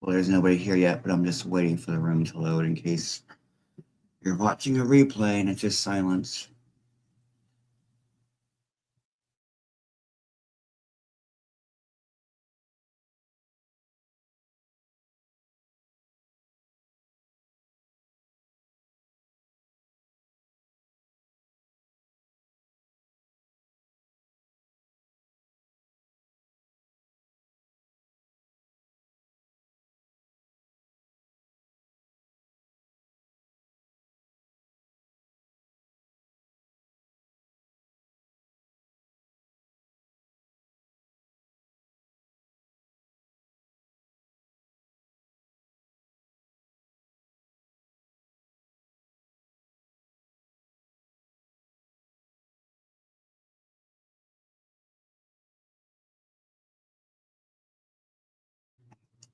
Well, there's nobody here yet, but I'm just waiting for the room to load in case you're watching a replay and it's just silence.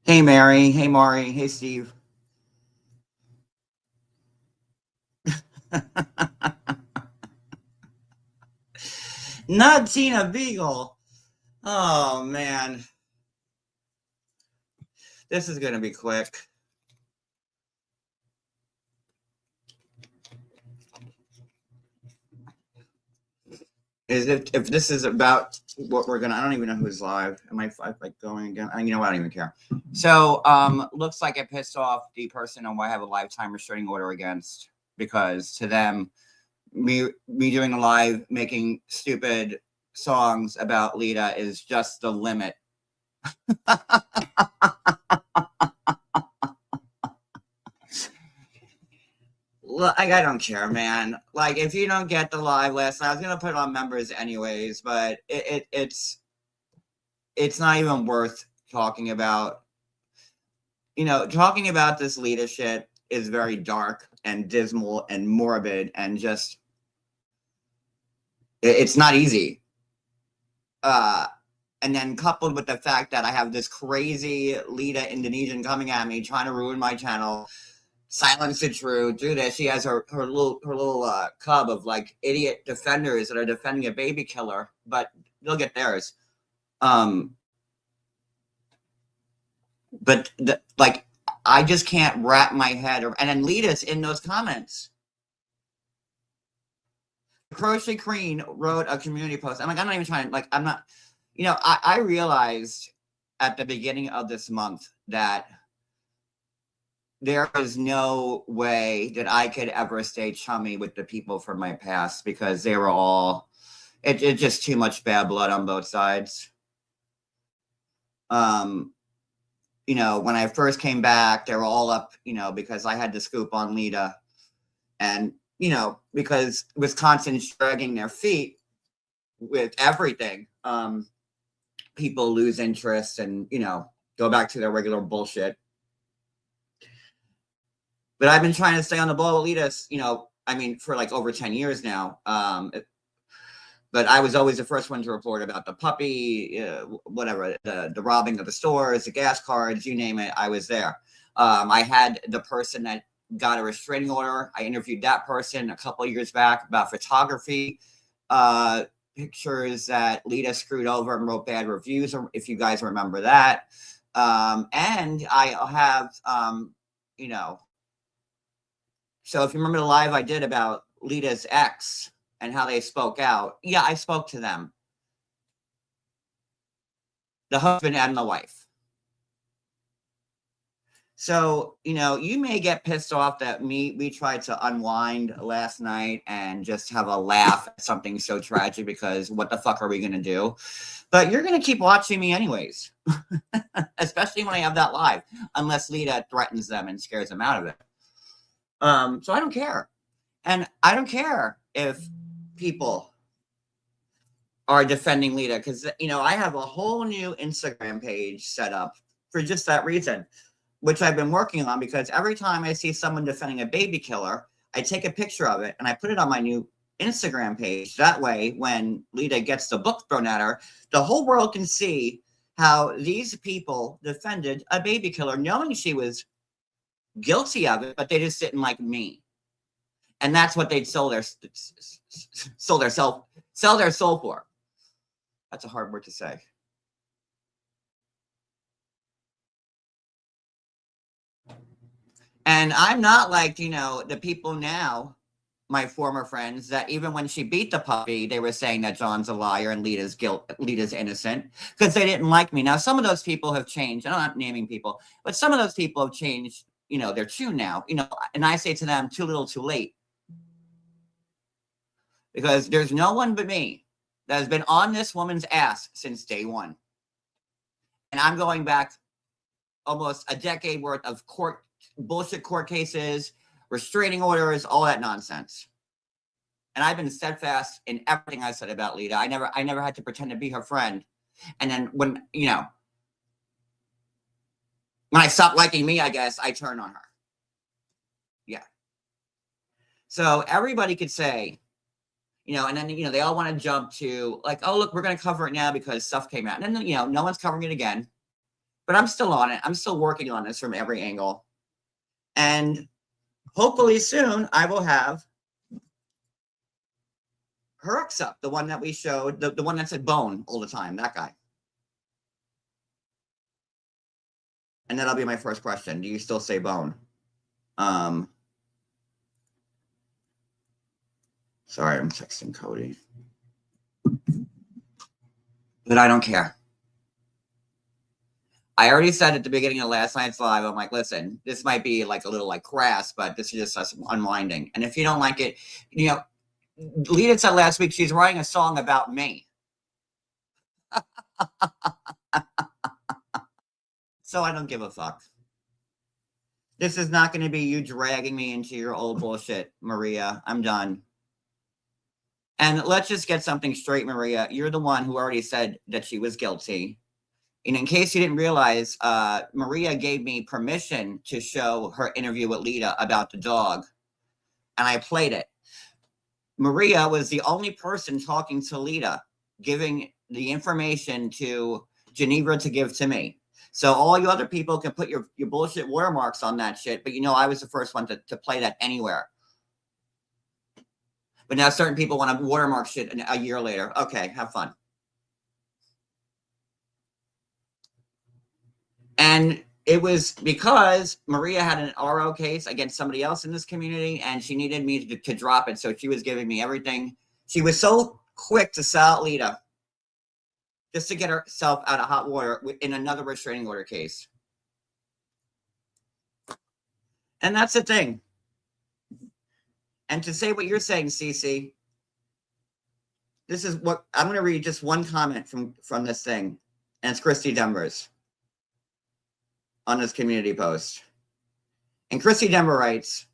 Hey, Mary. Hey, Maury. Hey, Steve. Not Tina Beagle. Oh, man. This is going to be quick. If this is about what we're gonna, I don't even know who's live. Am I like going again? You know what? I don't even care. So, looks like I pissed off the person who I have a lifetime restraining order against, because to them, me doing a live making stupid songs about Leida is just the limit. Like, I don't care, man. Like, if you don't get the live last night, I was gonna put it on members anyways, but it's not even worth talking about. You know, talking about this Leida shit is very dark and dismal and morbid, and just it's not easy. And then coupled with the fact that I have this crazy Leida Indonesian coming at me, trying to ruin my channel, silence the truth, do this. She has her little cub of like idiot defenders that are defending a baby killer, but they'll get theirs. But like, I just can't wrap my head around. And then Leida's in those comments. Crochet Queen wrote a community post. I'm like, I'm not even trying. Like, I'm not. You know, I realized at the beginning of this month that there is no way that I could ever stay chummy with the people from my past, because they were all, it's just too much bad blood on both sides. You know, when I first came back, they were all up, you know, because I had the scoop on Leida, and, you know, because Wisconsin's dragging their feet with everything, people lose interest and, you know, go back to their regular bullshit. But I've been trying to stay on the ball with Leida, you know, I mean, for like over 10 years now. But I was always the first one to report about the puppy, whatever, the robbing of the stores, the gas cards, you name it, I was there. I had the person that got a restraining order. I interviewed that person a couple of years back about photography, pictures that Leida screwed over and wrote bad reviews, if you guys remember that. And I have, you know, so if you remember the live I did about Leida's ex and how they spoke out, yeah, I spoke to them. The husband and the wife. So, you know, you may get pissed off that we tried to unwind last night and just have a laugh at something so tragic, because what the fuck are we going to do? But you're going to keep watching me anyways, especially when I have that live, unless Leida threatens them and scares them out of it. So I don't care. And I don't care if people are defending Leida, because, you know, I have a whole new Instagram page set up for just that reason, which I've been working on, because every time I see someone defending a baby killer, I take a picture of it and I put it on my new Instagram page. That way, when Leida gets the book thrown at her, the whole world can see how these people defended a baby killer, knowing she was guilty of it, but they just didn't like me. And that's what they'd sell their soul for. That's a hard word to say. And I'm not like, the people now, my former friends, that even when she beat the puppy, they were saying that John's a liar and Leda's innocent because they didn't like me. Now, some of those people have changed. I'm not naming people, but some of those people have changed, their tune now, and I say to them, too little, too late. Because there's no one but me that has been on this woman's ass since day one. And I'm going back almost a decade worth of bullshit court cases, restraining orders, all that nonsense. And I've been steadfast in everything I said about Leida. I never had to pretend to be her friend. And then when I stopped liking me, I guess I turn on her. Yeah. So everybody could say, and then, they all want to jump to like, oh, look, we're going to cover it now because stuff came out. And then, no one's covering it again. But I'm still on it. I'm still working on this from every angle. And hopefully soon I will have her ex up, the one that we showed, the one that said bone all the time, that guy. And that'll be my first question. Do you still say bone? Sorry, I'm texting Cody. But I don't care. I already said at the beginning of last night's live, I'm like, listen, this might be like a little like crass, but this is just us unwinding. And if you don't like it, Leida said last week she's writing a song about me. So I don't give a fuck. This is not going to be you dragging me into your old bullshit, Maria. I'm done. And let's just get something straight, Maria. You're the one who already said that she was guilty. And in case you didn't realize, Maria gave me permission to show her interview with Leida about the dog. And I played it. Maria was the only person talking to Leida, giving the information to Geneva to give to me. So all you other people can put your bullshit watermarks on that shit, but I was the first one to play that anywhere. But now certain people want to watermark shit a year later. Okay, have fun. And it was because Maria had an RO case against somebody else in this community, and she needed me to drop it, so she was giving me everything. She was so quick to sell out Leida just to get herself out of hot water in another restraining order case. And that's the thing. And to say what you're saying, Cece, this is what I'm going to read. Just one comment from this thing, and it's Christy Denver's on this community post. And Christy Denver writes,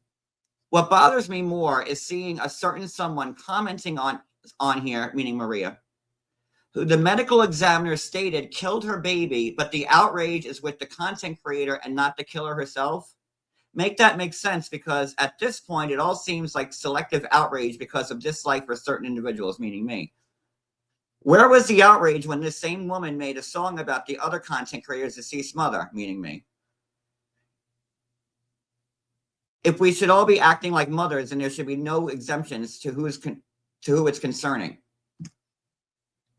what bothers me more is seeing a certain someone commenting on here, meaning Maria, who the medical examiner stated killed her baby, but the outrage is with the content creator and not the killer herself. Make that make sense, because at this point, it all seems like selective outrage because of dislike for certain individuals, meaning me. Where was the outrage when this same woman made a song about the other content creators' deceased mother, meaning me? If we should all be acting like mothers, then there should be no exemptions to who it's concerning.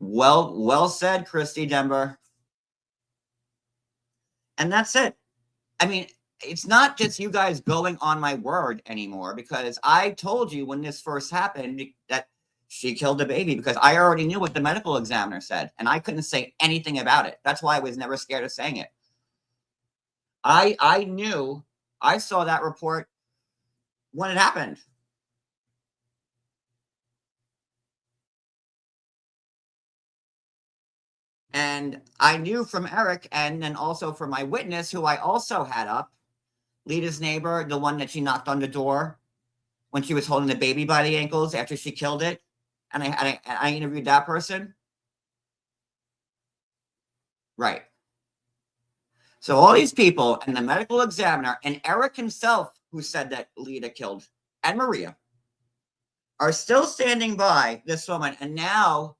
Well said, Christy Denver. And that's it. I mean, it's not just you guys going on my word anymore, because I told you when this first happened that she killed the baby, because I already knew what the medical examiner said, and I couldn't say anything about it. That's why I was never scared of saying it. I knew, I saw that report when it happened. And I knew from Eric, and then also from my witness, who I also had up, Leida's neighbor, the one that she knocked on the door when she was holding the baby by the ankles after she killed it. And I interviewed that person. Right. So all these people, and the medical examiner, and Eric himself, who said that Leida killed, and Maria, are still standing by this woman. And now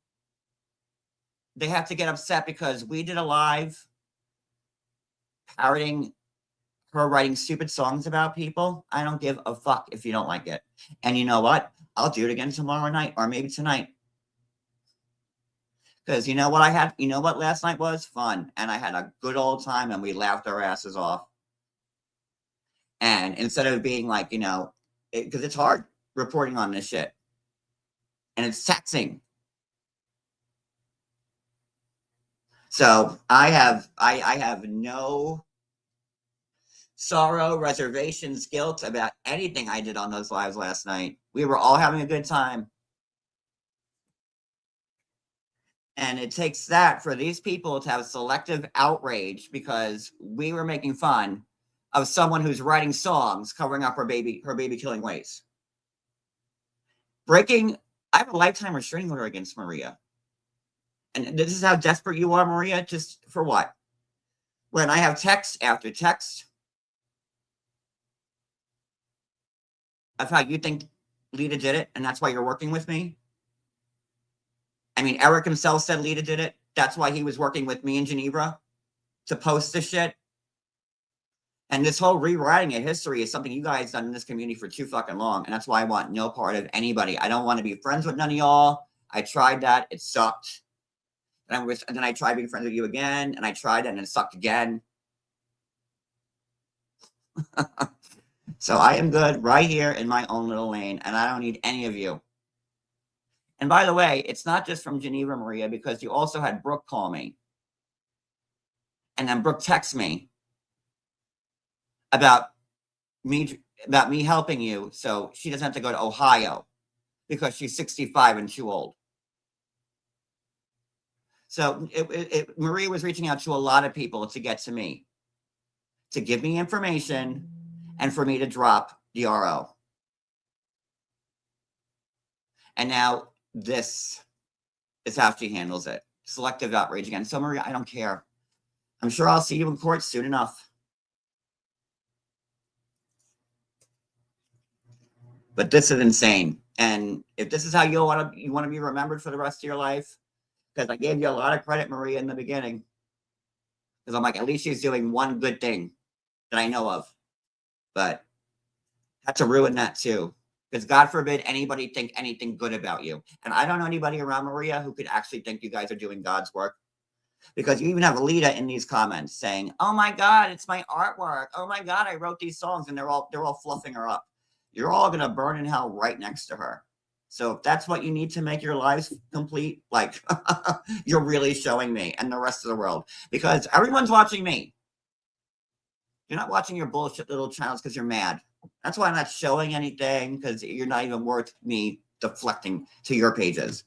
they have to get upset because we did a live parroting her writing stupid songs about people. I don't give a fuck if you don't like it. And you know what? I'll do it again tomorrow night, or maybe tonight. Because you know what last night was? Fun. And I had a good old time, and we laughed our asses off. And instead of being like, because it's hard reporting on this shit and it's taxing. So I have no sorrow, reservations, guilt about anything I did on those lives last night. We were all having a good time. And it takes that for these people to have selective outrage because we were making fun of someone who's writing songs covering up her baby killing ways. I have a lifetime restraining order against Maria. And this is how desperate you are, Maria, just for what? When I have text after text of how you think Leida did it, and that's why you're working with me. I mean, Eric himself said Leida did it. That's why he was working with me in Geneva to post this shit. And this whole rewriting of history is something you guys done in this community for too fucking long. And that's why I want no part of anybody. I don't want to be friends with none of y'all. I tried that. It sucked. And then I tried being friends with you again. And I tried it and it sucked again. So I am good right here in my own little lane. And I don't need any of you. And by the way, it's not just from Geneva, Maria, because you also had Brooke call me. And then Brooke texts me about me helping you so she doesn't have to go to Ohio because she's 65 and too old. So Maria was reaching out to a lot of people to get to me, to give me information and for me to drop the RO. And now this is how she handles it. Selective outrage again. So Maria, I don't care. I'm sure I'll see you in court soon enough. But this is insane. And if this is how you want to be remembered for the rest of your life, because I gave you a lot of credit, Maria, in the beginning, because I'm like, at least she's doing one good thing that I know of. But had to ruin that too. Because God forbid anybody think anything good about you. And I don't know anybody around Maria who could actually think you guys are doing God's work. Because you even have Leida in these comments saying, "Oh my God, it's my artwork. Oh my God, I wrote these songs," and they're all fluffing her up. You're all gonna burn in hell right next to her. So if that's what you need to make your lives complete, like you're really showing me and the rest of the world. Because everyone's watching me. You're not watching your bullshit little channels because you're mad. That's why I'm not showing anything, because you're not even worth me deflecting to your pages.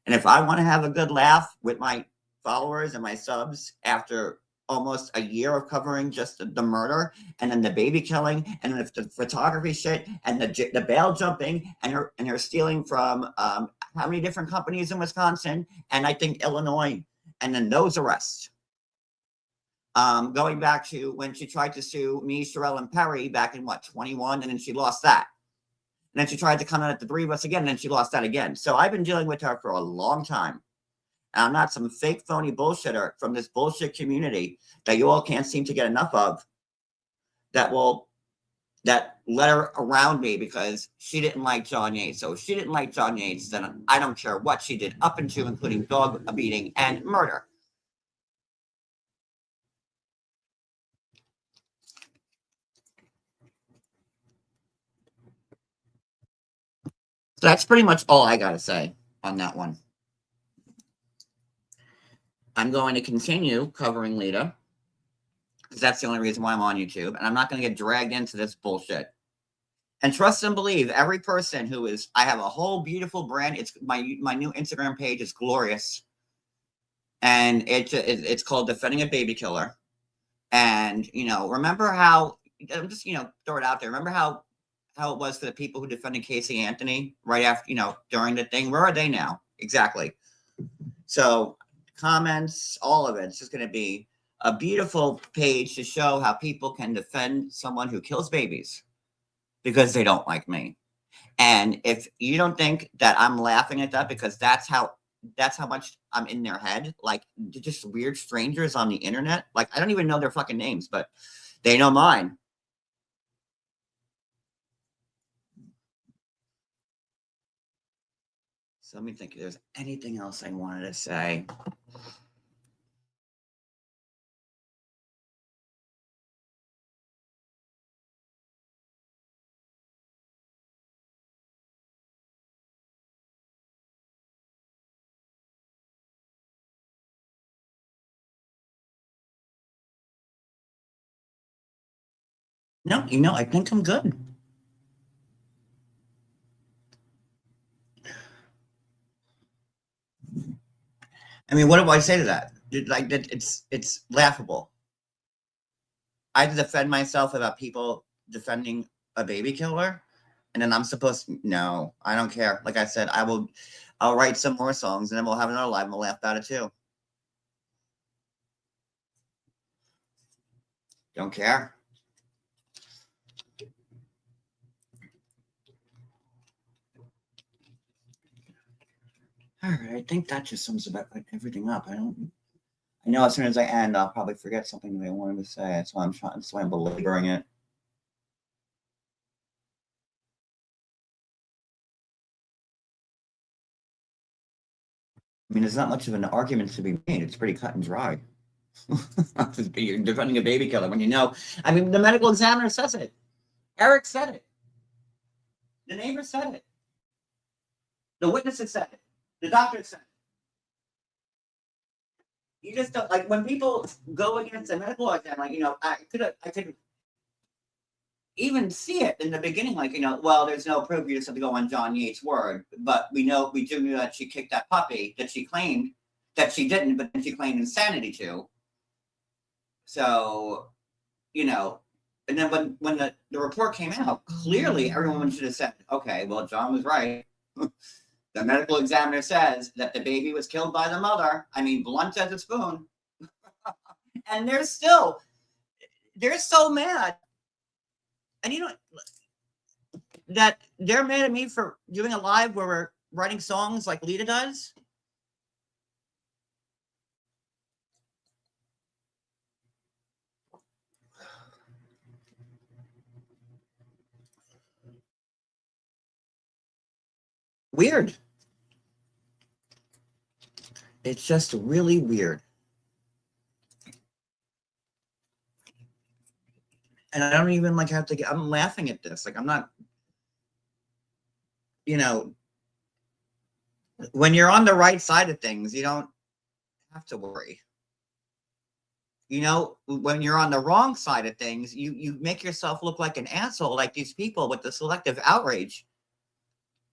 And if I want to have a good laugh with my followers and my subs after almost a year of covering just the murder and then the baby killing and then the photography shit and the bail jumping and her stealing from how many different companies in Wisconsin and I think Illinois, and then those arrests. Going back to when she tried to sue me, Sherelle, and Perry back in 21, and then she lost that. And then she tried to come out at the three of us again, and then she lost that again. So I've been dealing with her for a long time. And I'm not some fake, phony bullshitter from this bullshit community that you all can't seem to get enough of that let her around me because she didn't like John Yates. So if she didn't like John Yates, then I don't care what she did, up into including dog beating and murder. So that's pretty much all I got to say on that one. I'm going to continue covering Leida because that's the only reason why I'm on YouTube. And I'm not going to get dragged into this bullshit. And trust and believe every person who is, I have a whole beautiful brand. It's my new Instagram page is glorious. And it's called Defending a Baby Killer. And, remember how, I'm just, throw it out there. Remember how it was for the people who defended Casey Anthony right after, during the thing? Where are they now? Exactly. So comments, all of it. It's just going to be a beautiful page to show how people can defend someone who kills babies because they don't like me. And if you don't think that I'm laughing at that because that's how much I'm in their head, like just weird strangers on the internet. Like I don't even know their fucking names, but they know mine. So let me think if there's anything else I wanted to say. No, I think I'm good. I mean, what do I say to that? Like that, it's laughable. I have to defend myself about people defending a baby killer, and then I'm supposed to, no, I don't care. Like I said, I'll write some more songs, and then we'll have another live, and we'll laugh about it too. Don't care. All right, I think that just sums about everything up. I know as soon as I end, I'll probably forget something that I wanted to say. That's why I'm trying. That's why I'm belaboring it. I mean, there's not much of an argument to be made. It's pretty cut and dry. You're defending a baby killer when you know. I mean, the medical examiner says it. Eric said it. The neighbor said it. The witnesses said it. The doctor said it. You just don't like when people go against a medical exam. Like I could even see it in the beginning. Like well, there's no proof. You just have to go on John Yates' word. But we do know that she kicked that puppy that she claimed that she didn't, but then she claimed insanity to. So you know, and then when the report came out, clearly everyone should have said, okay, well, John was right. The medical examiner says that the baby was killed by the mother. I mean, blunt as a spoon. And they're so mad. And that they're mad at me for doing a live where we're writing songs like Leida does. Weird. It's just really weird. And I don't even like have to get, I'm laughing at this. Like I'm not, you know, when you're on the right side of things, you don't have to worry. When you're on the wrong side of things, you make yourself look like an asshole, like these people with the selective outrage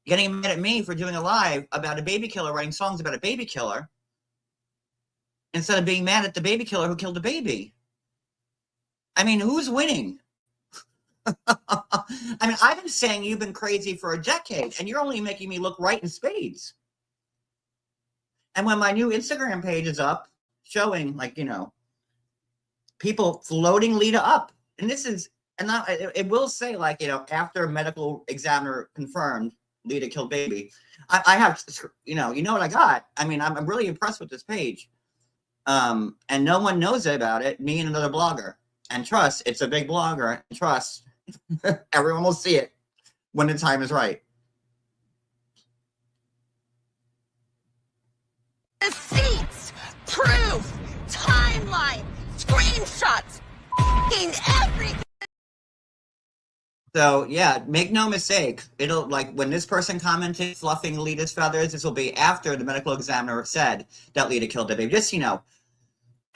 getting mad at me for doing a live about a baby killer, writing songs about a baby killer, instead of being mad at the baby killer who killed the baby. I mean, who's winning? I mean, I've been saying you've been crazy for a decade, and you're only making me look right in spades. And when my new Instagram page is up, showing people floating Leida up, and this is, and it will say after medical examiner confirmed Leida killed baby. I have, what I got. I mean, I'm really impressed with this page. And no one knows about it. Me and another blogger. And trust, it's a big blogger. Trust, everyone will see it when the time is right. Receipts, proof, timeline, screenshots, everything. So yeah, make no mistake. It'll when this person commented fluffing Leida's feathers, this will be after the medical examiner said that Leida killed the baby. Just and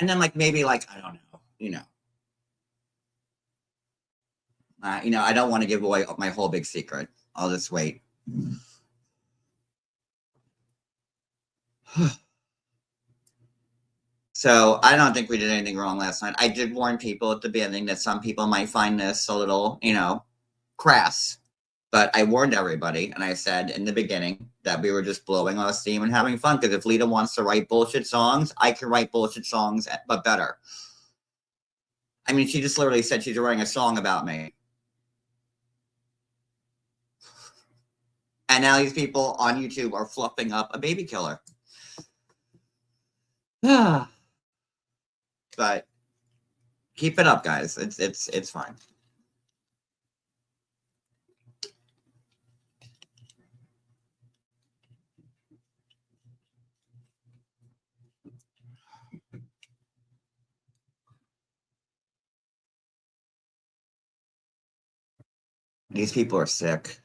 then maybe I don't know, I don't want to give away my whole big secret. I'll just wait. So I don't think we did anything wrong last night. I did warn people at the beginning that some people might find this a little, crass. But I warned everybody, and I said in the beginning that we were just blowing off steam and having fun. Because if Leida wants to write bullshit songs, I can write bullshit songs, but better. I mean, she just literally said she's writing a song about me. And now these people on YouTube are fluffing up a baby killer. But keep it up, guys. It's fine. These people are sick.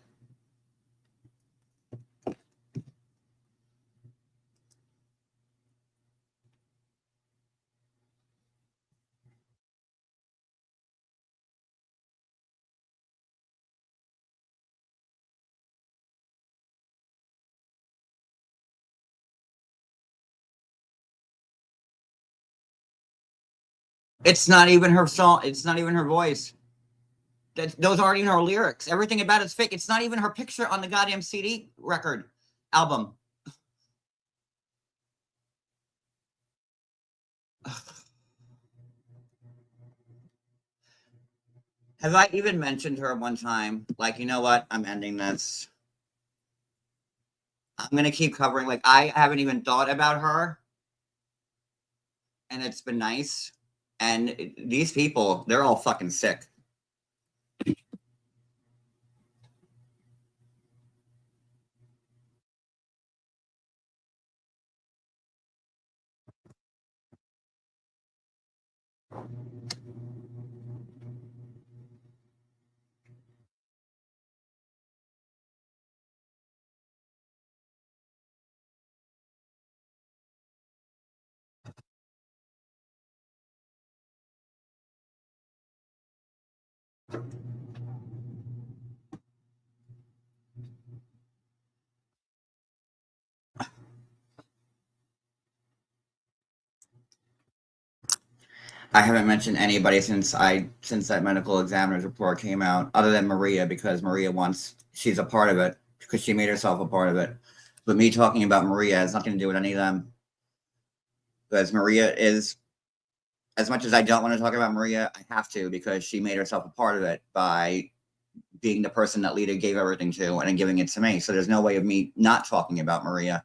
It's not even her song. It's not even her voice. Those aren't even her lyrics. Everything about it's fake. It's not even her picture on the goddamn CD record album. Have I even mentioned her one time? Like, you know what? I'm ending this. I'm gonna keep covering. Like, I haven't even thought about her, and it's been nice. And these people, they're all fucking sick. I haven't mentioned anybody since that medical examiner's report came out, other than Maria, because Maria wants she's a part of it because she made herself a part of it. But me talking about Maria has nothing to do with any of them. Because Maria is, as much as I don't want to talk about Maria, I have to because she made herself a part of it by being the person that Leida gave everything to and then giving it to me. So there's no way of me not talking about Maria.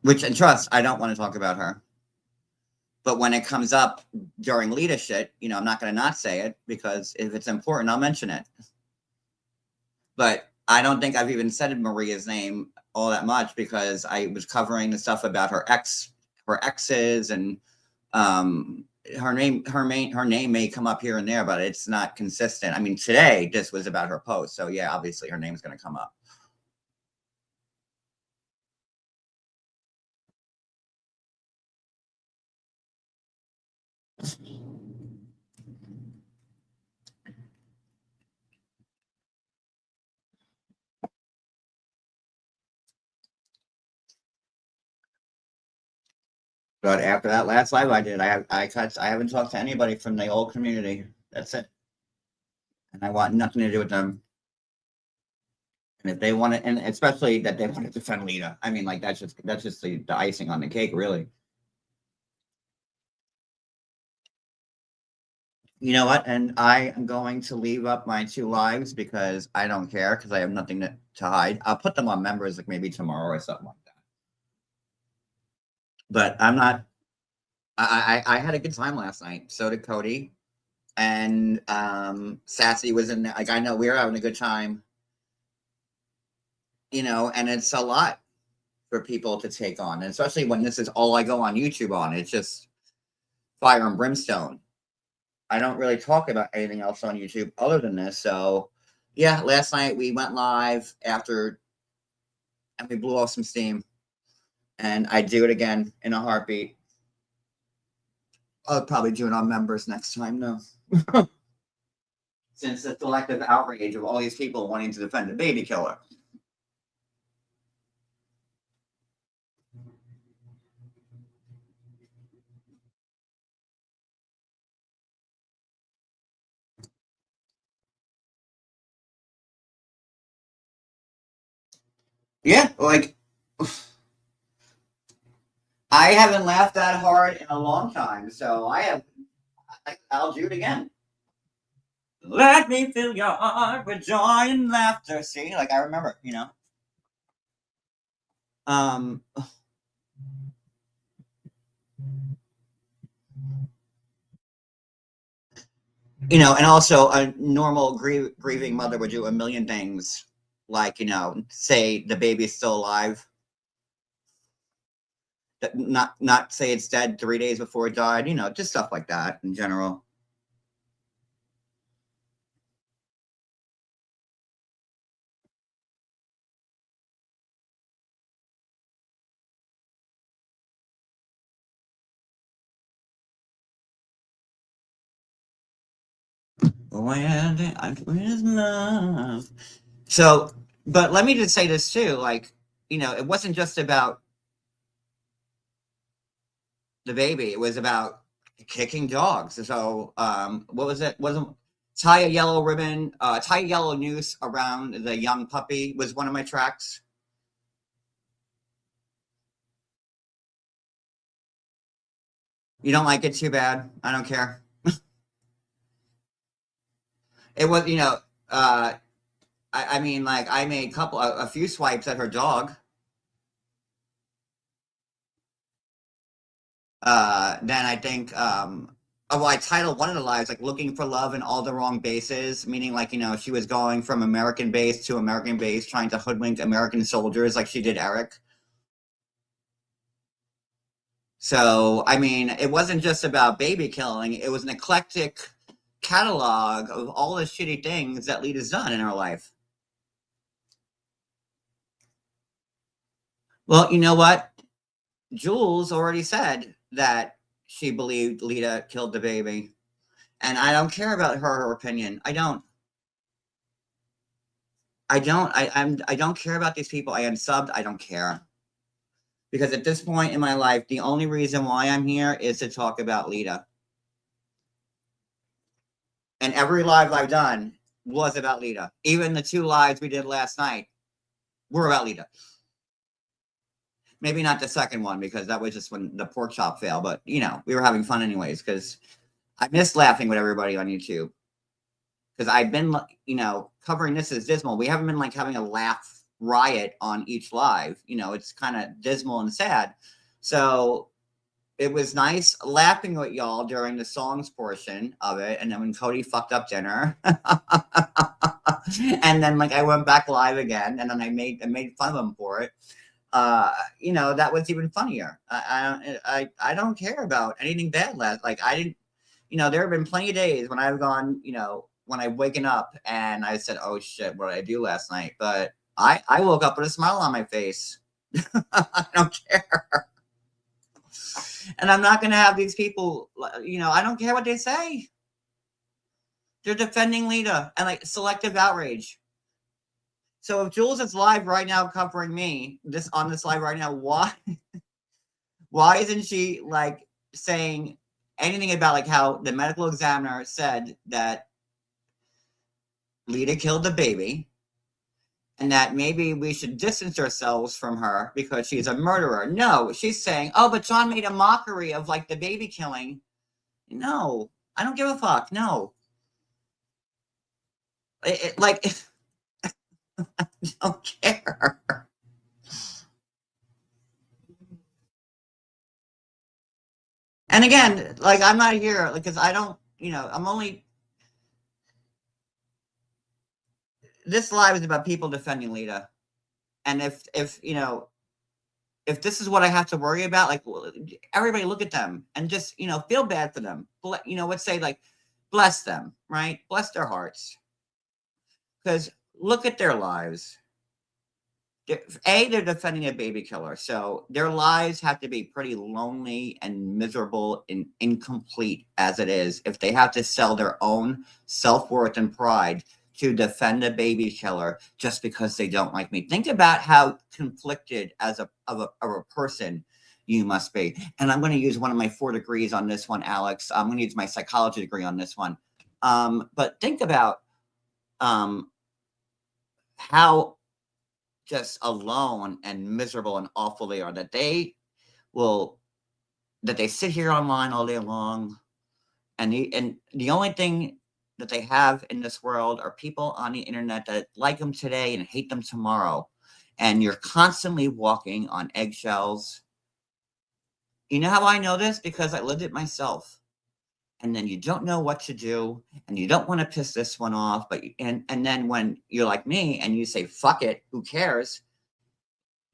Which, and trust, I don't want to talk about her. But when it comes up during Leida shit, I'm not going to not say it because if it's important, I'll mention it. But I don't think I've even said Maria's name all that much because I was covering the stuff about her exes, and her name may come up here and there, but it's not consistent. I mean, today this was about her post, so yeah, obviously her name's going to come up. But after that last live I did, I haven't talked to anybody from the old community. That's it. And I want nothing to do with them. And if they want to, and especially that they want to defend Leida, I mean, like that's just the icing on the cake, really. You know what? And I am going to leave up my two lives because I don't care because I have nothing to hide. I'll put them on members like maybe tomorrow or something like that. But I'm not. I had a good time last night. So did Cody, and Sassy was in there. Like I know we were having a good time. And it's a lot for people to take on, and especially when this is all I go on YouTube on. It's just fire and brimstone. I don't really talk about anything else on YouTube other than this. So, yeah, last night we went live after and we blew off some steam. And I'd do it again in a heartbeat. I'll probably do it on members next time, though. Since the collective outrage of all these people wanting to defend a baby killer. Yeah, like I haven't laughed that hard in a long time, so I'll do it again. Let me fill your heart with joy and laughter. See, like I remember. Um, and also a normal grieving mother would do a million things, like say the baby's still alive, that not say it's dead 3 days before it died, just stuff like that in general. Where's love? So, but let me just say this too, like, it wasn't just about the baby. It was about kicking dogs. So what was it? Wasn't tie a yellow ribbon, tie a yellow noose around the young puppy was one of my tracks. You don't like it too bad. I don't care. It was, I mean, like I made a few swipes at her dog. Then I think, well, I titled one of the lives like "Looking for Love in All the Wrong Bases," meaning like she was going from American base to American base, trying to hoodwink American soldiers, like she did Eric. So, I mean, it wasn't just about baby killing; it was an eclectic catalog of all the shitty things that Leda's done in her life. Well, you know what? Jules already said that she believed Lita killed the baby. And I don't care about her opinion. I don't. I don't care about these people. I unsubbed. I don't care. Because at this point in my life, the only reason why I'm here is to talk about Lita. And every live I've done was about Lita. Even the 2 lives we did last night were about Lita. Maybe not the second one because that was just when the pork chop failed. But we were having fun anyways because I miss laughing with everybody on YouTube. Because I've been, covering this as dismal. We haven't been like having a laugh riot on each live. It's kind of dismal and sad. So it was nice laughing with y'all during the songs portion of it. And then when Cody fucked up dinner, and then like I went back live again, and then I made fun of him for it. That was even funnier. I don't care about anything bad. Like I didn't. There have been plenty of days when I've gone, when I've waken up and I said, "Oh shit, what did I do last night?" But I woke up with a smile on my face. I don't care. And I'm not going to have these people, I don't care what they say. They're defending Lita and like selective outrage. So if Jules is live right now covering me on this live right now, why isn't she like saying anything about like how the medical examiner said that Lita killed the baby and that maybe we should distance ourselves from her because she's a murderer? No, she's saying, oh, but John made a mockery of like the baby killing. No, I don't give a fuck. No. Like, I don't care. And again, like, I'm not here because I don't, I'm only. This live is about people defending Lita. And if this is what I have to worry about, like, everybody look at them and just, feel bad for them. Let's say, like, bless them, right? Bless their hearts. Because look at their lives. They're defending a baby killer. So their lives have to be pretty lonely and miserable and incomplete as it is if they have to sell their own self-worth and pride to defend a baby killer just because they don't like me. Think about how conflicted of a person you must be. And I'm going to use one of my 4 degrees on this one, Alex. I'm going to use my psychology degree on this one. But think about how just alone and miserable and awful they are, that they sit here online all day long, and the only thing that they have in this world are people on the internet that like them today and hate them tomorrow, and you're constantly walking on eggshells. You know how I know this? Because I lived it myself. And then you don't know what to do, and you don't want to piss this one off, but and then when you're like me and you say fuck it, who cares?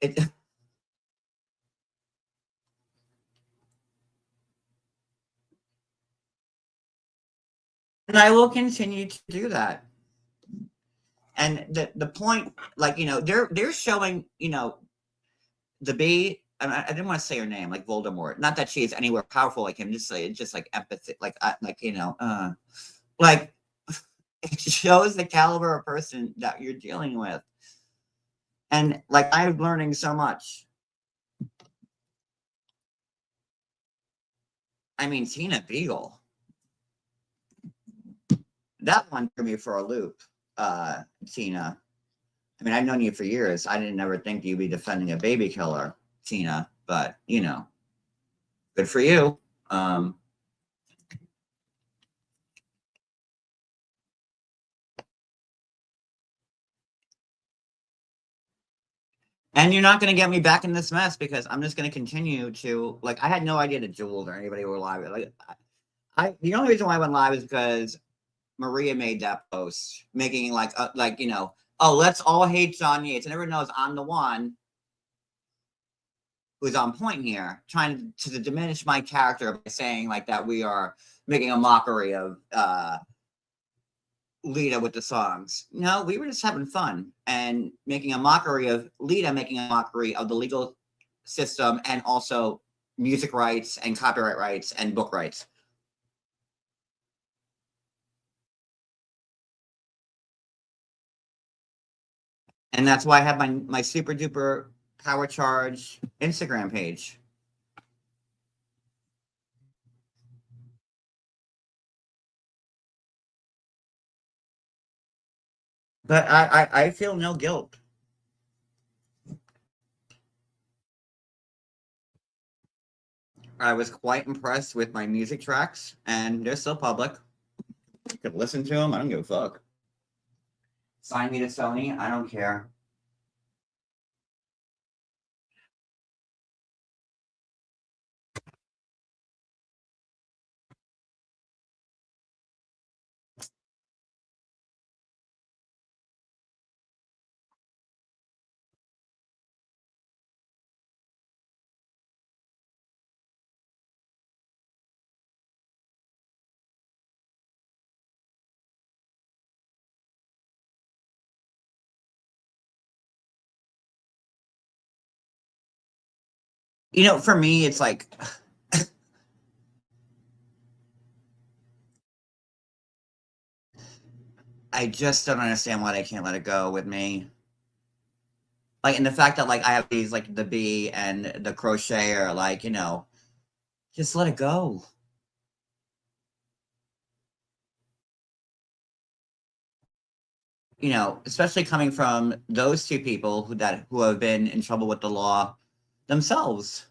It and I will continue to do that. And the point, like, they're showing, the bee. I didn't want to say her name, like Voldemort. Not that she is anywhere powerful like him. Just like empathy, like like it shows the caliber of person that you're dealing with. And like I'm learning so much. I mean, Tina Beagle. That one threw me for a loop, Tina. I mean, I've known you for years. I didn't ever think you'd be defending a baby killer, Tina, but, you know, good for you. And you're not going to get me back in this mess because I'm just going to continue to, like, I had no idea that Jules or anybody were live. Like, the only reason why I went live is because Maria made that post, making like, you know, oh, let's all hate John Yates. And everyone knows I'm the one who's on point here, trying to diminish my character by saying like that we are making a mockery of Leida with the songs. No, we were just having fun and making a mockery of Leida, making a mockery of the legal system and also music rights and copyright rights and book rights. And that's why I have my super duper power charge Instagram page. But I feel no guilt. I was quite impressed with my music tracks, and they're still public. You could listen to them. I don't give a fuck. Sign me to Sony. I don't care. You know, for me, it's like I just don't understand why they can't let it go with me. Like, and the fact that like I have these like the bee and the crocheter, like, you know, just let it go. You know, especially coming from those two people who have been in trouble with the law themselves.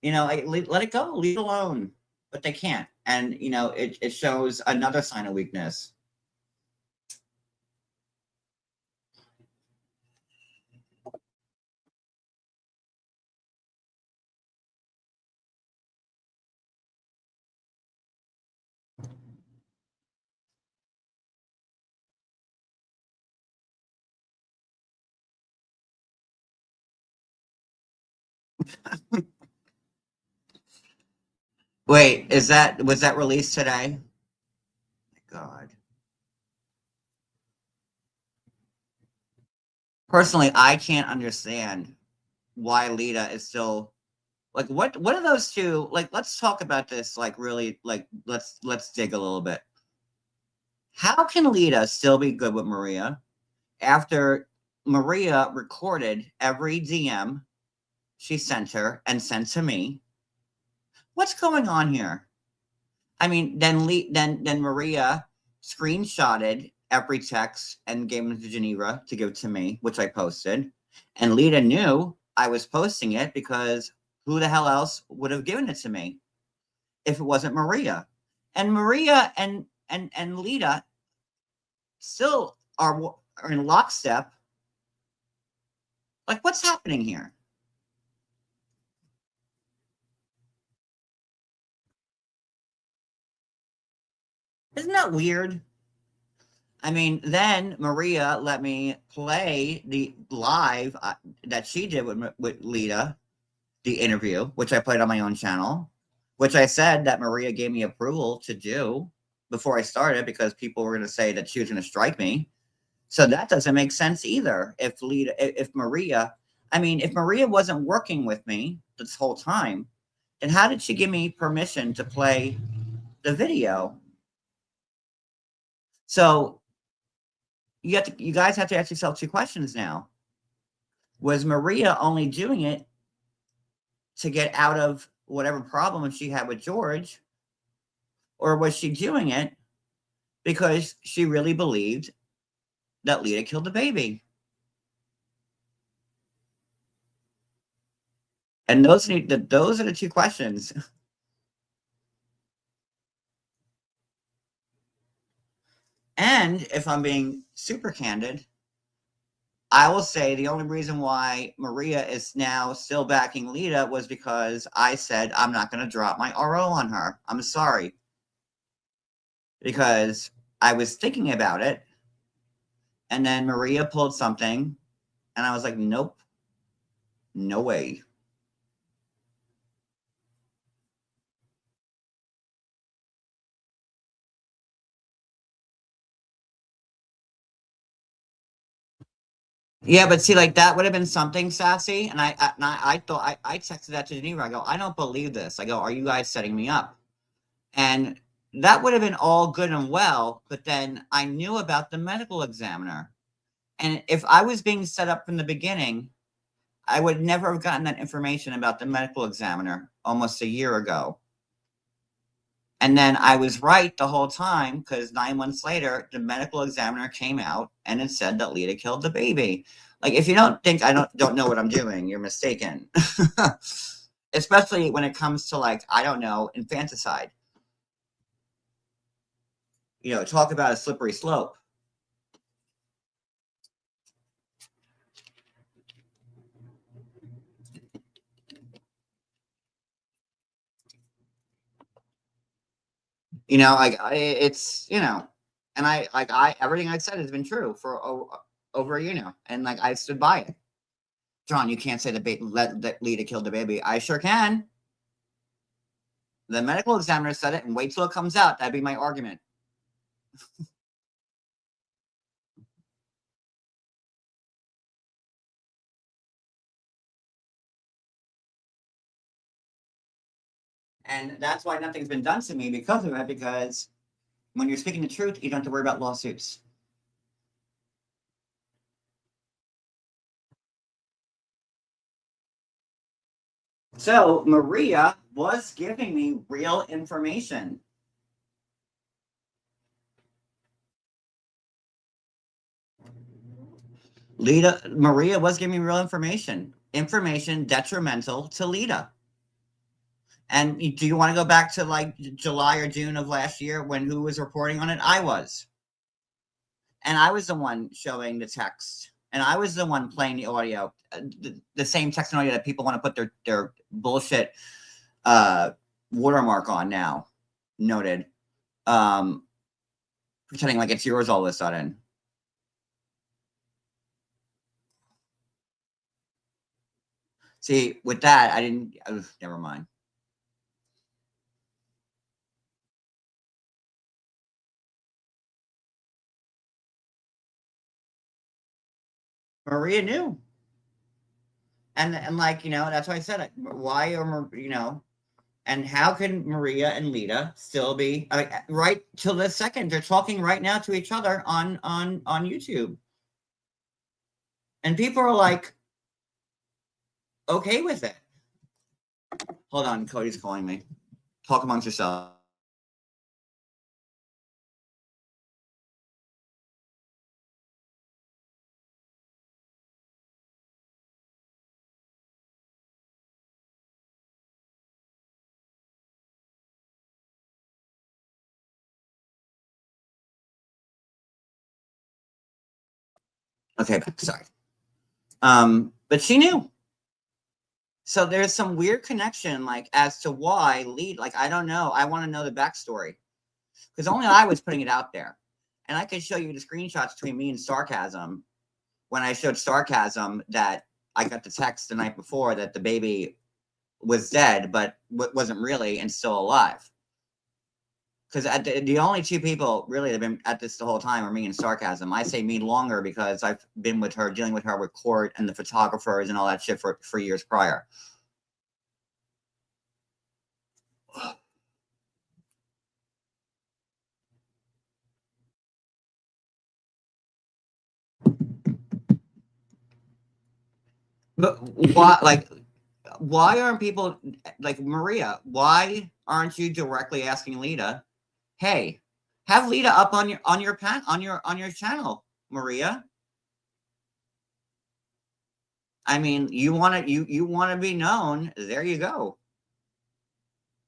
You know, let it go, leave it alone. But they can't. And, you know, it shows another sign of weakness. Wait, was that released today? God. Personally, I can't understand why Lita is still like what are those two like let's talk about this like really like let's dig a little bit. How can Lita still be good with Maria after Maria recorded every DM she sent her and sent to me? What's going on here? I mean, then Maria screenshotted every text and gave them to Geneva to give to me, which I posted. And Lita knew I was posting it because who the hell else would have given it to me if it wasn't Maria? And Maria and Lita still are in lockstep. Like, what's happening here? Isn't that weird? I mean, then Maria let me play the live that she did with Lita, the interview, which I played on my own channel, which I said that Maria gave me approval to do before I started because people were going to say that she was going to strike me. So that doesn't make sense either. If Maria, I mean, if Maria wasn't working with me this whole time, then how did she give me permission to play the video? So you guys have to ask yourself two questions now. Was Maria only doing it to get out of whatever problem she had with George, or was she doing it because she really believed that Leida killed the baby? And those are the two questions. And if I'm being super candid, I will say the only reason why Maria is now still backing Leida was because I said I'm not going to drop my RO on her. I'm sorry. Because I was thinking about it, and then Maria pulled something, and I was like, nope, no way. Yeah, but see, like that would have been something sassy, and I thought I texted that to Geneva. I go, I don't believe this. I go, are you guys setting me up? And that would have been all good and well, but then I knew about the medical examiner, and if I was being set up from the beginning, I would never have gotten that information about the medical examiner almost a year ago. And then I was right the whole time because 9 months later, the medical examiner came out and it said that Leida killed the baby. Like, if you don't think I don't know what I'm doing, you're mistaken. Especially when it comes to, like, I don't know, infanticide. Talk about a slippery slope. It's and I everything I said has been true for over a year now, and like I stood by it. John, you can't say let Leida killed the baby. I sure can. The medical examiner said it, and wait till it comes out. That'd be my argument. And that's why nothing's been done to me because of it, because when you're speaking the truth, you don't have to worry about lawsuits. So Maria was giving me real information. Maria was giving me real information detrimental to Leida. And do you want to go back to like July or June of last year when who was reporting on it? I was. And I was the one showing the text. And I was the one playing the audio, the same text and audio that people want to put their bullshit watermark on now. Noted. Pretending like it's yours all of a sudden. See, with that, I didn't. Never mind. Maria knew, and like that's why I said it. Why are and how can Maria and Leida still be right till this second? They're talking right now to each other on YouTube, and people are like okay with it. Hold on, Cody's calling me. Talk amongst yourselves. Okay, sorry. But she knew. So there's some weird connection, like as to why lead. Like I don't know. I want to know the backstory because only I was putting it out there, and I could show you the screenshots between me and Sarcasm when I showed Sarcasm that I got the text the night before that the baby was dead, but wasn't really and still alive. Because the only two people really that have been at this the whole time are me and Sarcasm. I say me longer because I've been with her, dealing with her with court and the photographers and all that shit for years prior. But why, like, why aren't people like Maria? Why aren't you directly asking Leida, hey, have Leida up on your channel, Maria? I mean, you want to be known. There you go.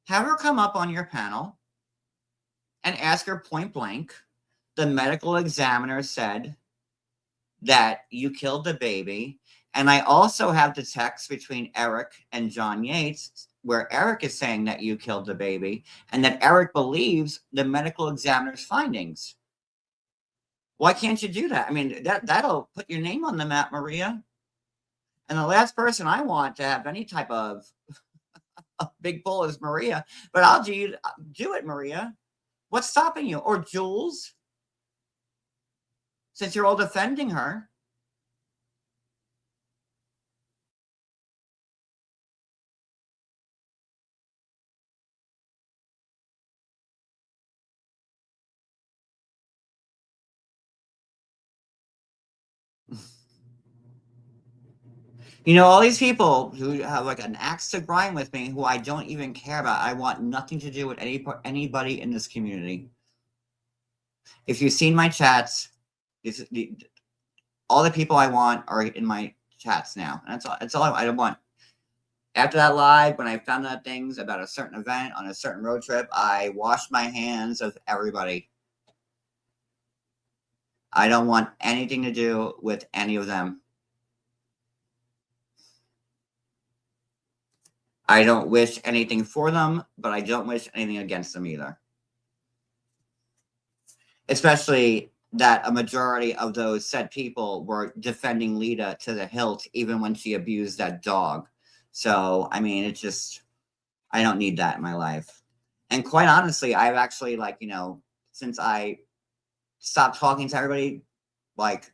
Have her come up on your panel and ask her point blank. The medical examiner said that you killed the baby. And I also have the text between Eric and John Yates where Eric is saying that you killed the baby and that Eric believes the medical examiner's findings. Why can't you do that? I mean, that'll put your name on the map, Maria. And the last person I want to have any type of a big bull is Maria. But I'll do it, Maria. What's stopping you? Or Jules, since you're all defending her. You know, all these people who have like an axe to grind with me who I don't even care about. I want nothing to do with anybody in this community. If you've seen my chats, all the people I want are in my chats now. And that's all I want. After that live, when I found out things about a certain event on a certain road trip, I washed my hands of everybody. I don't want anything to do with any of them. I don't wish anything for them, but I don't wish anything against them either. Especially that a majority of those said people were defending Leida to the hilt, even when she abused that dog. So, I mean, it's just, I don't need that in my life. And quite honestly, I've actually, like, you know, since I stopped talking to everybody, like,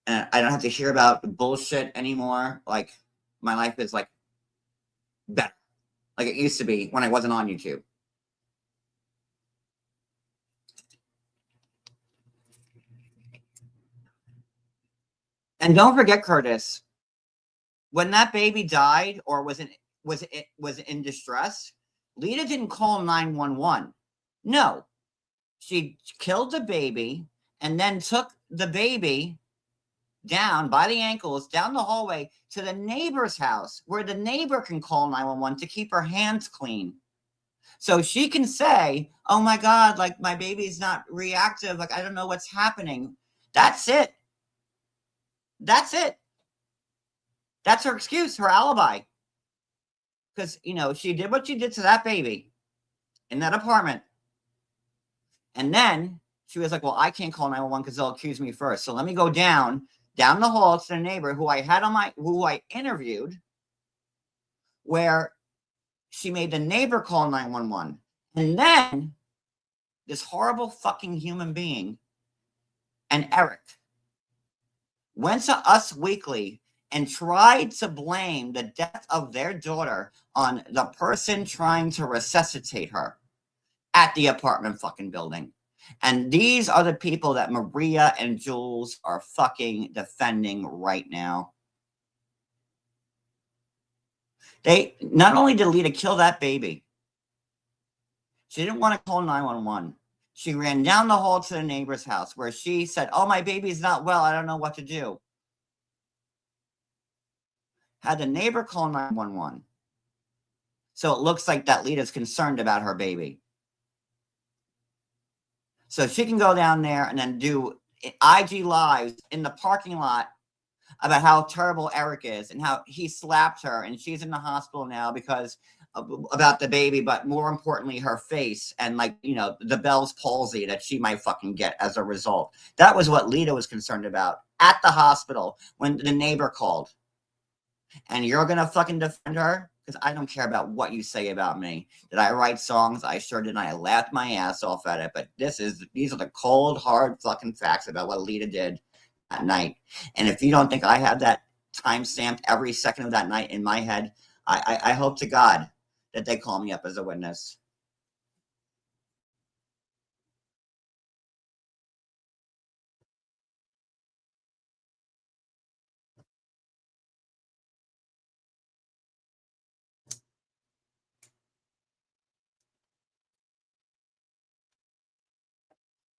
and I don't have to hear about bullshit anymore. Like, my life is, like, better. Like it used to be when I wasn't on YouTube. And don't forget, Curtis, when that baby died or was in distress, Leida didn't call 911. No, she killed the baby and then took the baby down by the ankles down the hallway to the neighbor's house where the neighbor can call 911 to keep her hands clean. So she can say, oh my God, like my baby's not reactive. Like, I don't know what's happening. That's it. That's it. That's her excuse, her alibi. Because, you know, she did what she did to that baby in that apartment. And then she was like, well, I can't call 911 because they'll accuse me first. So let me go down the hall to the neighbor who I interviewed, where she made the neighbor call 911. And then this horrible fucking human being and Eric went to Us Weekly and tried to blame the death of their daughter on the person trying to resuscitate her at the apartment fucking building. And these are the people that Maria and Jules are fucking defending right now. They not only did Leida kill that baby, she didn't want to call 911. She ran down the hall to the neighbor's house where she said, oh, my baby's not well. I don't know what to do. Had the neighbor call 911. So it looks like that Leida's concerned about her baby. So she can go down there and then do IG lives in the parking lot about how terrible Eric is and how he slapped her and she's in the hospital now because about the baby, but more importantly, her face and, like, you know, the Bell's palsy that she might fucking get as a result. That was what Leida was concerned about at the hospital when the neighbor called. And you're going to fucking defend her? Because I don't care about what you say about me. Did I write songs? I sure did. I laughed my ass off at it. But these are the cold, hard fucking facts about what Leida did that night. And if you don't think I have that time stamped every second of that night in my head, I hope to God that they call me up as a witness.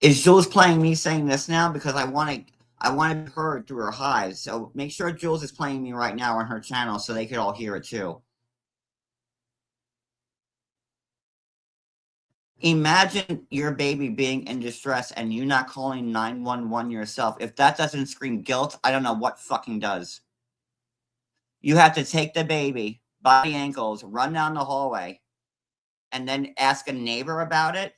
Is Jules playing me saying this now? Because I want to be heard through her hives. So make sure Jules is playing me right now on her channel so they could all hear it too. Imagine your baby being in distress and you not calling 911 yourself. If that doesn't scream guilt, I don't know what fucking does. You have to take the baby by the ankles, run down the hallway, and then ask a neighbor about it.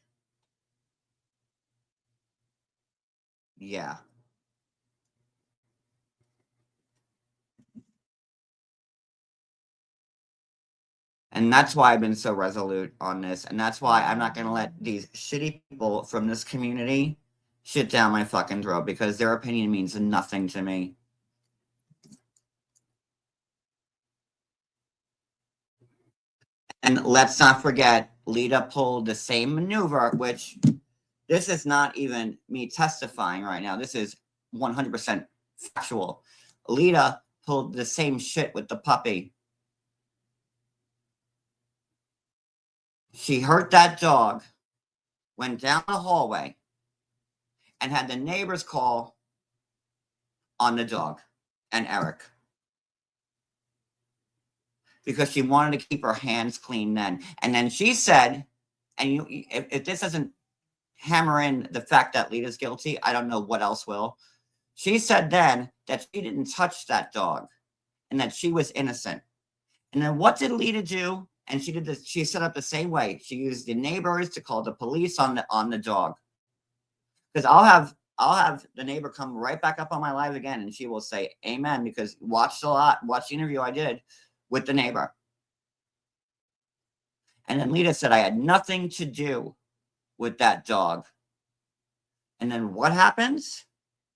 Yeah. And that's why I've been so resolute on this. And that's why I'm not going to let these shitty people from this community shit down my fucking throat, because their opinion means nothing to me. And let's not forget, Leida pulled the same maneuver, which this is not even me testifying right now. This is 100% factual. Leida pulled the same shit with the puppy. She hurt that dog, went down the hallway, and had the neighbors call on the dog and Eric. Because she wanted to keep her hands clean then. And then she said, and if this doesn't hammer in the fact that Leida's guilty, I don't know what else will. She said then that she didn't touch that dog and that she was innocent. And then what did Leida do? And she did this. She set up the same way. She used the neighbors to call the police on the dog. Because I'll have the neighbor come right back up on my live again, and she will say amen, because watch the interview I did with the neighbor. And then Leida said I had nothing to do with that dog. And then what happens?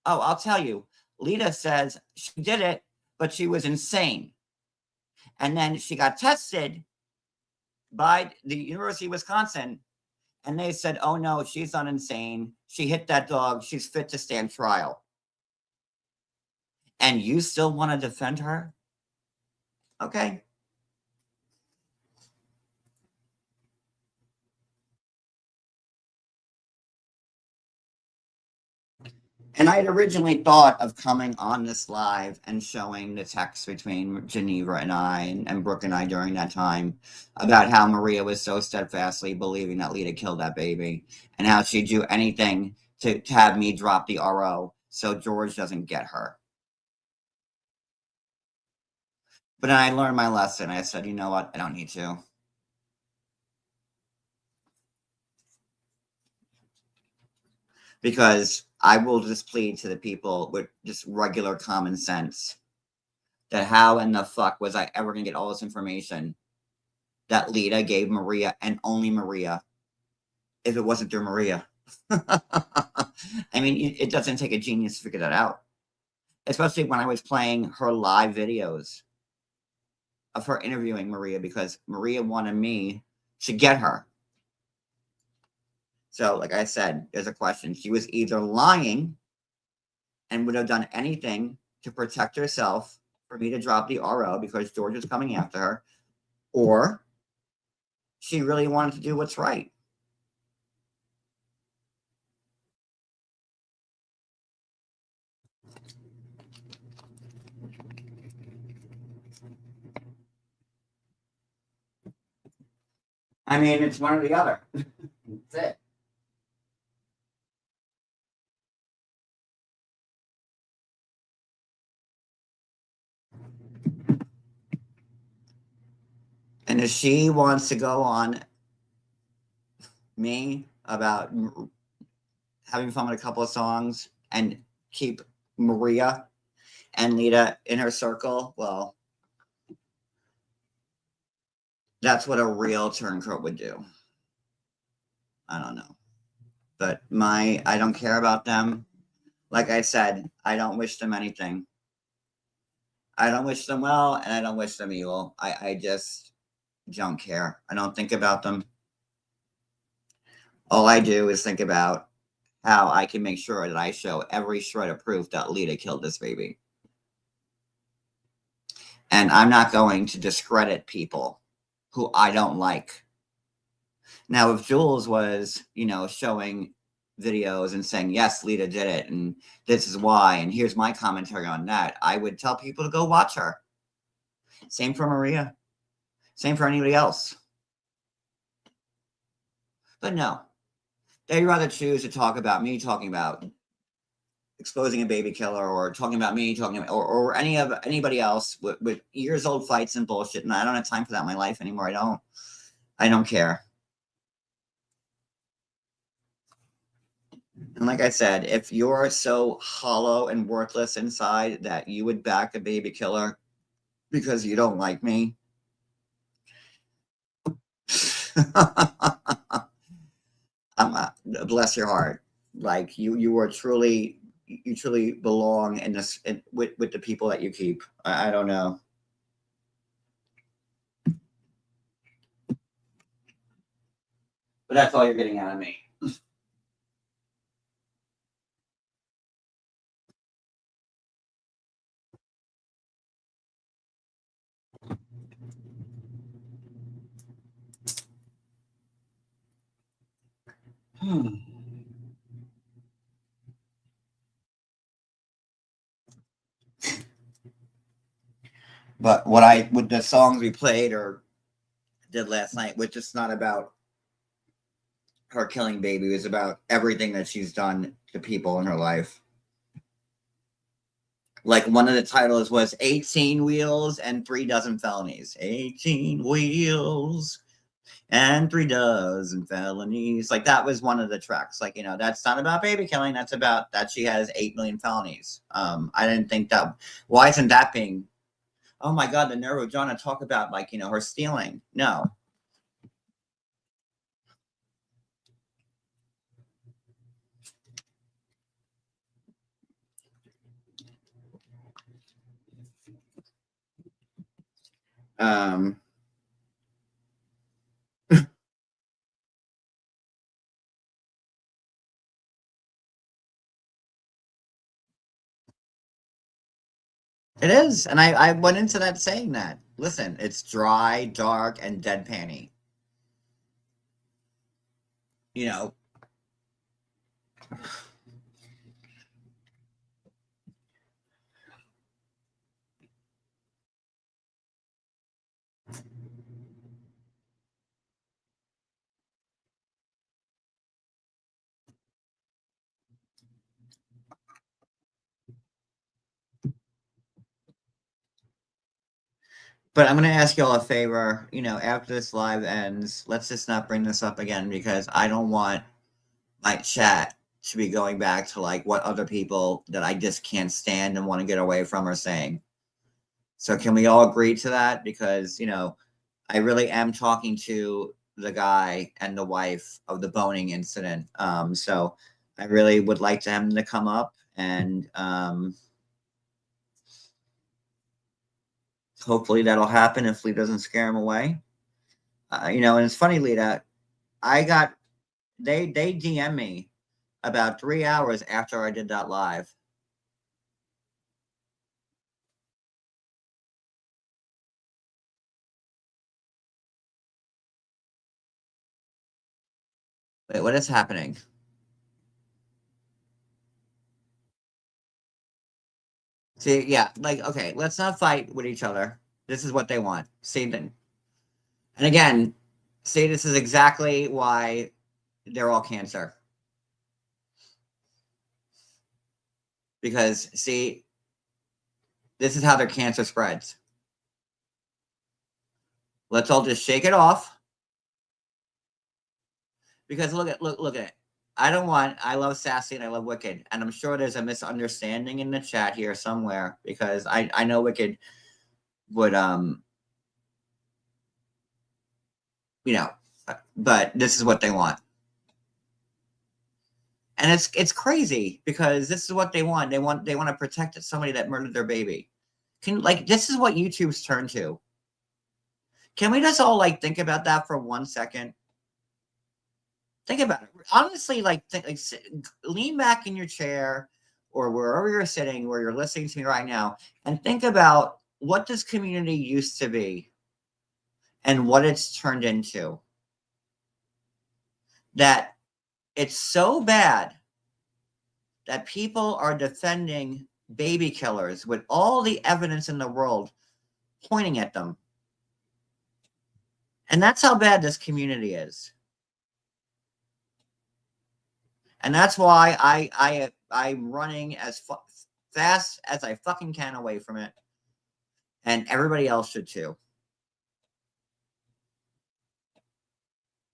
Oh, I'll tell you. Leida says she did it, but she was insane. And then she got tested by the University of Wisconsin, and they said, oh no, she's not insane. She hit that dog. She's fit to stand trial. And you still want to defend her? Okay. And I had originally thought of coming on this live and showing the text between Geneva and I and Brooke and I during that time about how Maria was so steadfastly believing that Leida killed that baby, and how she'd do anything to have me drop the RO so George doesn't get her. But then I learned my lesson. I said, you know what? I don't need to. Because I will just plead to the people with just regular common sense that how in the fuck was I ever going to get all this information that Leida gave Maria, and only Maria, if it wasn't through Maria? I mean, it doesn't take a genius to figure that out. Especially when I was playing her live videos of her interviewing Maria, because Maria wanted me to get her. So, like I said, there's a question. She was either lying and would have done anything to protect herself for me to drop the RO because George is coming after her, or she really wanted to do what's right. I mean, it's one or the other. That's it. And if she wants to go on me about having fun with a couple of songs and keep Maria and Leida in her circle, well, that's what a real turncoat would do. I don't know. But I don't care about them. Like I said, I don't wish them anything. I don't wish them well, and I don't wish them evil. I just don't care. I don't think about them. All I do is think about how I can make sure that I show every shred of proof that Leida killed this baby. And I'm not going to discredit people who I don't like. Now, if Jules was, showing videos and saying, yes, Leida did it, and this is why, and here's my commentary on that, I would tell people to go watch her. Same for Maria. Same for anybody else. But no, they'd rather choose to talk about me talking about exposing a baby killer, or talking about me talking about, or anybody else with years old fights and bullshit. And I don't have time for that in my life anymore. I don't care. And like I said, if you're so hollow and worthless inside that you would back a baby killer because you don't like me, bless your heart. Like you are truly, you truly belong in this with the people that you keep. I don't know. But that's all you're getting out of me. But with the songs we played or did last night, which is not about her killing baby, it was about everything that she's done to people in her life. Like one of the titles was 18 wheels and 3 dozen felonies. 18 wheels and 3 dozen felonies. Like that was one of the tracks. Like, that's not about baby killing. That's about that she has 8 million felonies. I didn't think that. Why isn't that being? Oh my God, the nerve of John to talk about like her stealing. No. It is, and I went into that saying that. Listen, it's dry, dark, and deadpan-y. You know, but I'm gonna ask y'all a favor. After this live ends, let's just not bring this up again because I don't want my chat to be going back to like what other people that I just can't stand and want to get away from are saying. So can we all agree to that? Because I really am talking to the guy and the wife of the boning incident. So I really would like to have him to come up and hopefully that'll happen if Lee doesn't scare him away. And it's funny, Leida, they DM me about 3 hours after I did that live. Wait, what is happening? See, yeah, like, okay, let's not fight with each other. This is what they want. See, and again, see, this is exactly why they're all cancer. Because, see, this is how their cancer spreads. Let's all just shake it off. Because look at it. I love Sassy and I love Wicked. And I'm sure there's a misunderstanding in the chat here somewhere because I know Wicked would, but this is what they want. And it's crazy because this is what they want. They want to protect somebody that murdered their baby. This is what YouTube's turned to. Can we just all like think about that for 1 second? Think about it. Honestly, lean back in your chair or wherever you're sitting, where you're listening to me right now, and think about what this community used to be and what it's turned into. That It's so bad that people are defending baby killers with all the evidence in the world pointing at them. And that's how bad this community is. And that's why I'm running as fast as I fucking can away from it. And everybody else should too.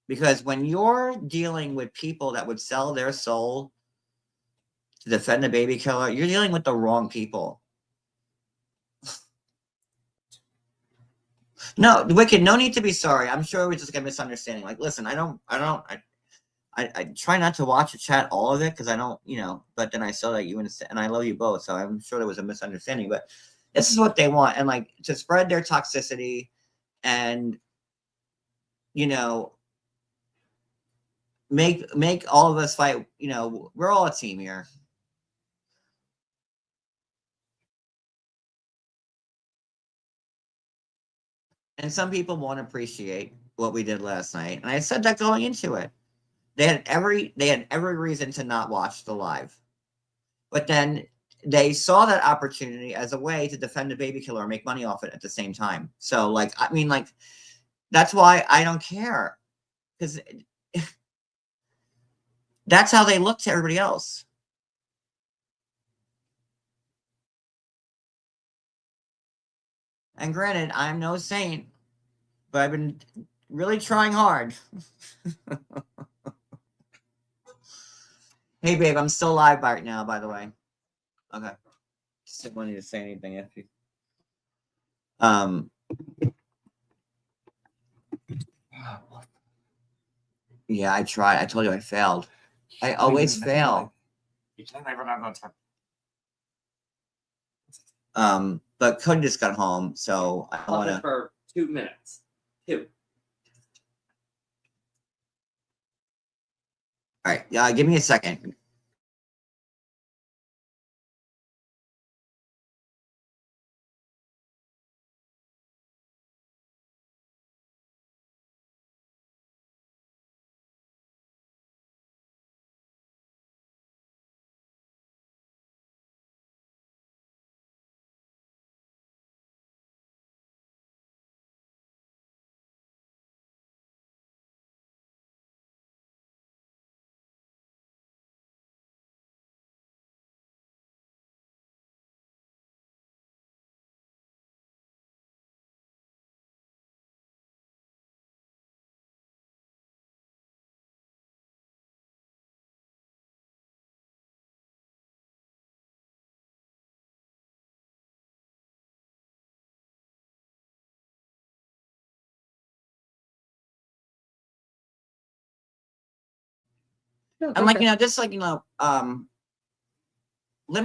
Because when you're dealing with people that would sell their soul to defend a baby killer, you're dealing with the wrong people. No, Wicked, no need to be sorry. I'm sure it was just like a misunderstanding. Like, listen, I try not to watch the chat all of it because I don't, but then I saw that you and I love you both, so I'm sure there was a misunderstanding. But this is what they want, and like to spread their toxicity, and make all of us fight. We're all a team here. And some people won't appreciate what we did last night, and I said that going into it. They had every reason to not watch the live, but then they saw that opportunity as a way to defend a baby killer and make money off it at the same time. So, that's why I don't care, because that's how they look to everybody else. And granted, I'm no saint, but I've been really trying hard. Hey, babe, I'm still live right now, by the way. Okay. Just didn't want you to say anything if you. Yeah, I tried. I told you I failed. I always fail. You can't ever have no time. But Cody just got home, so I want to. For 2 minutes. 2. All right. Give me a second. And let me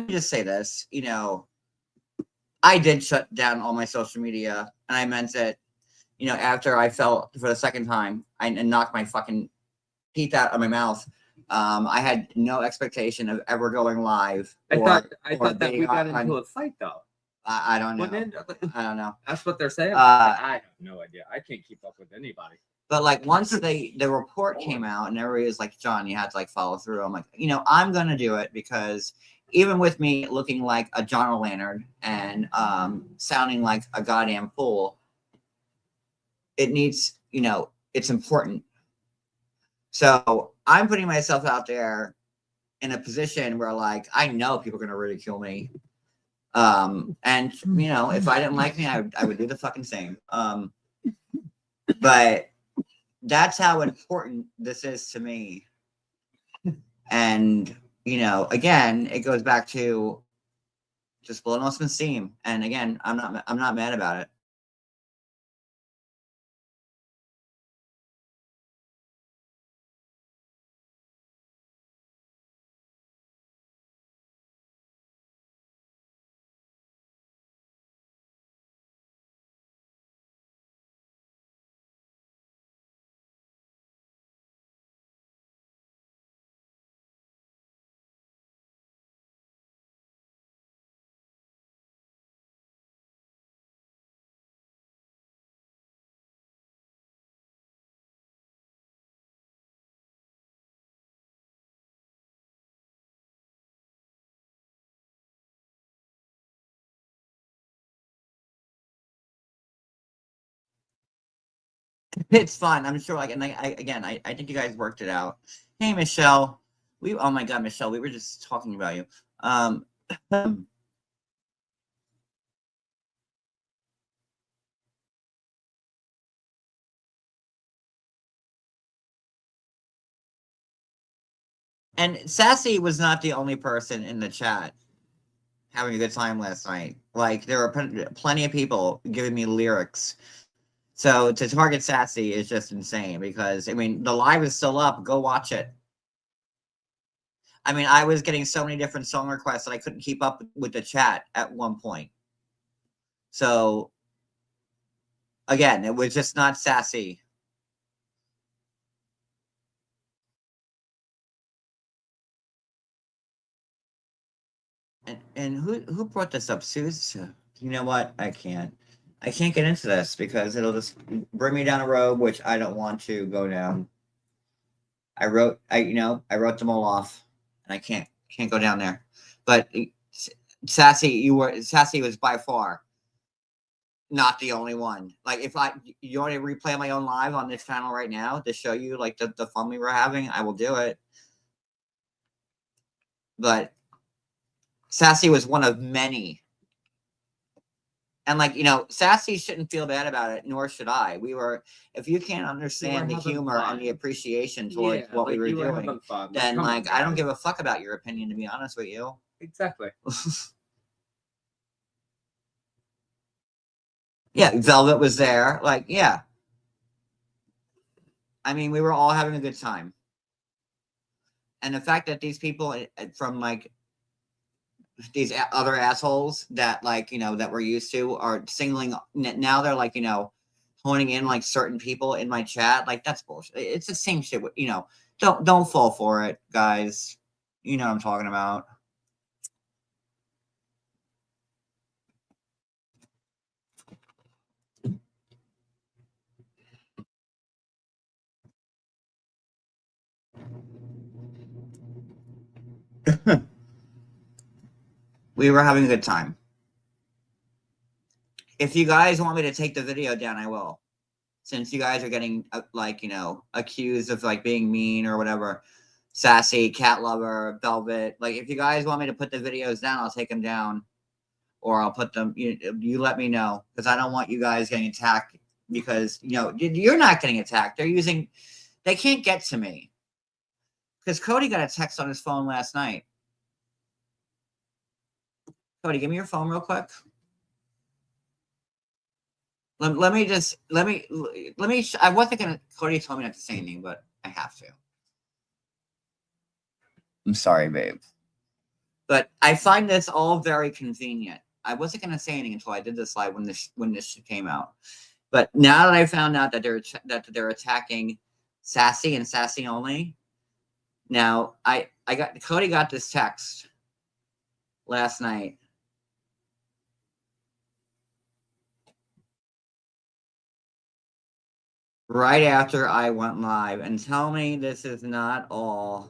just say this, I did shut down all my social media, and I meant it, after I fell for the second time and knocked my fucking teeth out of my mouth. I had no expectation of ever going live. I thought that we got into a fight, though. I don't know. I don't know. That's what they're saying. I have no idea. I can't keep up with anybody. But once the report came out and everybody was like, John, you had to follow through. I'm like, I'm gonna do it, because even with me looking like a John O'Lantern and sounding like a goddamn fool, it needs, it's important. So I'm putting myself out there in a position where I know people are gonna ridicule me. And if I didn't like me, I would do the fucking same. But that's how important this is to me. And, again, it goes back to just blowing off some steam. And again, I'm not mad about it. It's fun. I'm sure. Like, and I think you guys worked it out. Hey, Michelle. Oh my God, Michelle, we were just talking about you. Um, and Sassy was not the only person in the chat having a good time last night. Like, there were plenty of people giving me lyrics. So to target Sassy is just insane because, I mean, the live is still up. Go watch it. I mean, I was getting so many different song requests that I couldn't keep up with the chat at one point. So, again, it was just not Sassy. And who brought this up? Susan? You know what? I can't get into this because it'll just bring me down a road which I don't want to go down. I wrote them all off, and I can't go down there. But Sassy was by far not the only one. Like, if you want to replay my own live on this channel right now to show you like the fun we were having, I will do it. But Sassy was one of many. And, like, Sassy shouldn't feel bad about it, nor should I. If you can't understand the humor and the appreciation towards what we were doing, then, like, I don't give a fuck about your opinion, to be honest with you. Exactly. Yeah, Velvet was there. Like, yeah. I mean, we were all having a good time. And the fact that these people from, like, these other assholes that, like, that we're used to are singling now, they're like, honing in like certain people in my chat, like, that's bullshit. It's the same shit. Don't fall for it, guys. You know what I'm talking about. We were having a good time. If you guys want me to take the video down, I will. Since you guys are getting like, accused of like being mean or whatever, Sassy, Cat Lover, Velvet. Like, if you guys want me to put the videos down, I'll take them down, or I'll put them. You let me know, because I don't want you guys getting attacked. Because you're not getting attacked. They can't get to me. Because Cody got a text on his phone last night. Cody, give me your phone real quick. Let me. I wasn't gonna. Cody told me not to say anything, but I have to. I'm sorry, babe. But I find this all very convenient. I wasn't gonna say anything until I did this live when this came out. But now that I found out that they're attacking Sassy and Sassy only, now Cody got this text last night. Right after I went live, and tell me this is not all.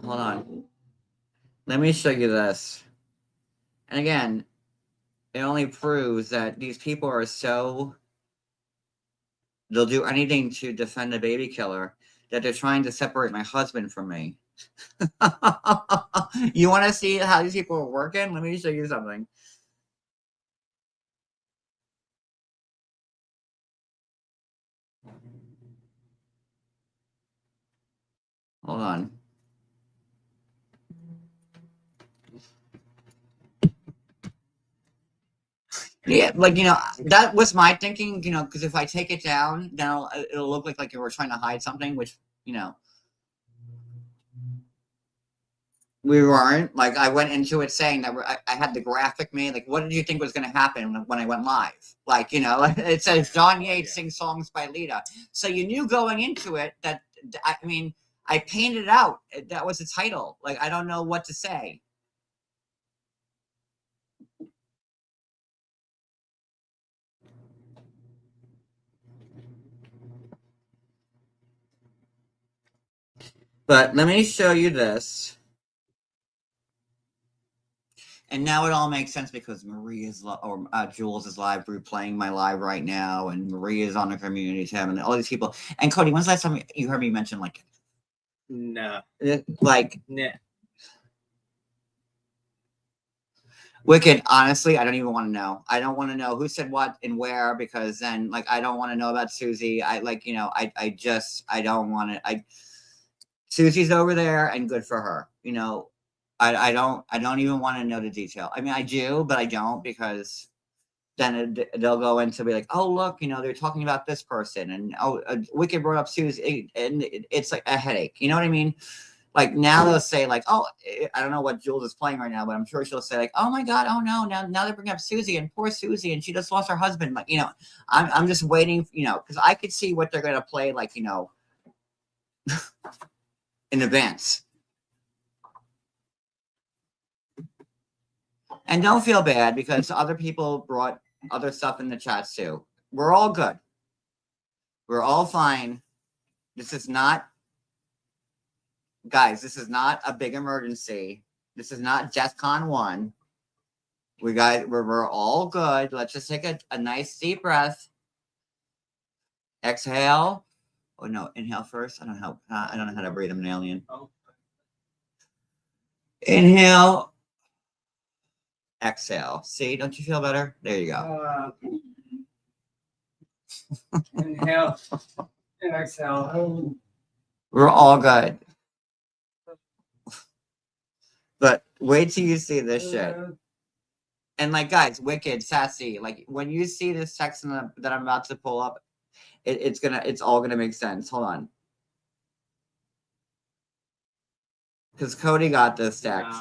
Hold on. Let me show you this. And again, it only proves that these people are they'll do anything to defend a baby killer, that they're trying to separate my husband from me. You want to see how these people are working? Let me show you something. Hold on. Yeah, like, that was my thinking, because if I take it down, then it'll look like we're trying to hide something, which, we weren't. Like, I went into it saying that I had the graphic made. Like, what did you think was going to happen when I went live? Like, it says John Yates sings songs by Leida. So you knew going into it that, I mean, I painted it out. That was the title. Like, I don't know what to say. But let me show you this. And now it all makes sense because Jules is live replaying my live right now, and Maria's on the community tab, and all these people. And Cody, when's the last time you heard me mention Nah. like Nah. Wicked? Honestly, I don't even want to know. I don't want to know who said what and where, because then I don't want to know about Susie. I don't want to. Susie's over there, and good for her. I don't even want to know the detail. I mean, I do, but I don't, because then they'll go into be like, oh, look, they're talking about this person, and Wicked brought up Susie, and it's like a headache. You know what I mean? Like, now they'll say like, oh, I don't know what Jules is playing right now, but I'm sure she'll say like, oh my God, oh no, now they're bringing up Susie, and poor Susie, and she just lost her husband. Like, I'm just waiting, because I could see what they're gonna play, like, in advance. And don't feel bad, because other people brought other stuff in the chats too. We're all good. We're all fine. This is not, guys, this is not a big emergency. This is not DEFCON 1. We're all good. Let's just take a nice deep breath. Exhale. Oh no, inhale first. I don't know how to breathe. I'm an alien. Inhale. Exhale. See, don't you feel better? There you go. Inhale and exhale. We're all good. But wait till you see this shit. And like, guys, Wicked, Sassy, like, when you see this text that I'm about to pull up, it's all gonna make sense. Hold on. Because Cody got this text.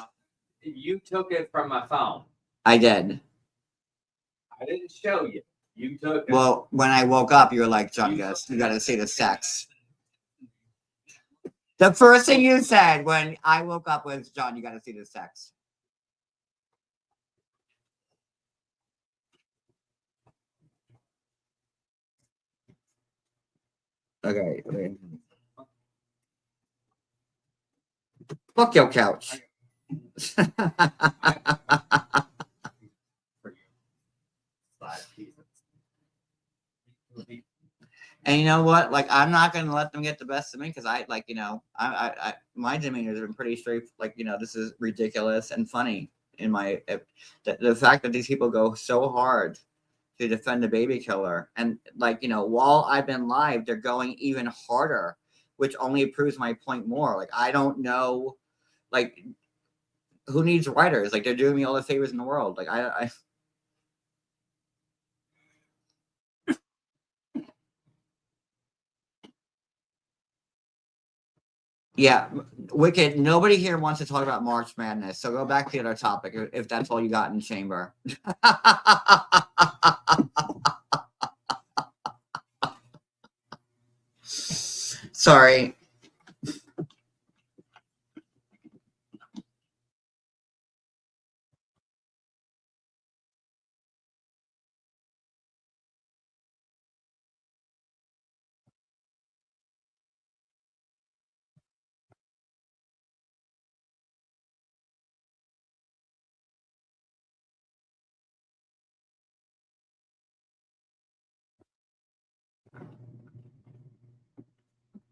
You took it from my phone. I did. I didn't show you. You took it. Well, when I woke up, you were like, John, you gotta see this text. The first thing you said when I woke up was, John, you gotta see this text. Okay. Fuck your couch. And you know what? Like, I'm not gonna let them get the best of me, because I my demeanor has been pretty straight. Like, this is ridiculous and funny. The fact that these people go so hard to defend a baby killer, and while I've been live, they're going even harder, which only proves my point more. Like, I don't know, like, who needs writers? Like, they're doing me all the favors in the world. Like, I yeah, Wicked. Nobody here wants to talk about March Madness, so go back to the other topic if that's all you got in chamber. Sorry.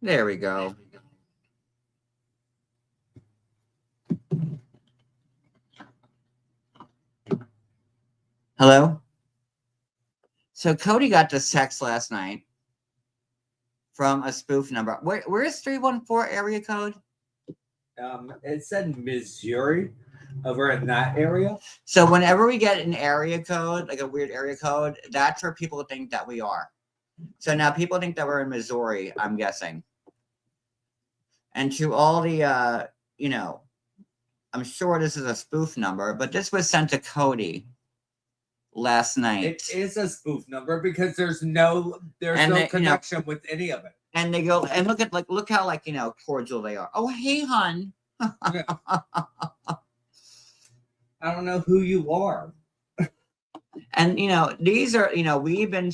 There we go. Hello? So Cody got this text last night from a spoof number. Where's 314 area code? It said Missouri over in that area. So whenever we get an area code, like a weird area code, that's where people think that we are. So now people think that we're in Missouri, I'm guessing. And to all the, I'm sure this is a spoof number, but this was sent to Cody last night. It is a spoof number because there's no connection with any of it. And they go and look how cordial they are. Oh, hey, hon. I don't know who you are. And these are we've been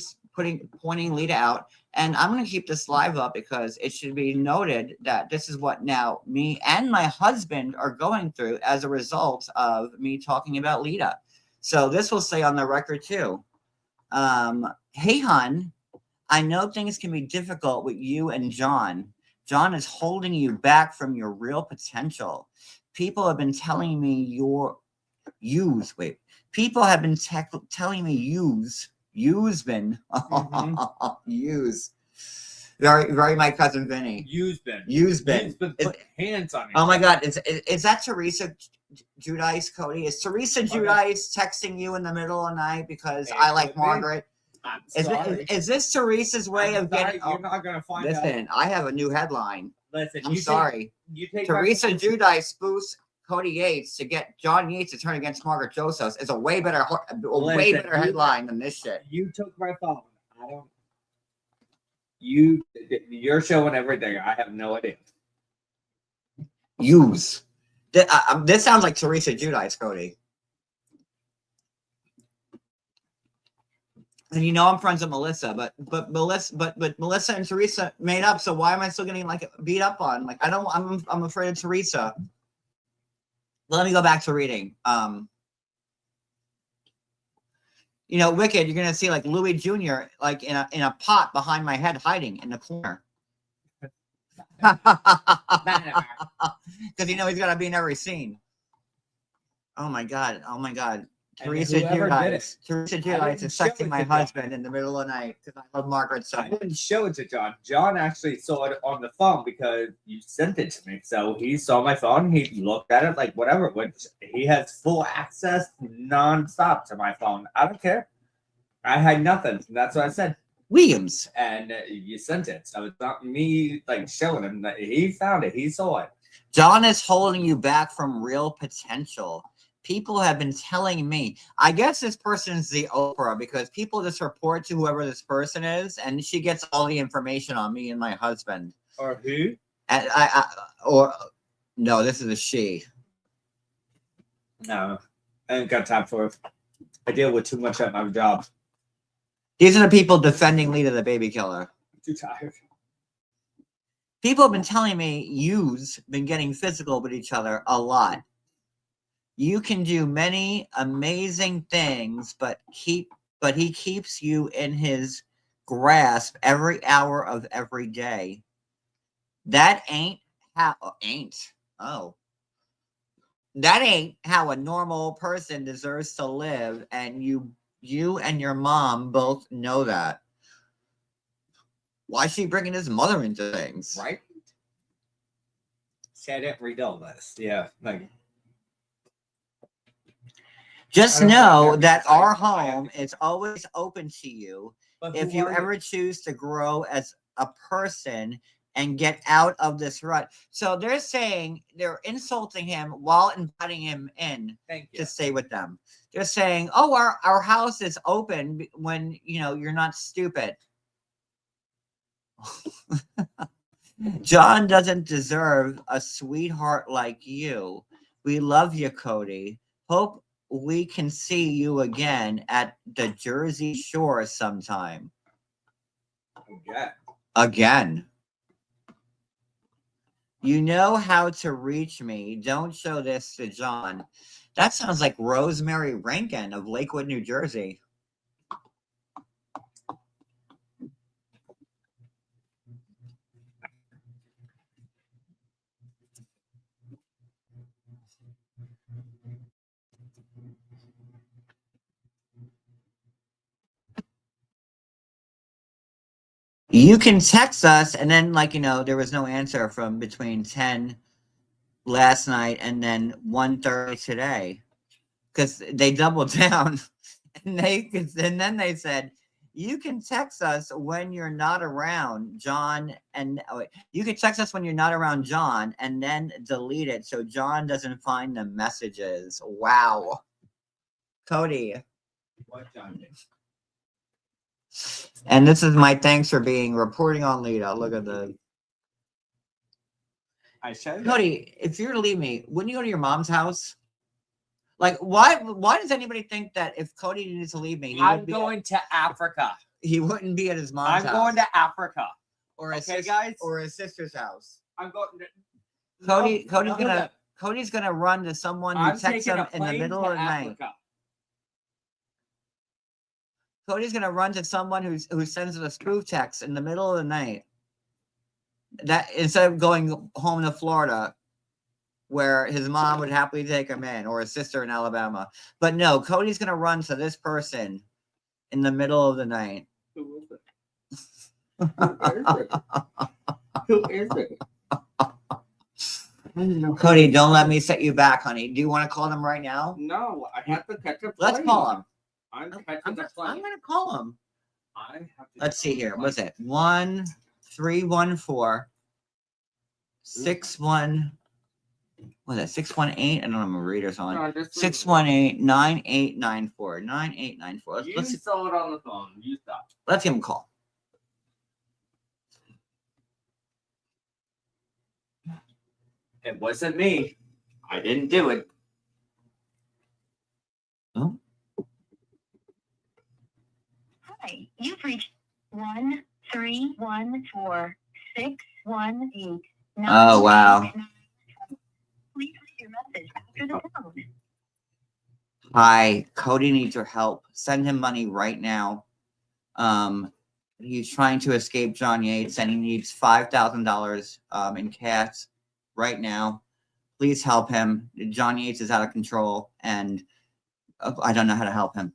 pointing Leida out. And I'm going to keep this live up because it should be noted that this is what now me and my husband are going through as a result of me talking about Leida. So this will say on the record too. Hey, hon, I know things can be difficult with you and John. John is holding you back from your real potential. People have been telling me People have been telling me use. Very, very my cousin Vinny. You've been put hands on it. Oh my God. Is that Teresa Judice, Cody? Is Teresa Judice texting you in the middle of the night because I like Margaret? I'm Is sorry. this Teresa's way of getting? You're not gonna find out. Listen, I have a new headline. Listen, I'm sorry. You take Teresa Judice spoofs Cody Yates to get John Yates to turn against Margaret Josos is a way better headline than this shit. You took my phone. You're showing everything. I have no idea. Use. This sounds like Teresa Judice, Cody. And you know I'm friends with Melissa, but Melissa and Teresa made up. So why am I still getting like beat up on? Like I'm afraid of Teresa. Let me go back to reading. You know, Wicked. You're gonna see like Louis Jr. like in a pot behind my head, hiding in the corner. Because you know he's gotta be in every scene. Oh my god. Teresa Judice is sexting my husband in the middle of the night because I love Margaret so I didn't show it to John. John actually saw it on the phone because you sent it to me. So he saw my phone. He looked at it like whatever. Which he has full access nonstop to my phone. I don't care. I had nothing. That's what I said. Williams. And you sent it. So it's not me like showing him that he found it. He saw it. John is holding you back from real potential. People have been telling me, I guess this person is the Oprah because people just report to whoever this person is and she gets all the information on me and my husband. Or who? And no, this is a she. No, I ain't got time for it. I deal with too much at my job. These are the people defending Leida, the baby killer. I'm too tired. People have been telling me you've been getting physical with each other a lot. You can do many amazing things, but he keeps you in his grasp every hour of every day. That ain't how a normal person deserves to live, and you and your mom both know that. Why is she bringing his mother into things? Right? See, I didn't read all this. Yeah, like. Just know that our home is always open to you if you ever choose to grow as a person and get out of this rut. So they're insulting him while inviting him in to stay with them. They're saying, oh, our house is open when, you're not stupid. John doesn't deserve a sweetheart like you. We love you, Cody. Hope we can see you again at the Jersey Shore sometime. Again. You know how to reach me. Don't show this to John. That sounds like Rosemary Rankin of Lakewood, New Jersey. You can text us, and then, there was no answer from between 10 last night and then 1:30 today, because they doubled down, and then they said, you can text us when you're not around, John, and you can text us when you're not around John, and then delete it so John doesn't find the messages. Wow. Cody. What John did? And this is my thanks for reporting on Leida. Look at the. I said, Cody, if you're to leave me, wouldn't you go to your mom's house? Like, why does anybody think that if Cody needed to leave me, I'm going to Africa. he wouldn't be at his mom's I'm house. going to Africa. Or his Okay, guys? or his sister's house. I'm going to Cody's gonna run to someone who I'm texts taking him a in the plane middle to of the night. Africa. Cody's gonna run to someone who sends him a spoof text in the middle of the night. That instead of going home to Florida, where his mom would happily take him in, or his sister in Alabama. But no, Cody's gonna run to this person in the middle of the night. Who is it? Who is it? Cody, don't let me set you back, honey. Do you want to call them right now? No, I have to catch a plane. Let's call him. I'm I'm catching a plane. gonna call him. I have to Let's see here. What's it? 1314 61. What is that? 618? I don't know. I'm a reader's on. No, just 618 9894. 9894. You saw it on the phone. You stop. Let's give him a call. It wasn't me. I didn't do it. Oh. Hi, you've reached 1-314-618. Oh, wow. Please leave your message after the tone. Hi, Cody needs your help. Send him money right now. He's trying to escape John Yates and he needs $5,000 in cash right now. Please help him. John Yates is out of control and I don't know how to help him.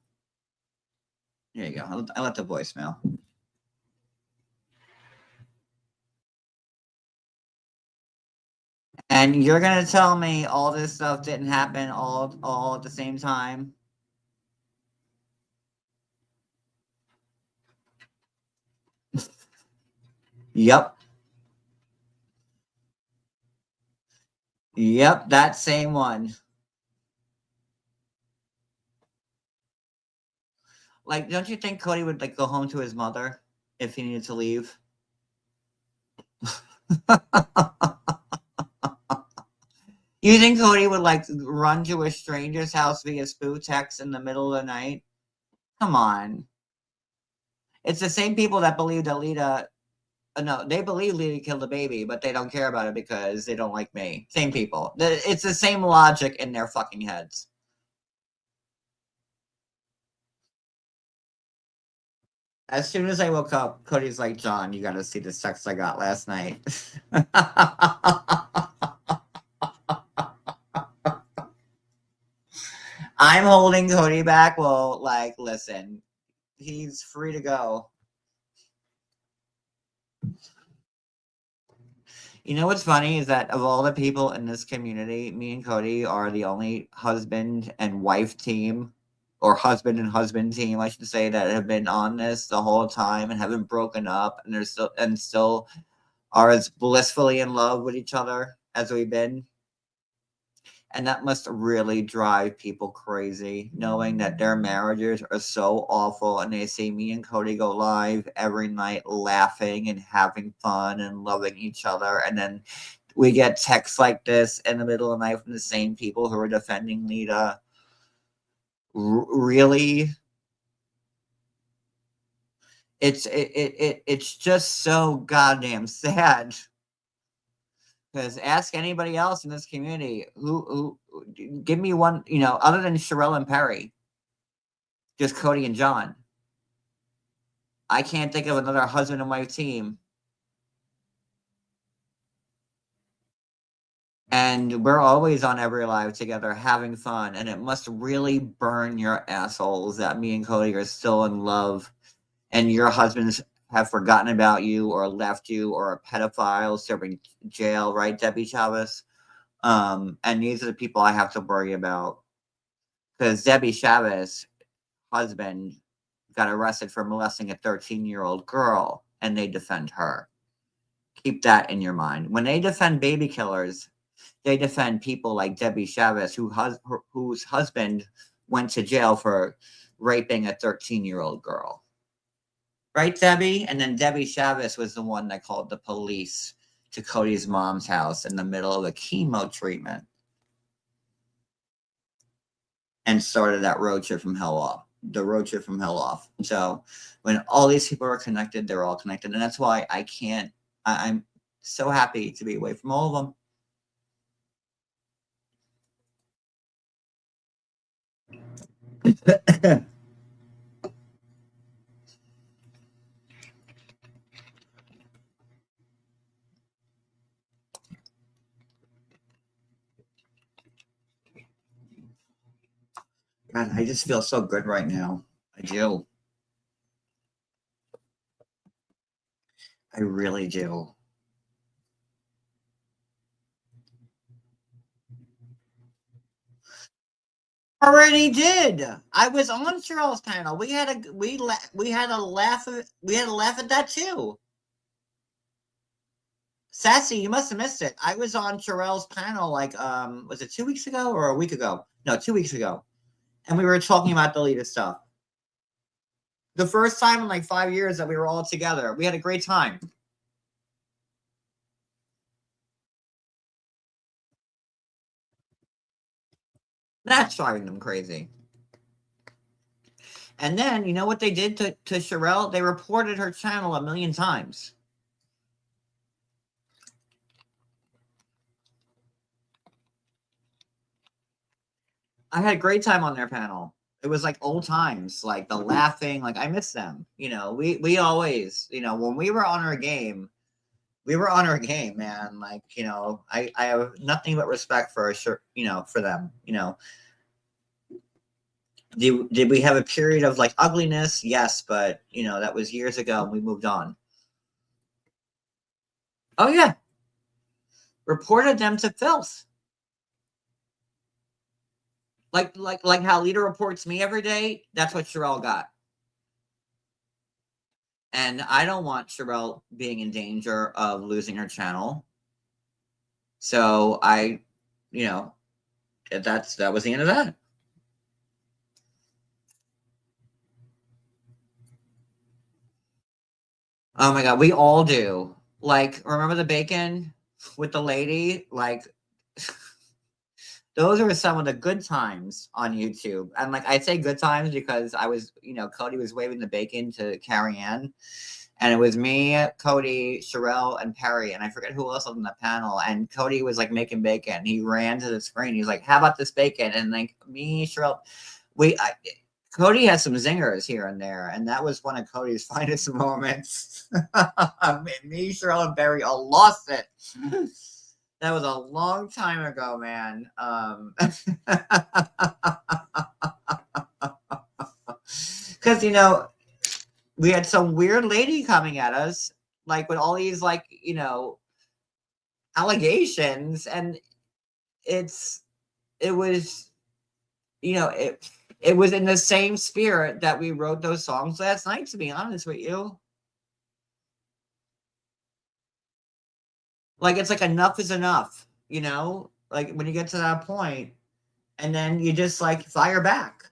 There you go. I left a voicemail. And you're gonna tell me all this stuff didn't happen all at the same time? Yep. Yep, that same one. Like, don't you think Cody would like go home to his mother if he needed to leave? You think Cody would like run to a stranger's house via spoof text in the middle of the night? Come on. It's the same people that believe that Leida, no, they believe Leida killed the baby, but they don't care about it because they don't like me. Same people. It's the same logic in their fucking heads. As soon as I woke up, Cody's like, John, you gotta see the text I got last night. I'm holding Cody back. Well, like, listen, he's free to go. You know what's funny is that of all the people in this community, me and Cody are the only husband and wife team, or husband and husband team, I should say, that have been on this the whole time and haven't broken up, and they're still are as blissfully in love with each other as we've been. And that must really drive people crazy, knowing that their marriages are so awful. And they see me and Cody go live every night laughing and having fun and loving each other. And then we get texts like this in the middle of the night from the same people who are defending Leida. Really? It's just so goddamn sad. Because ask anybody else in this community who give me one, other than Sherelle and Perry, just Cody and John. I can't think of another husband and wife team. And we're always on Every Live together having fun. And it must really burn your assholes that me and Cody are still in love and your husbands have forgotten about you or left you or a pedophile serving jail, right, Debbie Chavez? And these are the people I have to worry about. Because Debbie Chavez, husband, got arrested for molesting a 13-year-old girl, and they defend her. Keep that in your mind. When they defend baby killers, they defend people like Debbie Chavez, whose husband went to jail for raping a 13-year-old girl. Right, Debbie? And then Debbie Chavez was the one that called the police to Cody's mom's house in the middle of a chemo treatment and started that road trip from hell off. the road trip from hell off. So when all these people are connected, they're all connected, and that's why I can't. I'm so happy to be away from all of them. God, I just feel so good right now. I do. I really do. Already did. I was on Cheryl's panel. We had a laugh at that too. Sassy, you must have missed it. I was on Cheryl's panel like was it 2 weeks ago or a week ago? No, 2 weeks ago. And we were talking about the Leida stuff. The first time in like 5 years that we were all together. We had a great time. That's driving them crazy. And then, you know what they did to Sherelle? They reported her channel 1,000,000 times. I had a great time on their panel. It was like old times, like the laughing, like I miss them. You know, we always, you know, when we were on our game, man. Like, you know, I have nothing but respect for you know, for them, you know. Did we have a period of like ugliness? Yes, but you know, that was years ago and we moved on. Oh yeah. Reported them to filth. Like how Leader reports me every day, that's what Sherelle got. And I don't want Sherelle being in danger of losing her channel. So I, you know, that was the end of that. Oh my god, we all do. Like, remember the bacon with the lady? Like, those are some of the good times on YouTube. And like, I say good times because I was, you know, Cody was waving the bacon to Carrie Ann. And it was me, Cody, Sherelle, and Perry, and I forget who else was on the panel. And Cody was like making bacon. He ran to the screen. He's like, "How about this bacon?" And like me, Sherelle, Cody has some zingers here and there, and that was one of Cody's finest moments. Me, Sherelle, and Perry all lost it. That was a long time ago, man. Because you know, we had some weird lady coming at us, like with all these, like, you know, allegations, and it was, you know, it was in the same spirit that we wrote those songs last night. To be honest with you, like it's like enough is enough, you know, like when you get to that point, and then you just like fire back.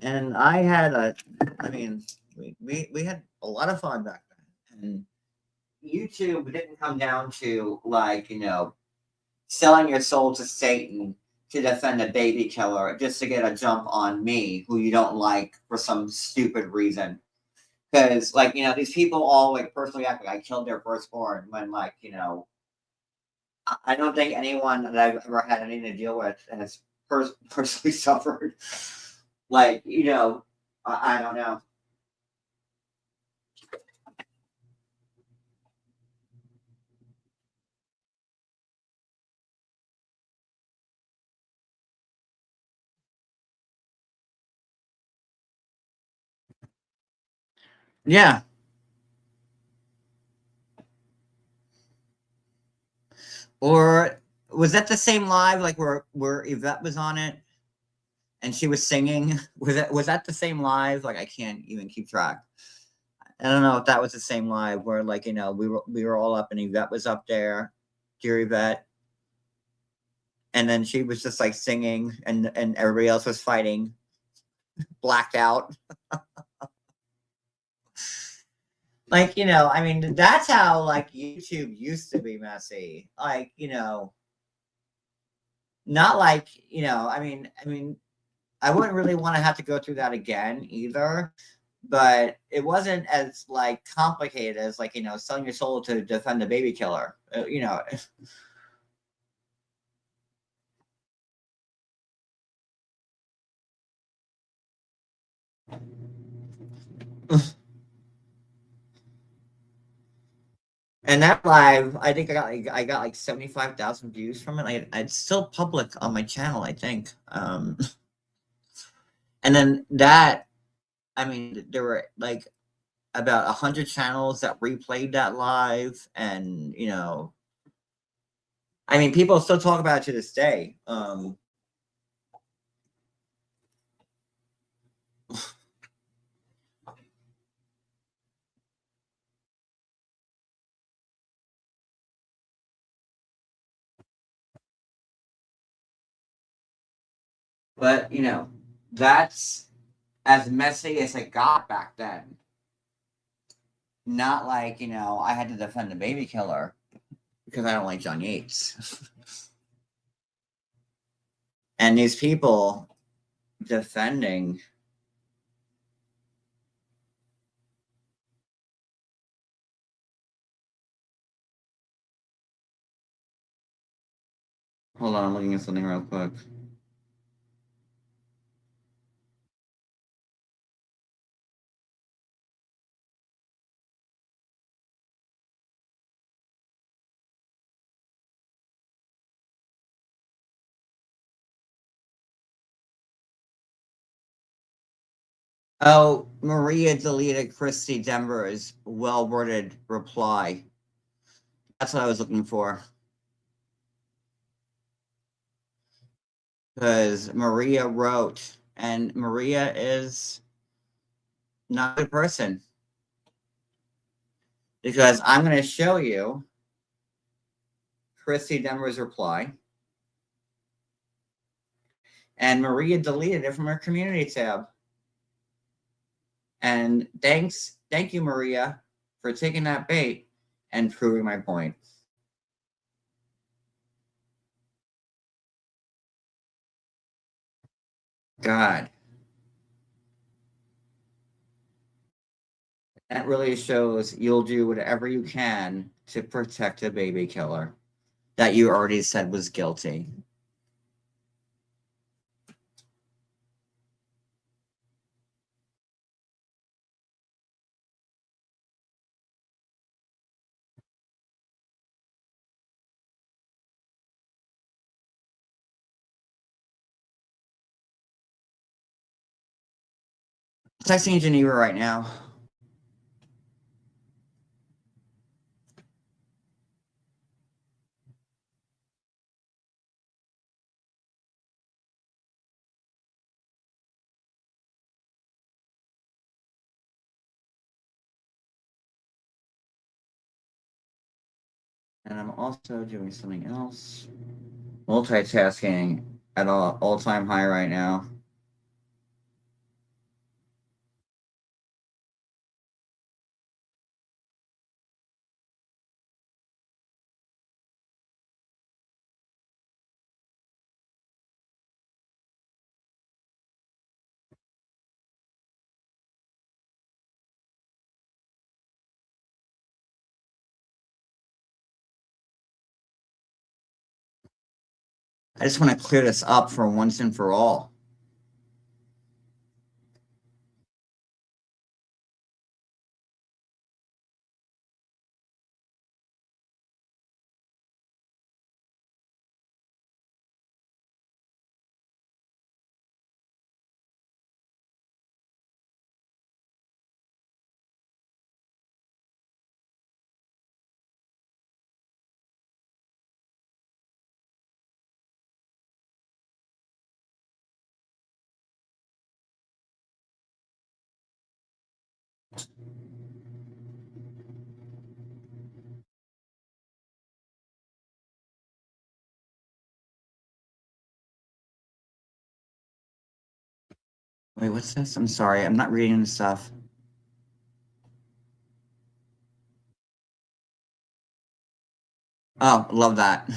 And I mean, we had a lot of fun back then. And YouTube didn't come down to like, you know, selling your soul to Satan to defend a baby killer just to get a jump on me who you don't like for some stupid reason. Because like, you know, these people all like personally act like I killed their firstborn when like, you know, I don't think anyone that I've ever had anything to deal with has personally suffered. Like, you know, I don't know. Yeah. Or was that the same live like where Yvette was on it and she was singing? Was that the same live? Like I can't even keep track. I don't know if that was the same live where like, you know, we were all up and Yvette was up there, dear Yvette, and then she was just like singing and everybody else was fighting, blacked out. Like, I mean, that's how like YouTube used to be messy. Like, not like, I mean, I wouldn't really want to have to go through that again either. But it wasn't as like complicated as like, selling your soul to defend a baby killer. And that live, I think I got like 75,000 views from it. Like it's still public on my channel, I think. And then that, I mean, there were like about 100 channels that replayed that live, and I mean, people still talk about it to this day. But that's as messy as it got back then. Not like I had to defend a baby killer because I don't like John Yates. And these people defending. Hold on, I'm looking at something real quick. Oh, Maria deleted Christy Denver's well worded reply. That's what I was looking for. Because Maria wrote, and Maria is not a good person. Because I'm going to show you Christy Denver's reply. And Maria deleted it from her community tab. And thank you, Maria, for taking that bait and proving my point. God. That really shows you'll do whatever you can to protect a baby killer that you already said was guilty. Texting Geneva right now. And I'm also doing something else. Multitasking at all-time high right now. I just want to clear this up for once and for all. Wait, what's this? I'm sorry, I'm not reading the stuff. Oh, love that.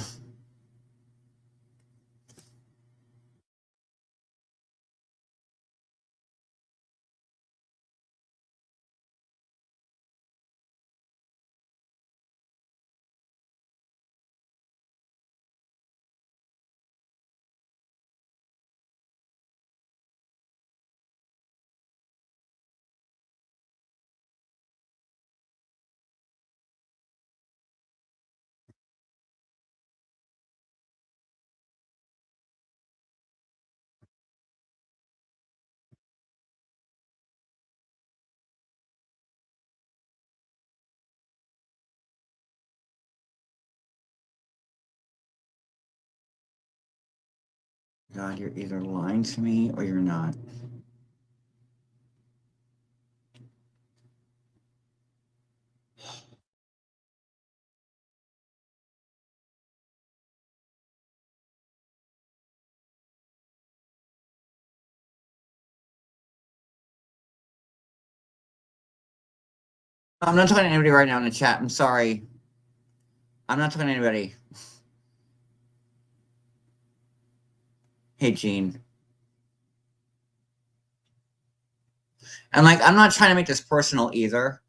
God, you're either lying to me or you're not. I'm not talking to anybody right now in the chat. I'm sorry. I'm not talking to anybody. Hey, Gene. And like, I'm not trying to make this personal either.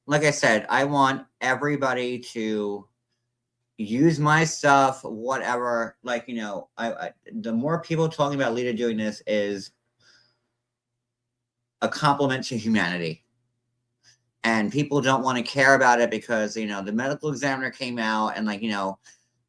Like I said, I want everybody to use my stuff, whatever. Like, the more people talking about Lita doing this is a compliment to humanity. And people don't want to care about it because, the medical examiner came out and, like,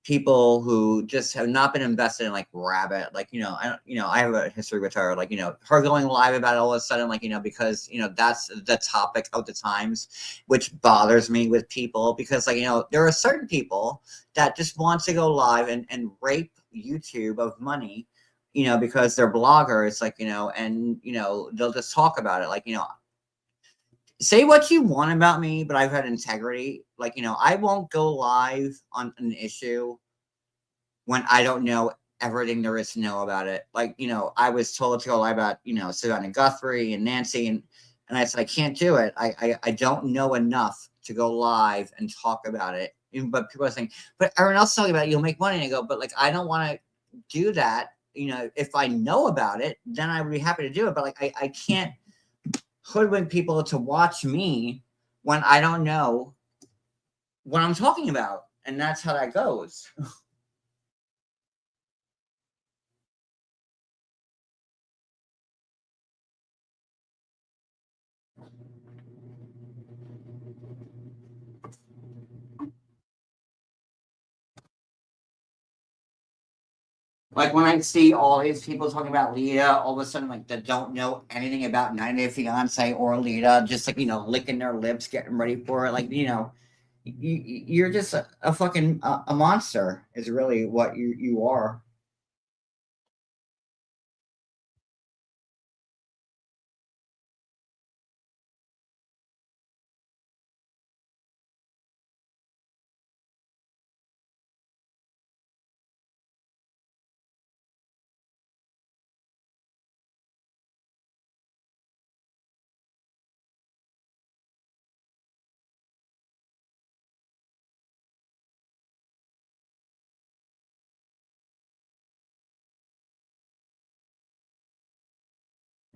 people who just have not been invested in, like, Rabbit, like, I have a history with her, like, her going live about it all of a sudden, like, because, that's the topic of the times, which bothers me with people because, like, there are certain people that just want to go live and rape YouTube of money, because they're bloggers, like, and, they'll just talk about it. Like, say what you want about me, but I've had integrity. Like, I won't go live on an issue when I don't know everything there is to know about it. Like, I was told to go live about, Savannah Guthrie and Nancy, and I said, I can't do it. I don't know enough to go live and talk about it. But people are saying, but everyone else is talking about it, you'll make money. And I go, but like, I don't want to do that. If I know about it, then I would be happy to do it. But like, I can't hoodwink people to watch me when I don't know what I'm talking about. And that's how that goes. Like when I see all these people talking about Leida, all of a sudden, like, that don't know anything about 90 Day Fiance or Leida, just like, licking their lips, getting ready for it. Like, you're just a fucking a monster, is really what you are.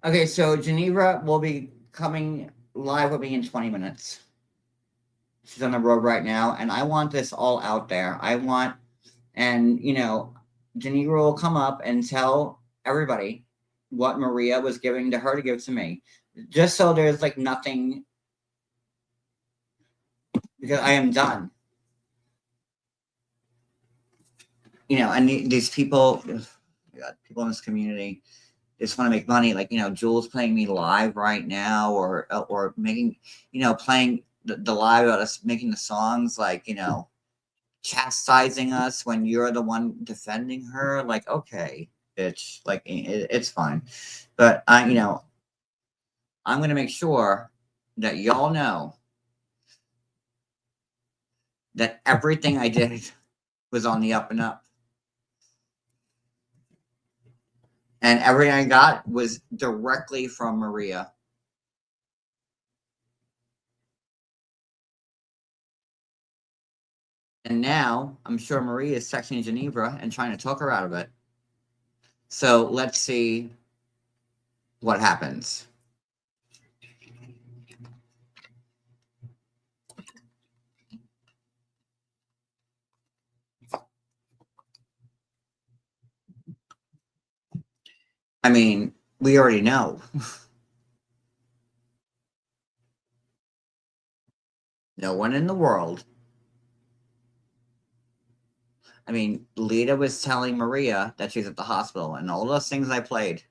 Okay, so Geneva will be coming live with me in 20 minutes. She's on the road right now, and I want this all out there. And Geneva will come up and tell everybody what Maria was giving to her to give to me, just so there's like nothing, because I am done. And these people, God, people in this community just want to make money. Like, Jules playing me live right now, or making, playing the live about us making the songs, like, chastising us when you're the one defending her. Like, okay, bitch, like, it's fine. But I'm going to make sure that y'all know that everything I did was on the up and up. And everything I got was directly from Maria. And now I'm sure Marie is texting Geneva and trying to talk her out of it. So let's see what happens. I mean, we already know. No one in the world. I mean, Leida was telling Maria that she's at the hospital and all those things I played.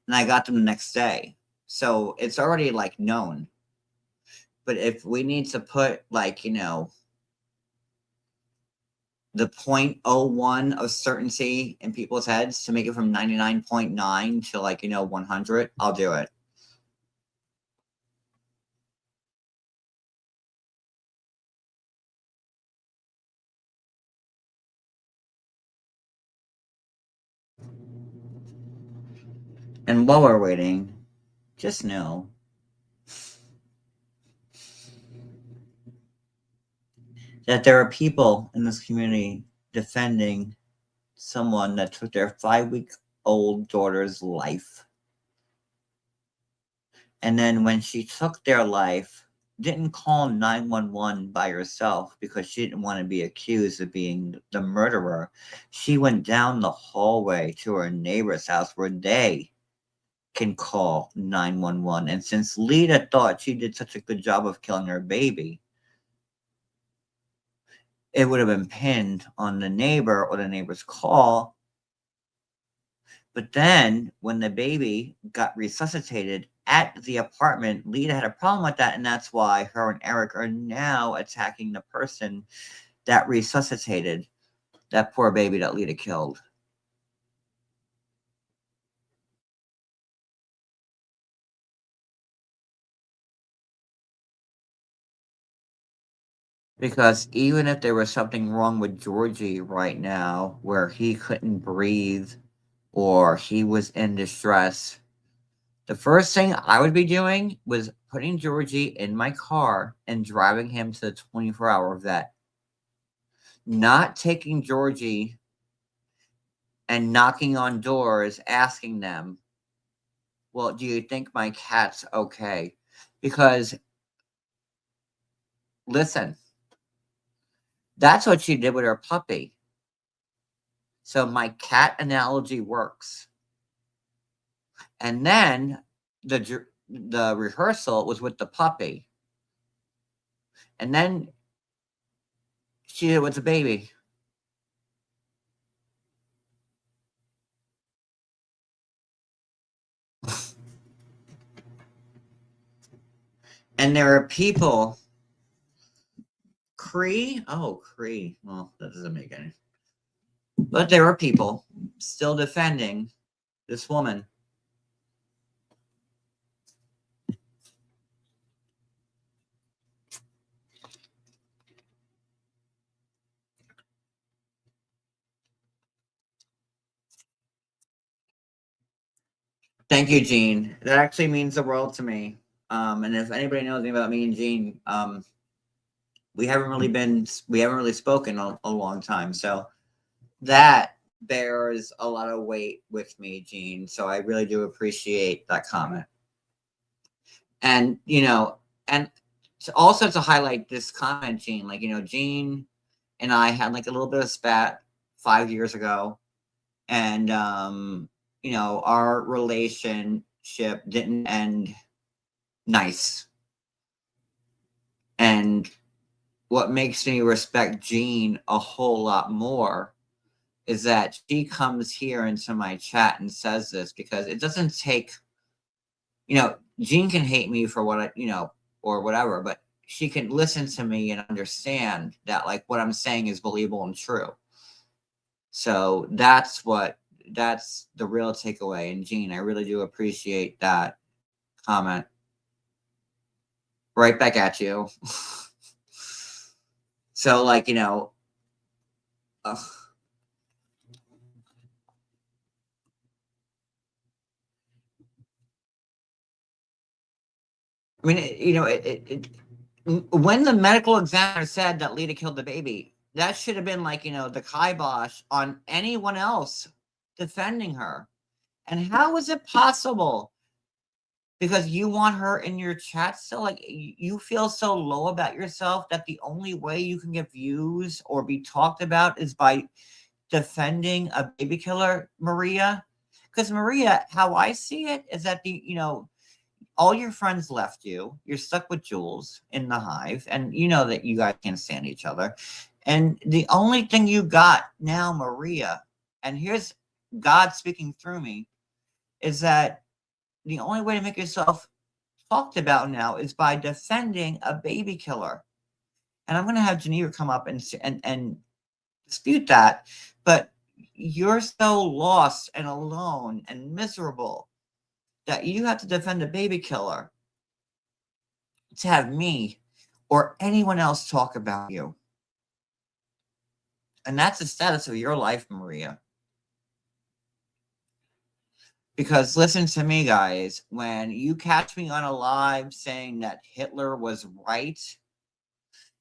And I got them the next day. So it's already like known. But if we need to put like, the 0.01 of certainty in people's heads to make it from 99.9 to like, 100, I'll do it. And while we're waiting, just know that there are people in this community defending someone that took their 5-week-old daughter's life. And then when she took their life, didn't call 911 by herself because she didn't want to be accused of being the murderer. She went down the hallway to her neighbor's house where they can call 911. And since Leida thought she did such a good job of killing her baby, it would have been pinned on the neighbor or the neighbor's call. But then when the baby got resuscitated at the apartment, Leida had a problem with that. And that's why her and Eric are now attacking the person that resuscitated that poor baby that Leida killed. Because even if there was something wrong with Georgie right now, where he couldn't breathe or he was in distress, the first thing I would be doing was putting Georgie in my car and driving him to the 24-hour vet. Not taking Georgie and knocking on doors asking them, well, do you think my cat's okay? Because, listen, that's what she did with her puppy. So my cat analogy works. And then the rehearsal was with the puppy. And then she did it with the baby. And there are people. Cree? Oh, Cree. Well, that doesn't make any. But there are people still defending this woman. Thank you, Gene. That actually means the world to me. And if anybody knows anything about me and Gene, we haven't really spoken a long time. So that bears a lot of weight with me, Gene. So I really do appreciate that comment. And and also to highlight this comment, Gene, like Gene and I had like a little bit of spat 5 years ago, and our relationship didn't end nice. And what makes me respect Jean a whole lot more is that she comes here into my chat and says this, because it doesn't take, Jean can hate me for what or whatever, but she can listen to me and understand that like what I'm saying is believable and true. So that's the real takeaway. And Jean, I really do appreciate that comment. Right back at you. So like, ugh. I mean, when the medical examiner said that Lita killed the baby, that should have been like, the kibosh on anyone else defending her. And how is it possible? Because you want her in your chat still? Like, you feel so low about yourself that the only way you can get views or be talked about is by defending a baby killer, Maria? Because, Maria, how I see it is that all your friends left you. You're stuck with Jules in the hive, and you know that you guys can't stand each other. And the only thing you got now, Maria, and here's God speaking through me, is that the only way to make yourself talked about now is by defending a baby killer. And I'm going to have Geneva come up and dispute that. But you're so lost and alone and miserable that you have to defend a baby killer to have me or anyone else talk about you. And that's the status of your life, Maria. Because listen to me, guys, when you catch me on a live saying that Hitler was right,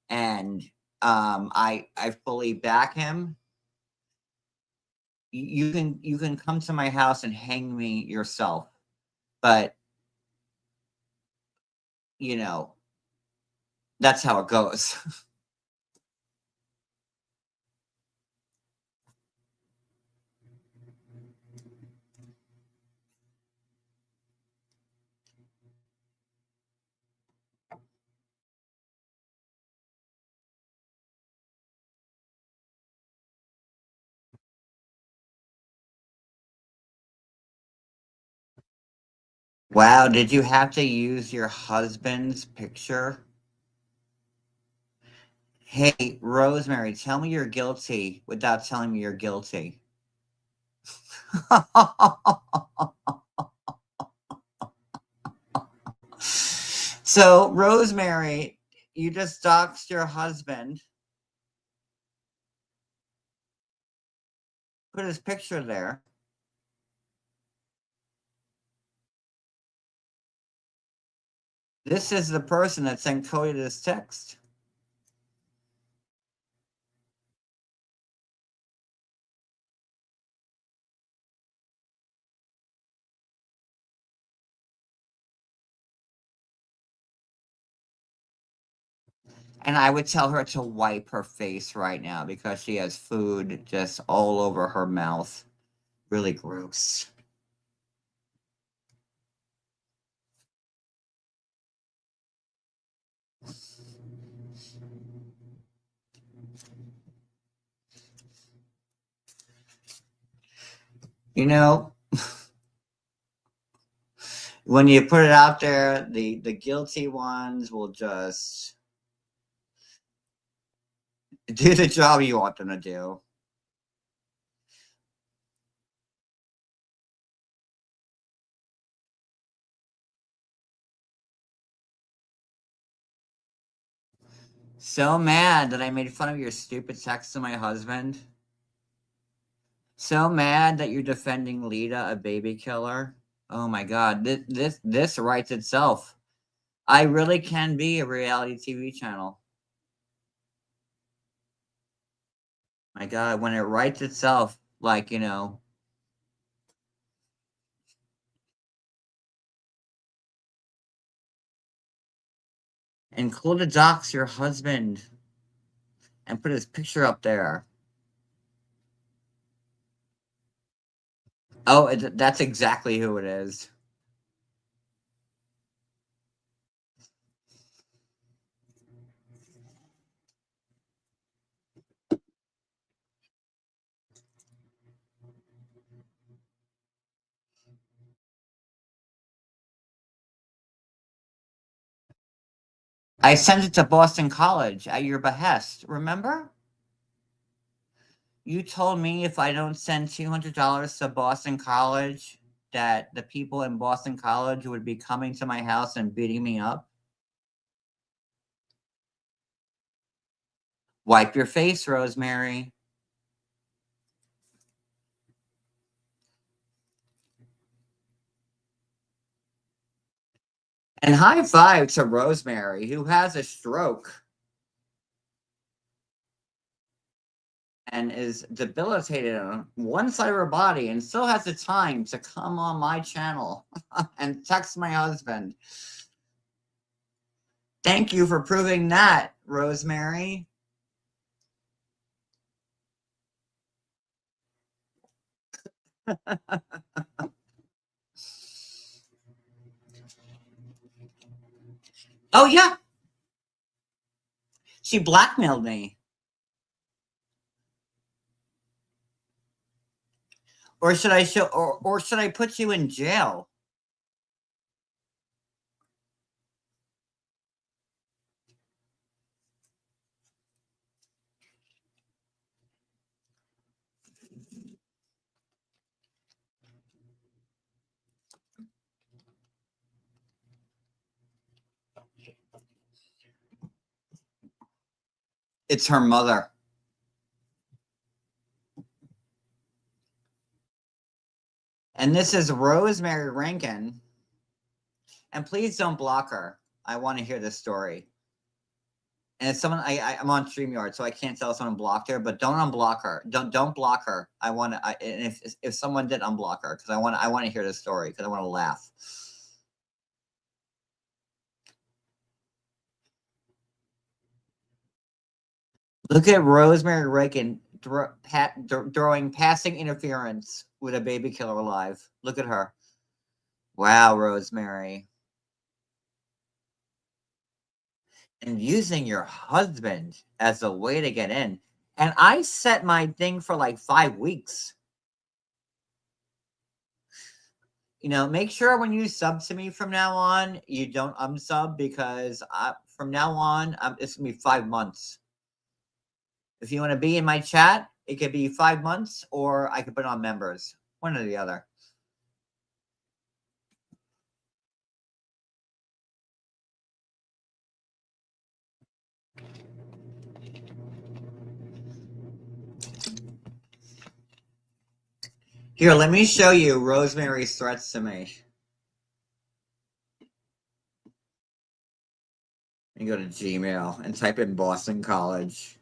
and I fully back him, you can come to my house and hang me yourself. But that's how it goes. Wow, did you have to use your husband's picture? Hey, Rosemary, tell me you're guilty without telling me you're guilty. So, Rosemary, you just doxed your husband. Put his picture there. This is the person that sent Cody this text. And I would tell her to wipe her face right now because she has food just all over her mouth. Really gross. When you put it out there, the guilty ones will just do the job you want them to do. So mad that I made fun of your stupid text to my husband. So mad that you're defending Leida, a baby killer. Oh my God, this writes itself. I really can be a reality TV channel. My God, when it writes itself, like, include a dox your husband and put his picture up there. Oh, that's exactly who it is. I sent it to Boston College at your behest, remember? You told me if I don't send $200 to Boston College, that the people in Boston College would be coming to my house and beating me up. Wipe your face, Rosemary. And high five to Rosemary, who has a stroke and is debilitated on one side of her body and still has the time to come on my channel and text my husband. Thank you for proving that, Rosemary. Oh, yeah. She blackmailed me. Or should I show or should I put you in jail? It's her mother. And this is Rosemary Rankin. And please don't block her. I want to hear this story. And if someone, I'm on StreamYard, so I can't tell if someone blocked her, but don't unblock her. Don't block her. I want to. And if someone did unblock her, because I want to hear this story because I want to laugh. Look at Rosemary Rankin throwing passing interference with a baby killer alive. Look at her. Wow, Rosemary. And using your husband as a way to get in. And I set my thing for like 5 weeks. You know, make sure when you sub to me from now on, you don't unsub because from now on, it's going to be 5 months. If you want to be in my chat, it could be 5 months or I could put on members. One or the other. Here, let me show you Rosemary's threats to me. You go to Gmail and type in Boston College.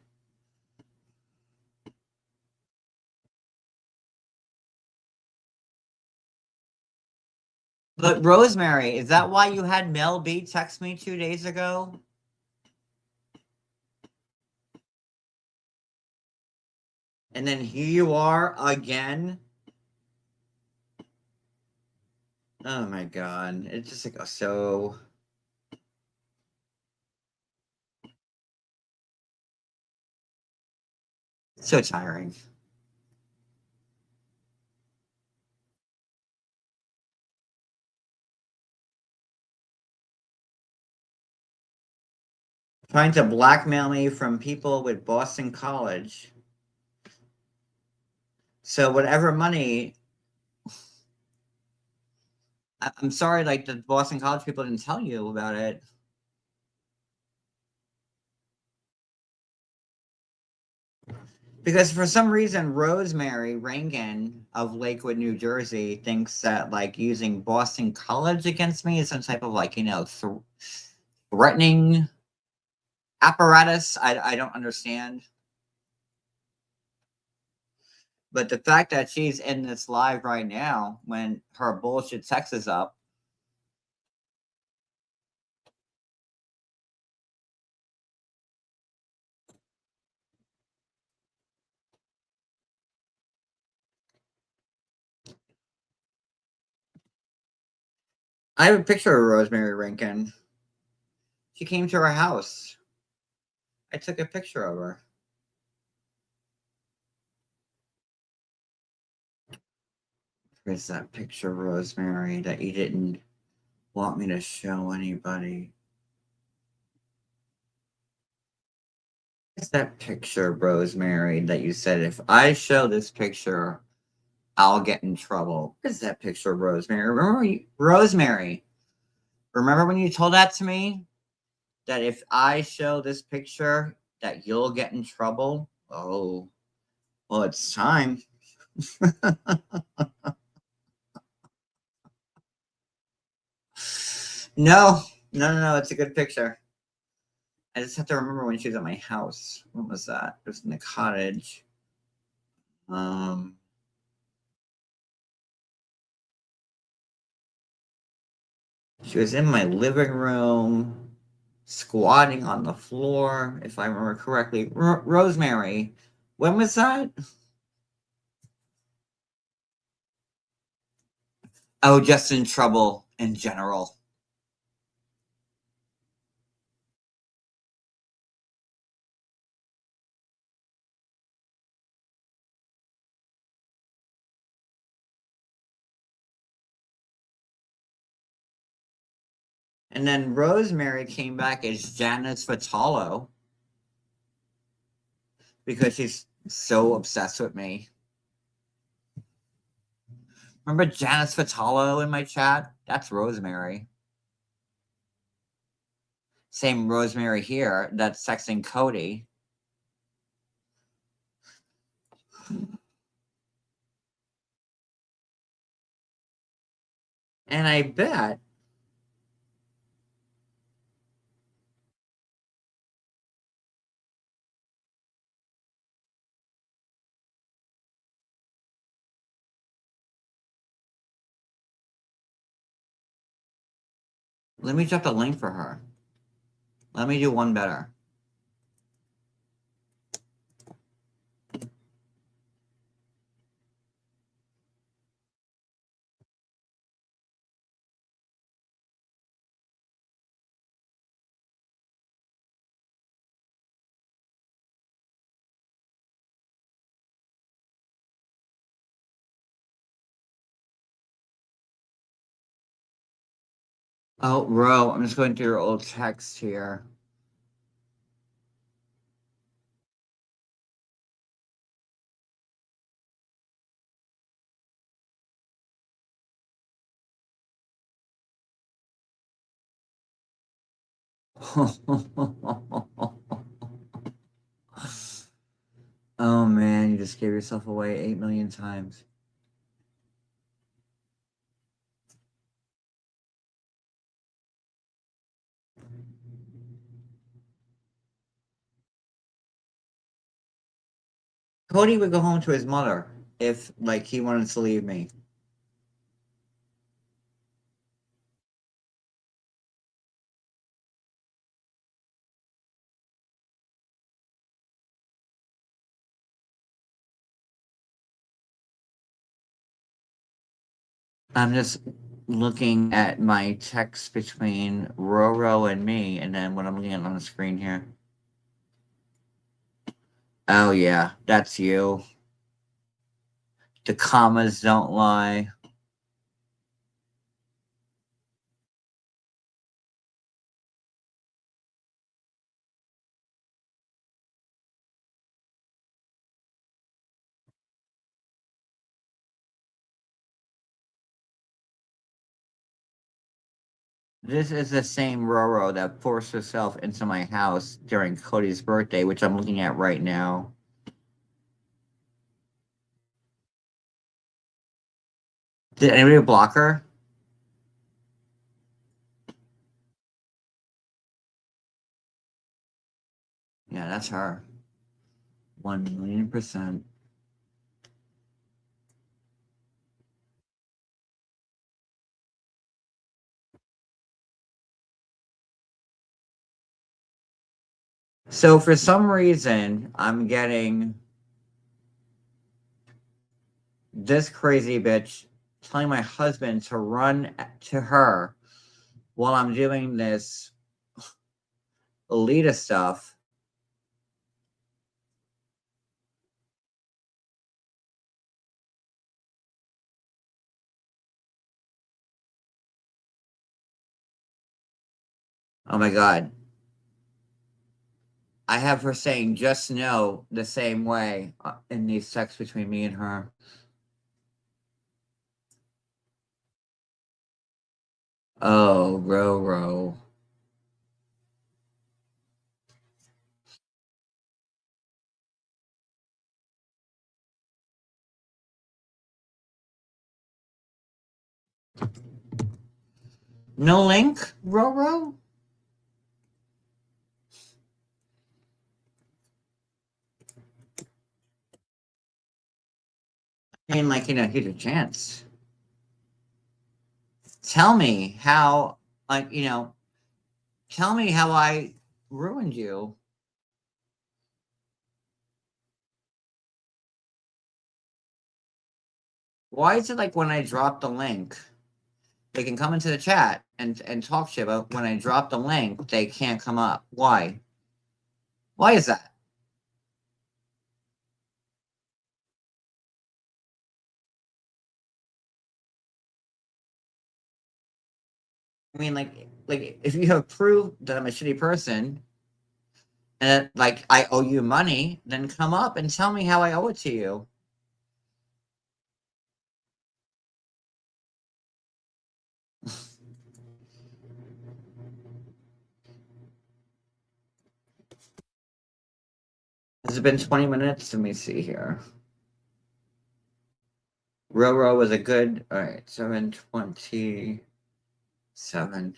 But Rosemary, is that why you had Mel B text me 2 days ago? And then here you are again. Oh my God. It's just like so tiring. Trying to blackmail me from people with Boston College. So whatever money, I'm sorry, like the Boston College people didn't tell you about it. Because for some reason, Rosemary Rankin of Lakewood, New Jersey, thinks that like using Boston College against me is some type of like, you know, threatening apparatus. I don't understand. But the fact that she's in this live right now when her bullshit text is up. I have a picture of Rosemary Rankin. She came to our house. I took a picture of her. Where's that picture of Rosemary that you didn't want me to show anybody? Where's that picture of Rosemary that you said, if I show this picture, I'll get in trouble? Where's that picture of Rosemary? Rosemary, remember when you told that to me? That if I show this picture, that you'll get in trouble? Oh, well, it's time. No, No, it's a good picture. I just have to remember when she was at my house. What was that? It was in the cottage. She was in my living room, squatting on the floor, if I remember correctly. Rosemary, when was that? Oh, just in trouble in general. And then Rosemary came back as Janice Fatalo because she's so obsessed with me. Remember Janice Fatalo in my chat? That's Rosemary. Same Rosemary here that's texting Cody. And I bet let me drop the link for her. Let me do one better. Oh, Ro, I'm just going through your old text here. Oh man, you just gave yourself away 8 million times. Cody would go home to his mother if, like, he wanted to leave me. I'm just looking at my text between Roro and me, and then what I'm looking at on the screen here. Oh, yeah, that's you. The commas don't lie. This is the same Roro that forced herself into my house during Cody's birthday, which I'm looking at right now. Did anybody block her? Yeah, that's her. 1,000,000%. So for some reason, I'm getting this crazy bitch telling my husband to run to her while I'm doing this Leida stuff. Oh my god. I have her saying just no the same way in these texts between me and her. Oh, Roro. No link, Roro? I mean, like, here's a chance. Tell me how, like, tell me how I ruined you. Why is it like when I drop the link, they can come into the chat and talk shit, but when I drop the link, they can't come up? Why? Why is that? I mean, like if you have proof that I'm a shitty person and that, like, I owe you money, then come up and tell me how I owe it to you. Has it been 20 minutes? Let me see here. Roro was a good, all right, 7:27.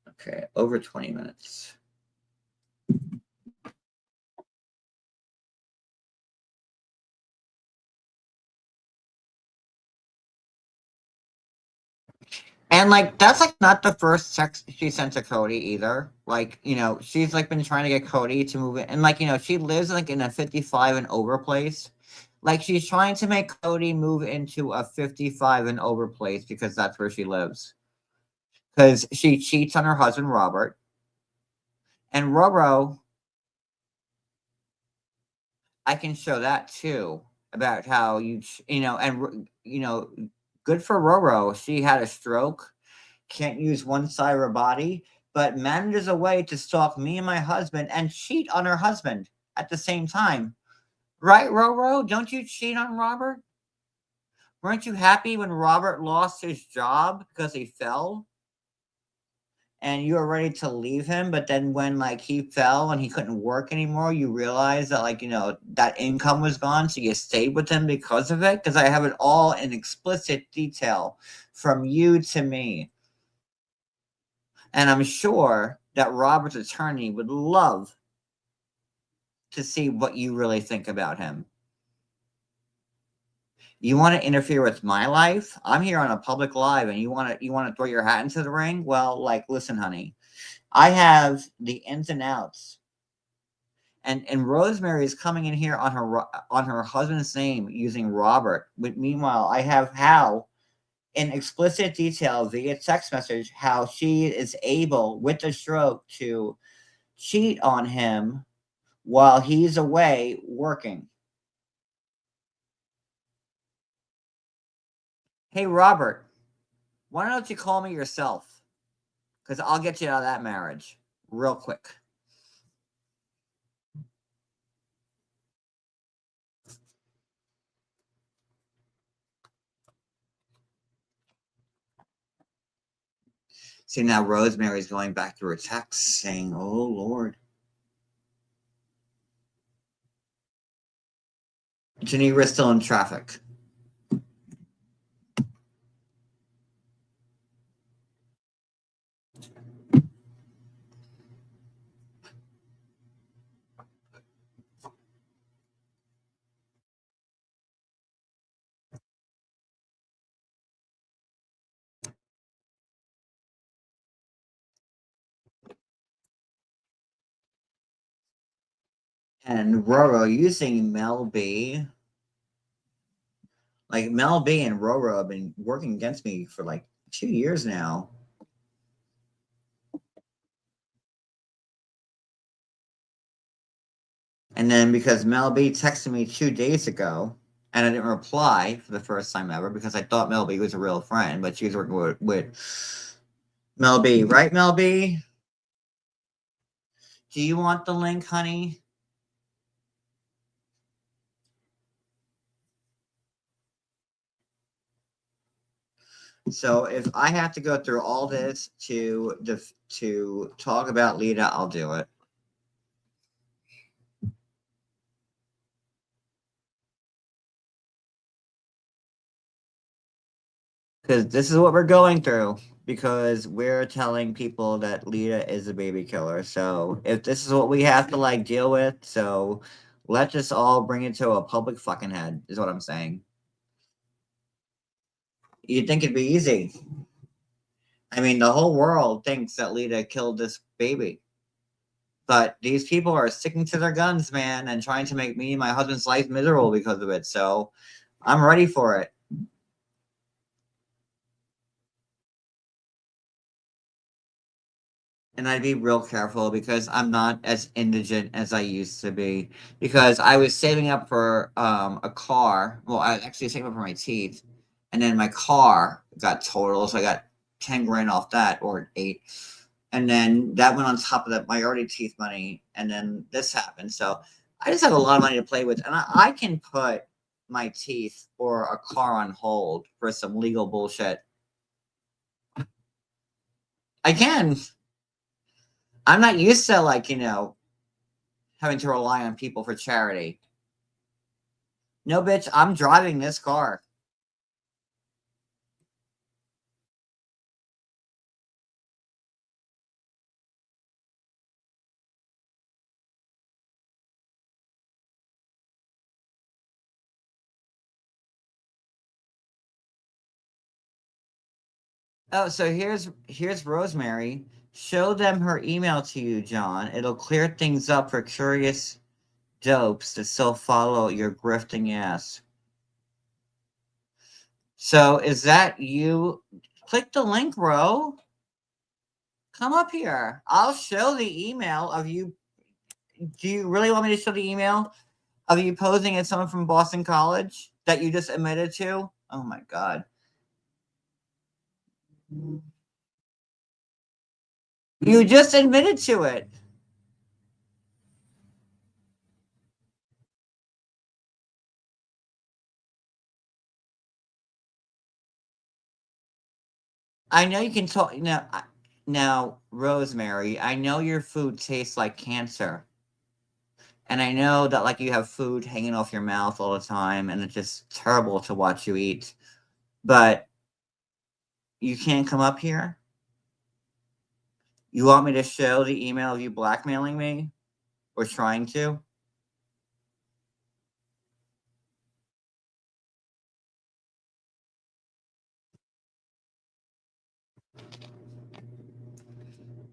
Okay, over 20 minutes. And like that's like not the first text she sent to Cody either. Like, she's like been trying to get Cody to move it. And like, she lives like in a 55 and over place. Like she's trying to make Cody move into a 55 and over place because that's where she lives. Because she cheats on her husband Robert. And Roro, I can show that too about how good for Roro. She had a stroke, can't use one side of her body, but manages a way to stalk me and my husband and cheat on her husband at the same time. Right, Roro? Don't you cheat on Robert? Weren't you happy when Robert lost his job because he fell? And you were ready to leave him, but then when like he fell and he couldn't work anymore, you realized that that income was gone, so you stayed with him because of it. Because I have it all in explicit detail from you to me, and I'm sure that Robert's attorney would love to see what you really think about him. You want to interfere with my life? I'm here on a public live, and you want to throw your hat into the ring? Well, like, listen, honey, I have the ins and outs. And Rosemary is coming in here on her husband's name using Robert. But meanwhile, I have how in explicit detail via text message how she is able with the stroke to cheat on him while he's away working. Hey Robert, why don't you call me yourself? Because I'll get you out of that marriage real quick. See, now Rosemary's going back through her text saying, oh, Lord. Geneva still in traffic. And Roro using Mel B. Like Mel B and Roro have been working against me for like 2 years now. And then because Mel B texted me 2 days ago, and I didn't reply for the first time ever because I thought Mel B was a real friend, but she was working with Mel B. Right, Mel B? Do you want the link, honey? So if I have to go through all this to talk about Leida, I'll do it. Because this is what we're going through. Because we're telling people that Leida is a baby killer. So if this is what we have to like deal with, so let's just all bring it to a public fucking head, is what I'm saying. You'd think it'd be easy. I mean, the whole world thinks that Leida killed this baby. But these people are sticking to their guns, man, and trying to make me and my husband's life miserable because of it. So I'm ready for it. And I'd be real careful because I'm not as indigent as I used to be. Because I was saving up for a car. Well, I was actually saving up for my teeth. And then my car got totaled. So I got 10 grand off that, or 8. And then that went on top of that, my already teeth money. And then this happened. So I just have a lot of money to play with. And I can put my teeth or a car on hold for some legal bullshit. I can. I'm not used to, like, having to rely on people for charity. No, bitch, I'm driving this car. Oh, so here's Rosemary. Show them her email to you, John. It'll clear things up for curious dopes that still follow your grifting ass. So is that you? Click the link, bro. Come up here. I'll show the email of you. Do you really want me to show the email of you posing as someone from Boston College that you just admitted to? Oh my God. You just admitted to it. I know you can talk now. Now, Rosemary, I know your food tastes like cancer. And I know that, like, you have food hanging off your mouth all the time, and it's just terrible to watch you eat. But you can't come up here? You want me to show the email of you blackmailing me? Or trying to?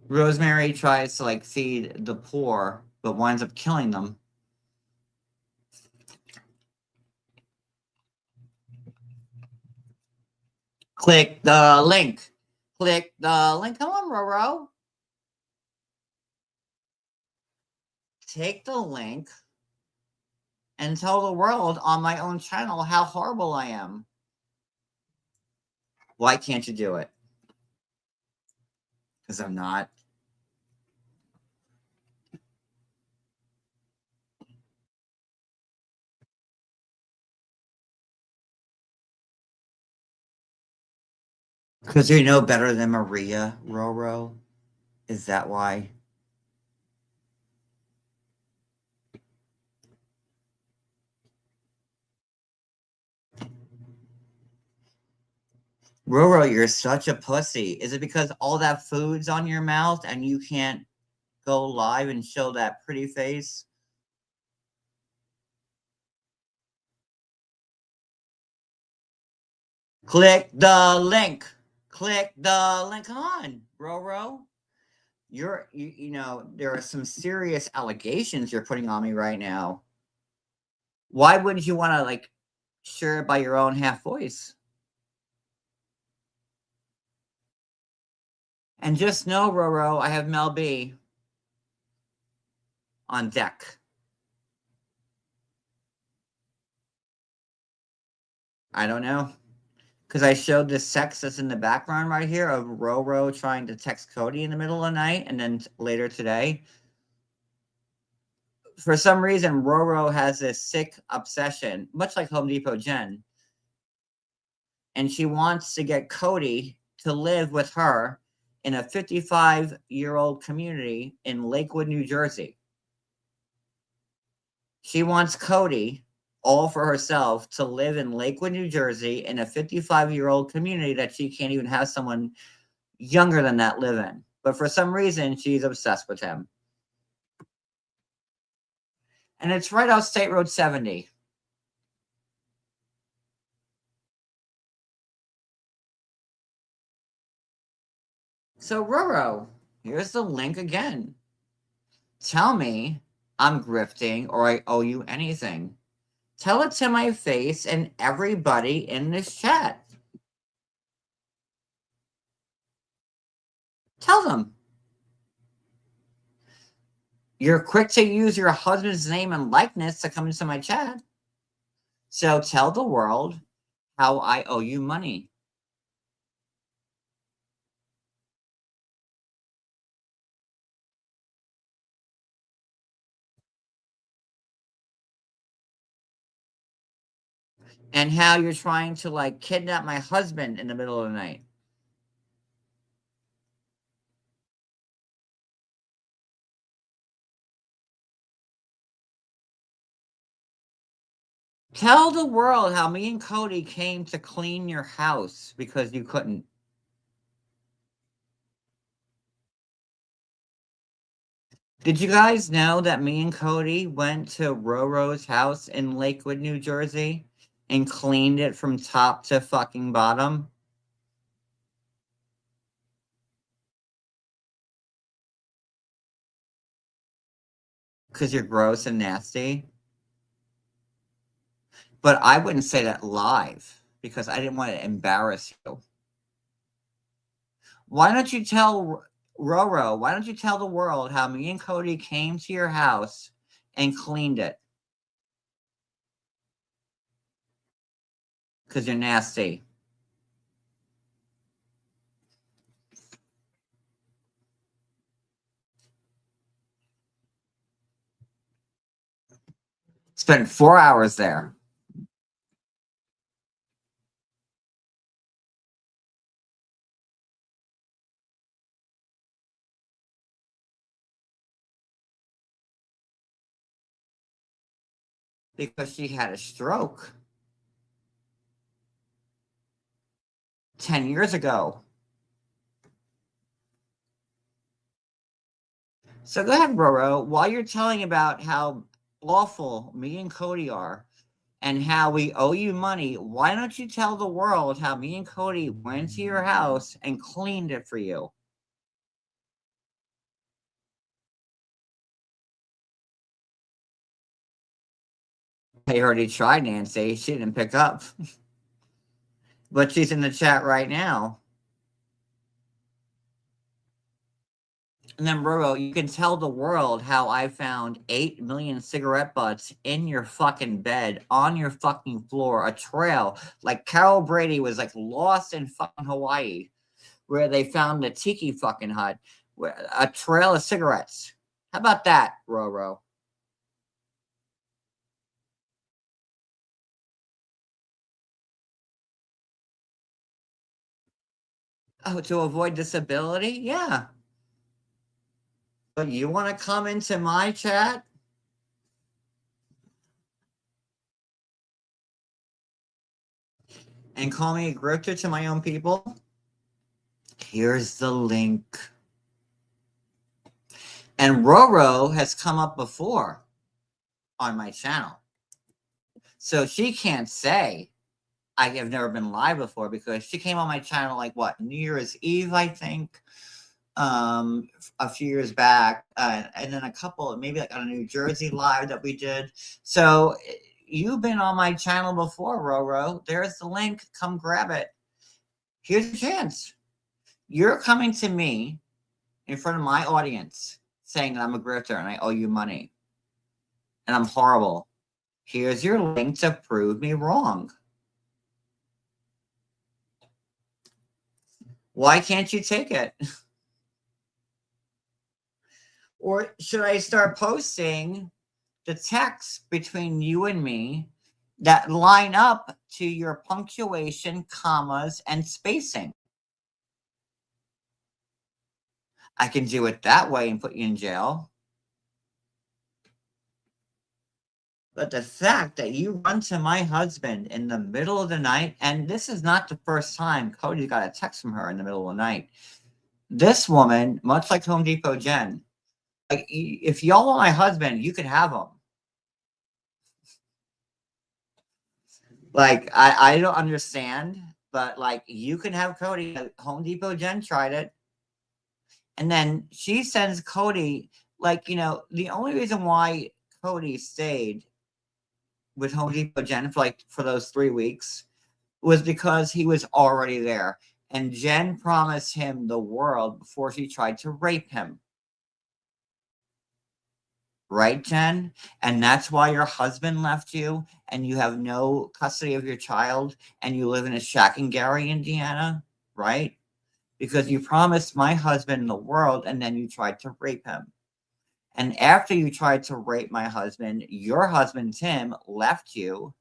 Rosemary tries to, like, feed the poor, but winds up killing them. Click the link. Click the link. Come on, Roro. Take the link and tell the world on my own channel how horrible I am. Why can't you do it? Because I'm not. Because you're no better than Maria, Roro? Is that why? Roro, you're such a pussy. Is it because all that food's on your mouth and you can't go live and show that pretty face? Click the link. Click the link. Come on, Roro. There are some serious allegations you're putting on me right now. Why wouldn't you want to, like, share it by your own half voice? And just know, Roro, I have Mel B on deck. I don't know. Because I showed the sex that's in the background right here of Roro trying to text Cody in the middle of the night, and then later today. For some reason, Roro has this sick obsession, much like Home Depot Jen. And she wants to get Cody to live with her in a 55-year-old community in Lakewood, New Jersey. She wants Cody, all for herself, to live in Lakewood, New Jersey in a 55-year-old community that she can't even have someone younger than that live in. But for some reason, she's obsessed with him. And it's right off State Road 70. So, Roro, here's the link again. Tell me I'm grifting or I owe you anything. Tell it to my face and everybody in this chat. Tell them. You're quick to use your husband's name and likeness to come into my chat. So tell the world how I owe you money. And how you're trying to like kidnap my husband in the middle of the night. Tell the world how me and Cody came to clean your house because you couldn't. Did you guys know that me and Cody went to Roro's house in Lakewood, New Jersey and cleaned it from top to fucking bottom? Because you're gross and nasty. But I wouldn't say that live because I didn't want to embarrass you. Why don't you tell Roro, why don't you tell the world how me and Cody came to your house and cleaned it? Because you're nasty. Spent 4 hours there. Because she had a stroke 10 years ago. So go ahead, Roro. While you're telling about how awful me and Cody are and how we owe you money, why don't you tell the world how me and Cody went to your house and cleaned it for you? I already tried, Nancy. She didn't pick up. But she's in the chat right now. And then, Roro, you can tell the world how I found 8 million cigarette butts in your fucking bed, on your fucking floor, a trail. Like Carol Brady was like lost in fucking Hawaii, where they found the tiki fucking hut, where a trail of cigarettes. How about that, Roro? Oh, to avoid disability? Yeah. But you want to come into my chat? And call me a grifter to my own people? Here's the link. And Roro has come up before on my channel. So she can't say I have never been live before because she came on my channel like what, New Year's Eve, I think, a few years back. And then a couple, maybe like on a New Jersey live that we did. So you've been on my channel before, Roro. There's the link. Come grab it. Here's your chance. You're coming to me in front of my audience saying that I'm a grifter and I owe you money. And I'm horrible. Here's your link to prove me wrong. Why can't you take it? Or should I start posting the texts between you and me that line up to your punctuation, commas, and spacing? I can do it that way and put you in jail. But the fact that you run to my husband in the middle of the night, and this is not the first time Cody got a text from her in the middle of the night. This woman, much like Home Depot Jen, like if y'all want my husband, you could have him. Like I don't understand, but like you can have Cody. Home Depot Jen tried it. And then she sends Cody, like, the only reason why Cody stayed with Home Depot Jen for those 3 weeks was because he was already there. And Jen promised him the world before she tried to rape him. Right, Jen? And that's why your husband left you and you have no custody of your child and you live in a shack in Gary, Indiana, right? Because you promised my husband the world and then you tried to rape him. And after you tried to rape my husband, your husband, Tim, left you,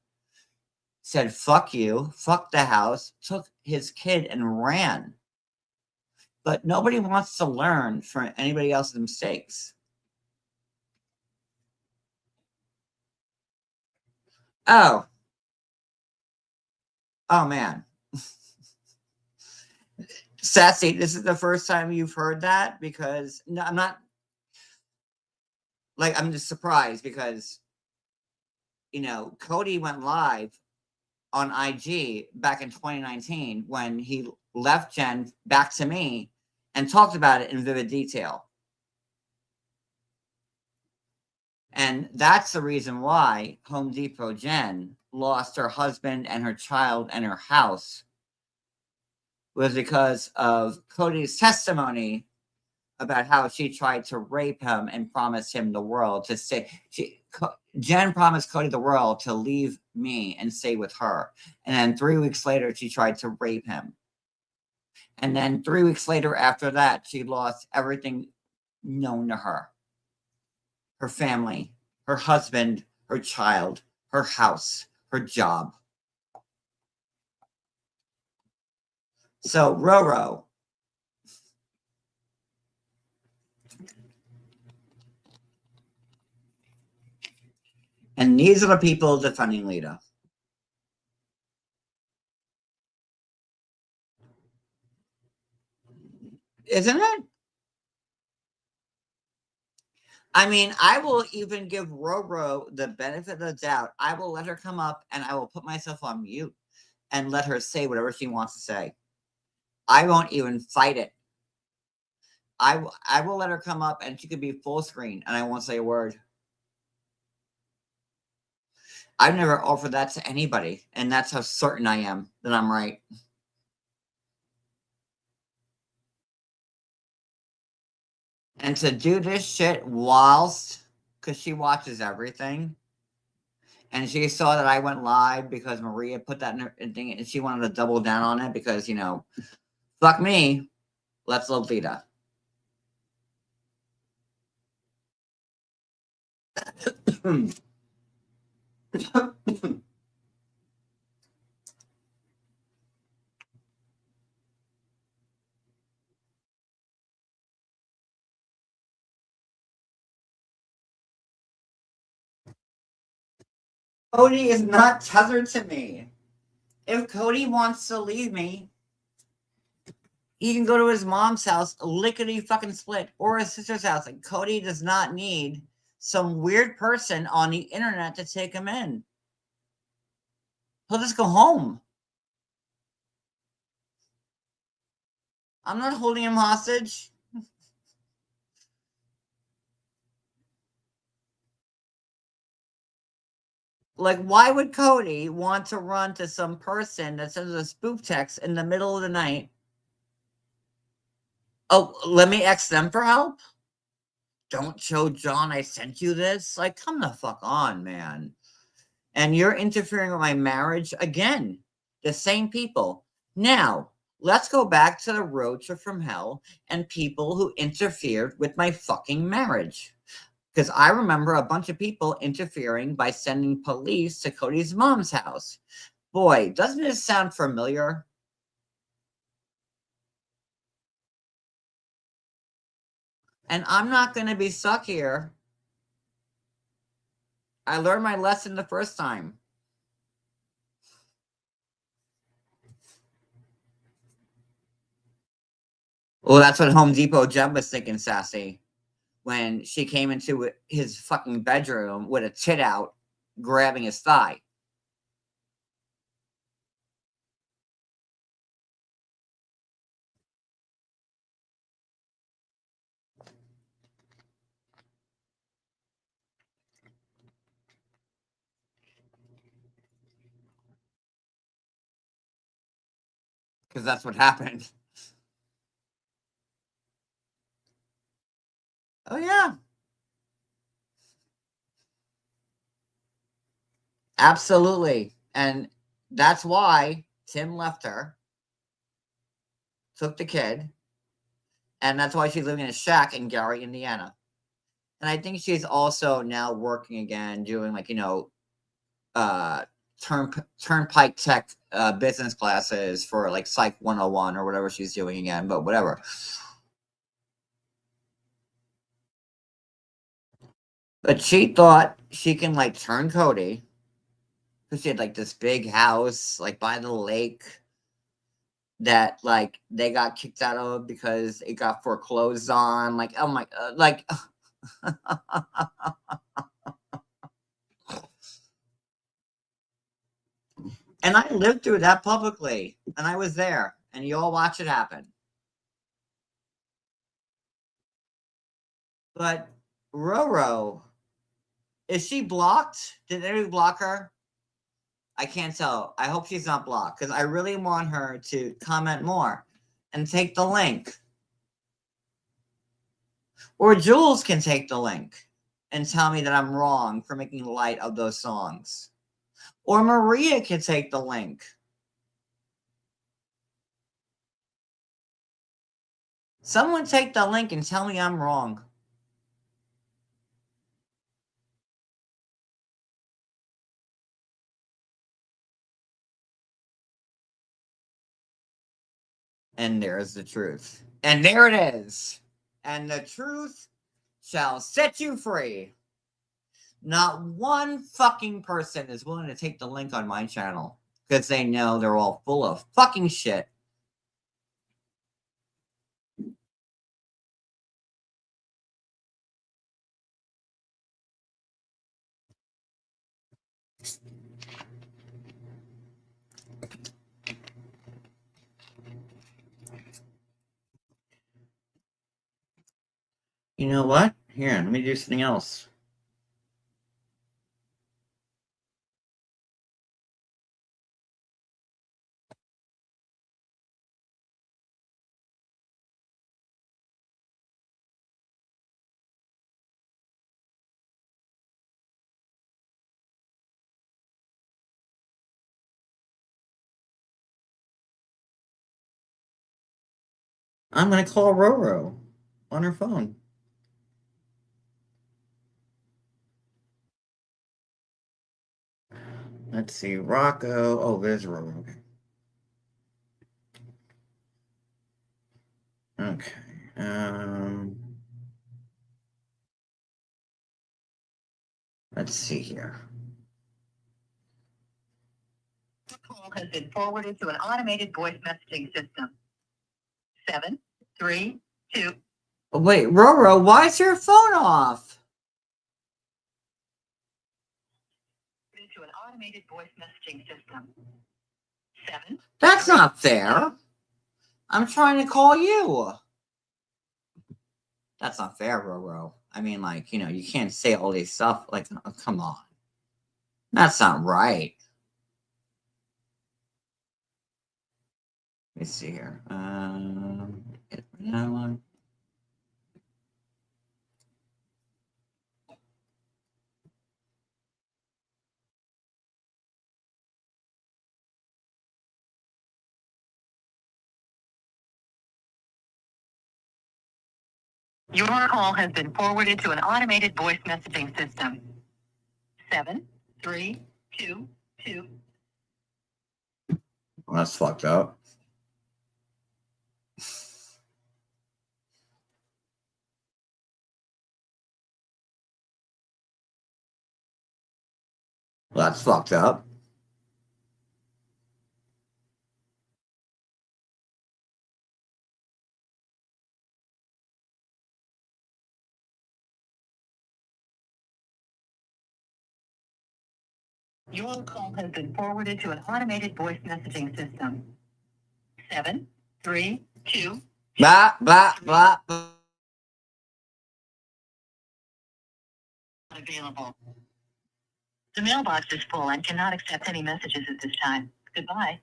said, fuck you, fuck the house, took his kid and ran. But nobody wants to learn from anybody else's mistakes. Oh. Oh, man. Sassy, this is the first time you've heard that? Because no, I'm not, like, I'm just surprised because, Cody went live on IG back in 2019 when he left Jen back to me and talked about it in vivid detail. And that's the reason why Home Depot Jen lost her husband and her child and her house, was because of Cody's testimony about how she tried to rape him and promised him the world to stay. Jen promised Cody the world to leave me and stay with her. And then 3 weeks later, she tried to rape him. And then 3 weeks later after that, she lost everything known to her. Her family, her husband, her child, her house, her job. So, Roro. And these are the people defending Leida. Isn't it? I mean, I will even give Roro the benefit of the doubt. I will let her come up and I will put myself on mute and let her say whatever she wants to say. I won't even fight it. I will let her come up and she could be full screen and I won't say a word. I've never offered that to anybody, and that's how certain I am that I'm right. And to do this shit whilst, because she watches everything, and she saw that I went live because Maria put that in her thing, and she wanted to double down on it because, fuck me, let's love Leida. Cody is not tethered to me. If Cody wants to leave me, he can go to his mom's house, lickety fucking split, or his sister's house. And Cody does not need some weird person on the internet to take him in. He'll just go home. I'm not holding him hostage. Like, why would Cody want to run to some person that sends a spoof text in the middle of the night? Oh, let me ask them for help? Don't show John I sent you this? Like, come the fuck on, man. And you're interfering with my marriage again. The same people. Now, let's go back to the road trip from hell and people who interfered with my fucking marriage. Because I remember a bunch of people interfering by sending police to Cody's mom's house. Boy, doesn't this sound familiar? And I'm not going to be stuck here. I learned my lesson the first time. Well, that's what Home Depot Jen was thinking, Sassy, when she came into his fucking bedroom with a tit out, grabbing his thigh. because that's what happened. Oh, yeah. Absolutely. And that's why Tim left her, took the kid, and that's why she's living in a shack in Gary, Indiana. And I think she's also now working again, doing like, uh, turnpike tech business classes for like Psych 101 or whatever she's doing again, but whatever. But she thought she can like turn Cody, because she had like this big house like by the lake that like they got kicked out of because it got foreclosed on. Like, oh my, like. And I lived through that publicly, and I was there, and you all watch it happen. But Roro, is she blocked? Did anybody block her? I can't tell. I hope she's not blocked, because I really want her to comment more and take the link. Or Jules can take the link and tell me that I'm wrong for making light of those songs. Or Maria can take the link. Someone take the link and tell me I'm wrong. And there's the truth. And there it is. And the truth shall set you free. Not one fucking person is willing to take the link on my channel because they know they're all full of fucking shit. You know what? Here, let me do something else. I'm going to call Roro on her phone. Let's see. Rocco. Oh, there's Roro. Okay. Okay. Let's see here. This call has been forwarded to an automated voice messaging system. 732. Wait, Roro, why is your phone off? To an automated voice messaging system. 7. That's not fair. I'm trying to call you. That's not fair, Roro. I mean, like, you can't say all this stuff. Like, oh, come on. That's not right. Let me see here. Get that one. Your call has been forwarded to an automated voice messaging system. 7322. Well, that's fucked up. Well, that's fucked up. Your call has been forwarded to an automated voice messaging system. 732. Blah, blah, blah, blah. Available. The mailbox is full and cannot accept any messages at this time. Goodbye.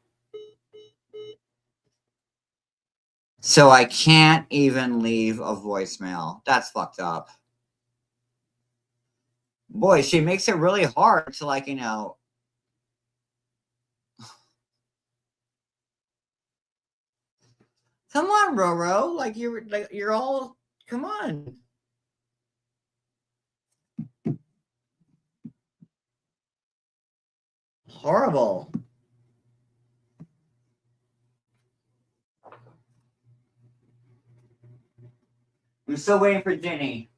So I can't even leave a voicemail. That's fucked up. Boy, she makes it really hard to, like, come on, Roro. Like you're all, come on. Horrible. I'm still waiting for Jenny.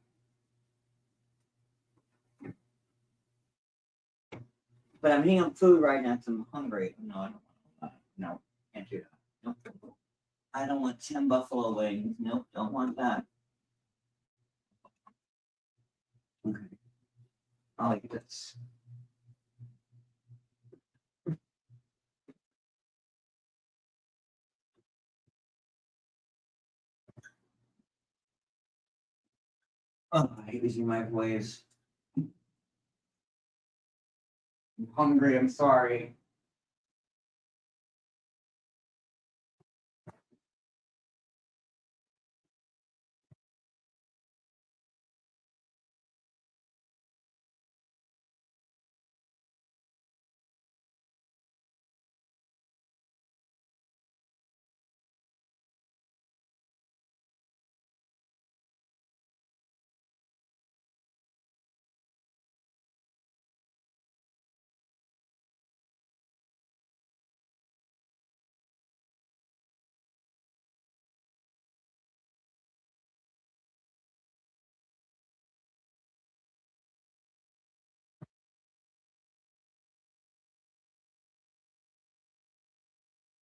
But I'm eating food right now because I'm hungry. No, I don't want that. No, can't do that. Nope. I don't want 10 buffalo wings. Nope, don't want that. Okay. I like this. Oh, I hate using microwaves. I'm hungry. I'm sorry.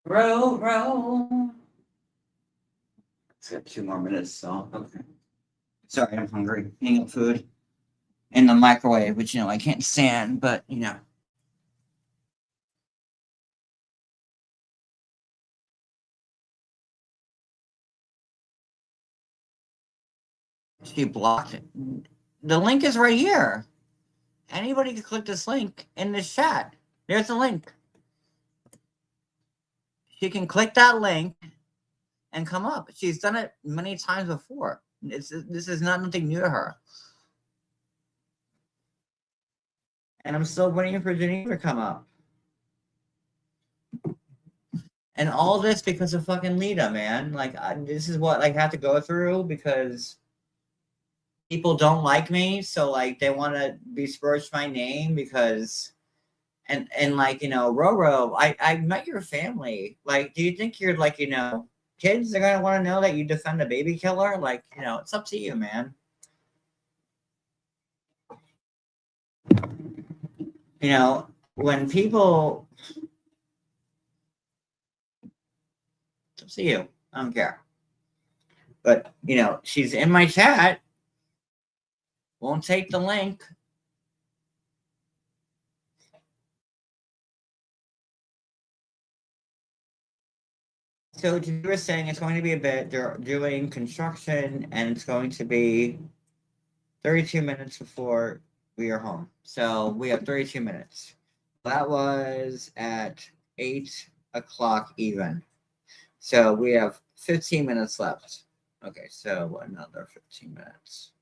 Row. It's got 2 more minutes, so okay. Sorry, I'm hungry. Eating up food in the microwave, which I can't stand, but she blocked it. The link is right here. Anybody can click this link in this chat. There's the link. She can click that link and come up. She's done it many times before. This is not nothing new to her. And I'm still waiting for Geneva to come up. And all this because of fucking Leida, man. Like, this is what I have to go through because people don't like me. So, like, they want to besmirch my name because, and like, Roro, I met your family. Like, do you think you're like, kids are going to want to know that you defend a baby killer? Like, it's up to you, man. When people, it's up to you. I don't care. But, she's in my chat. Won't take the link. So you were saying it's going to be a bit. They're doing construction, and it's going to be 32 minutes before we are home. So we have 32 minutes. That was at 8 o'clock even. So we have 15 minutes left. Okay, so another 15 minutes.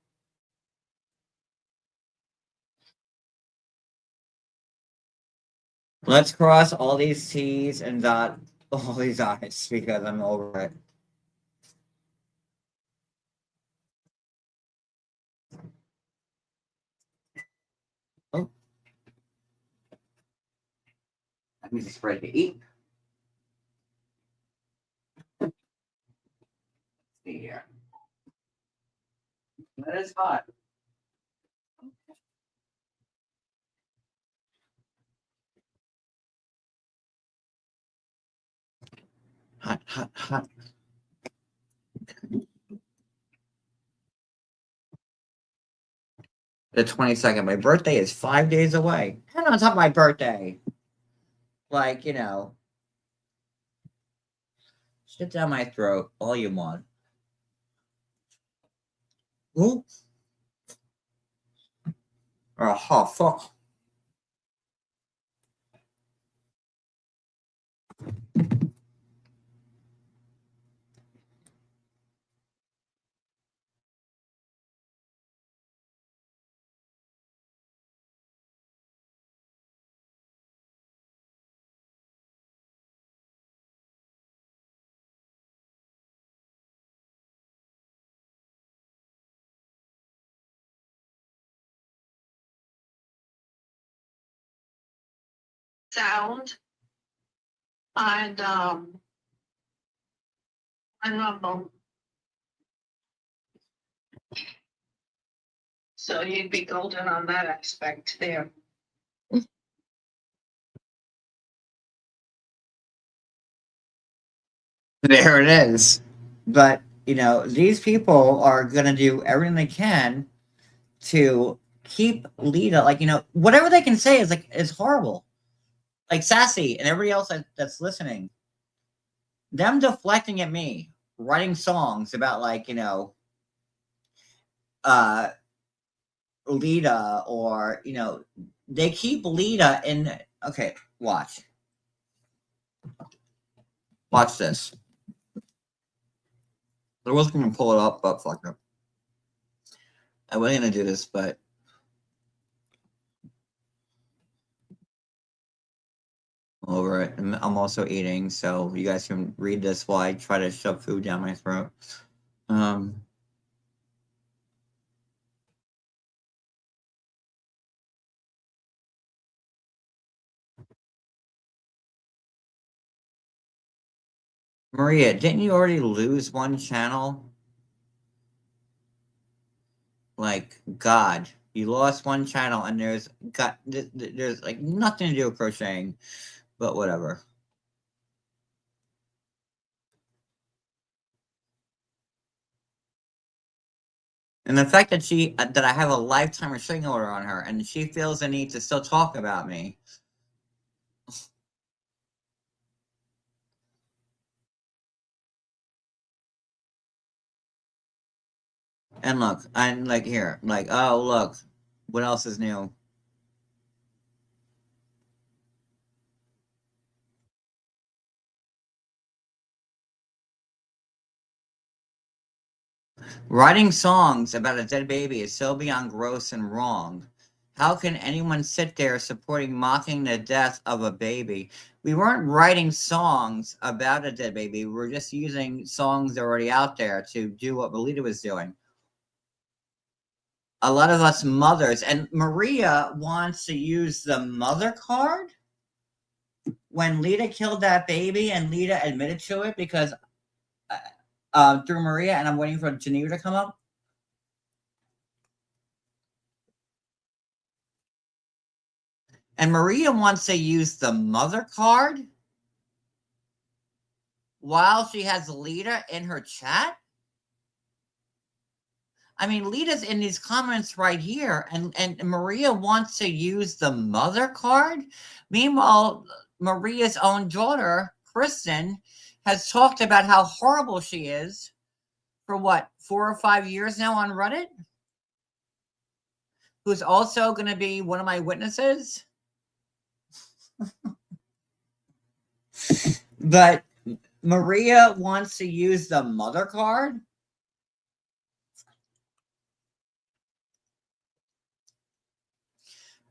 Let's cross all these T's and dot all these I's because I'm over it. Oh. That means it's ready to eat. Let's see here. That is hot. Hot. The 22nd. My birthday is 5 days away. And on top of my birthday. Like, shit down my throat all you want. Ooh. Oh, fuck. sound on Rumble. So you'd be golden on that aspect there. There it is. But, you know, these people are going to do everything they can to keep Leida, like, you know, whatever they can say is like, is horrible. Like Sassy and everybody else that's listening, them deflecting at me, writing songs about, like, you know, Leida, or, you know, they keep Leida in. Okay, watch this. I was going to pull it up, but fuck it. I wasn't going to do this, but over it. I'm also eating, so you guys can read this while I try to shove food down my throat. Maria, didn't you already lose one channel? Like, God, you lost one channel, and there's like nothing to do with crocheting, but whatever. And the fact that that I have a lifetime restraining order on her, and she feels the need to still talk about me. And look, I'm like here, like, oh look, what else is new? Writing songs about a dead baby is so beyond gross and wrong. How can anyone sit there supporting mocking the death of a baby? We weren't writing songs about a dead baby. We were just using songs that are already out there to do what Leida was doing. A lot of us mothers, and Maria wants to use the mother card when Leida killed that baby, and Leida admitted to it because through Maria, and I'm waiting for Geneva to come up. And Maria wants to use the mother card while she has Leida in her chat. I mean, Leida's in these comments right here, and Maria wants to use the mother card. Meanwhile, Maria's own daughter, Kristen, has talked about how horrible she is for what, 4 or 5 years now on Reddit, who's also going to be one of my witnesses. But Maria wants to use the mother card.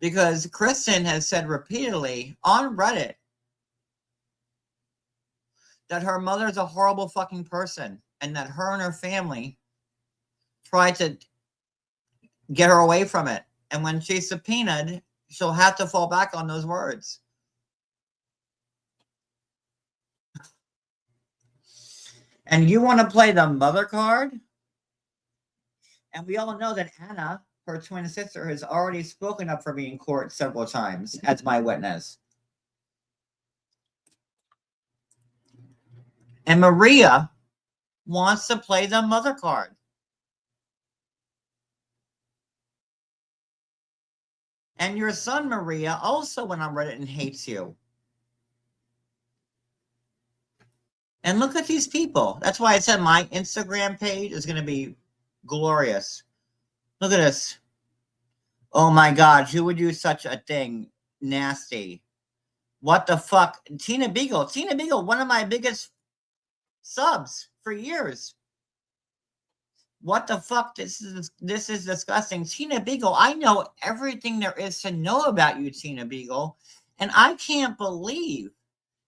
Because Kristen has said repeatedly on Reddit that her mother's a horrible fucking person, and that her and her family tried to get her away from it. And when she's subpoenaed, she'll have to fall back on those words. And you want to play the mother card? And we all know that Anna, her twin sister, has already spoken up for me in court several times as my witness. And Maria wants to play the mother card. And your son, Maria, also went on Reddit and hates you. And look at these people. That's why I said my Instagram page is going to be glorious. Look at this. Oh my God, who would do such a thing? Nasty. What the fuck? Tina Beagle. Tina Beagle, one of my biggest subs for years. What the fuck? This is disgusting. Tina Beagle, I know everything there is to know about you, Tina Beagle. And I can't believe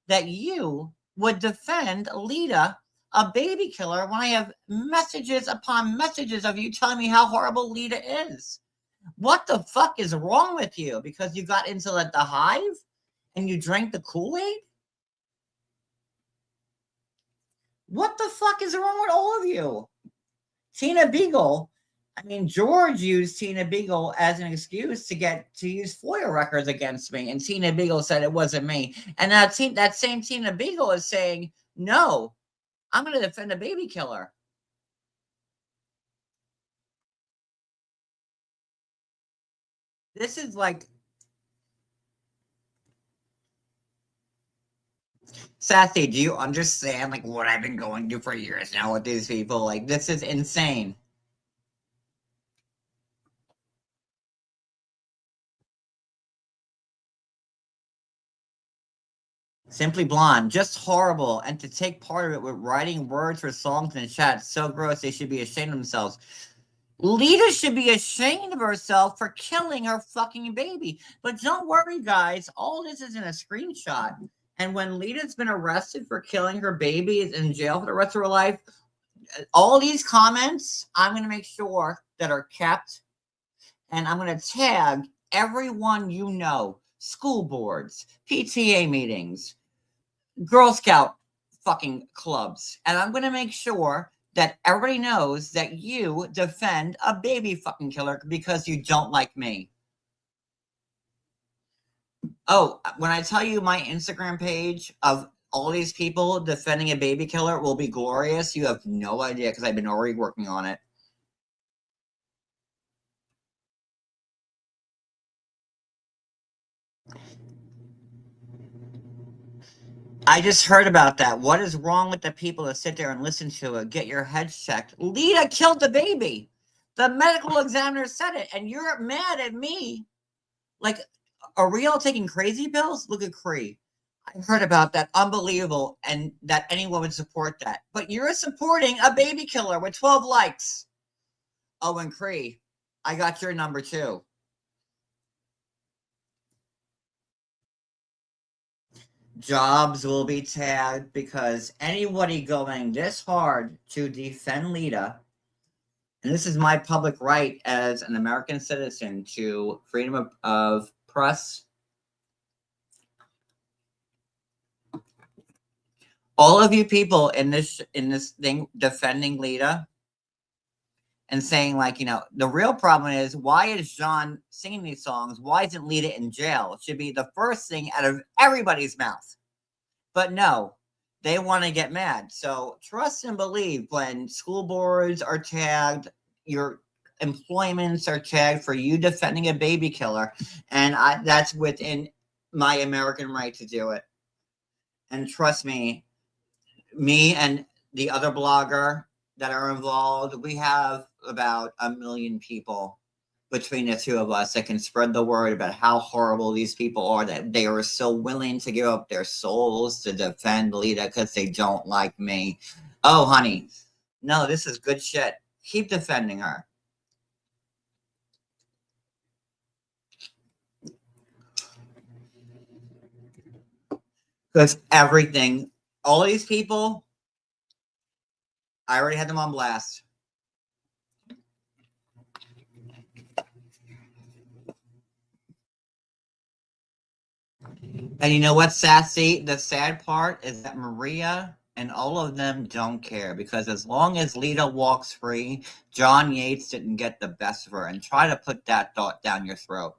that you would defend Leida, a baby killer, when I have messages upon messages of you telling me how horrible Leida is. What the fuck is wrong with you? Because you got into the hive and you drank the Kool-Aid? What the fuck is wrong with all of you? Tina Beagle. I mean, George used Tina Beagle as an excuse to use FOIA records against me, and Tina Beagle said it wasn't me. And that same Tina Beagle is saying, no, I'm going to defend a baby killer. This is like, Sassy, do you understand like what I've been going through for years now with these people? Like, this is insane. Simply Blonde, just horrible. And to take part of it with writing words for songs in the chat, so gross, they should be ashamed of themselves. Leida should be ashamed of herself for killing her fucking baby. But don't worry, guys. All this is in a screenshot. And when Leida's been arrested for killing her baby, is in jail for the rest of her life, all these comments, I'm going to make sure that are kept. And I'm going to tag everyone you know. School boards, PTA meetings, Girl Scout fucking clubs. And I'm going to make sure that everybody knows that you defend a baby fucking killer because you don't like me. Oh, when I tell you my Instagram page of all these people defending a baby killer will be glorious, you have no idea because I've been already working on it. I just heard about that. What is wrong with the people that sit there and listen to it? Get your heads checked. Leida killed the baby. The medical examiner said it, and you're mad at me. Like, are we all taking crazy pills? Look at Cree. I heard about that. Unbelievable. And that anyone would support that. But you're supporting a baby killer with 12 likes. Oh, and Cree, I got your number too. Jobs will be tagged because anybody going this hard to defend Leida, and this is my public right as an American citizen to freedom of press. All of you people in this thing defending Leida and saying, like, you know, the real problem is, why is John singing these songs? Why isn't Leida in jail? It should be the first thing out of everybody's mouth. But no, they want to get mad. So trust and believe when school boards are tagged, your employments are tagged for you defending a baby killer. And that's within my American right to do it. And trust me and the other blogger that are involved, we have about 1 million people between the two of us that can spread the word about how horrible these people are, that they are so willing to give up their souls to defend Leida because they don't like me. Oh, honey, no, this is good shit. Keep defending her. Because everything, all these people, I already had them on blast. And you know what, Sassy? The sad part is that Maria and all of them don't care, because as long as Leida walks free, John Yates didn't get the best of her, and try to put that thought down your throat.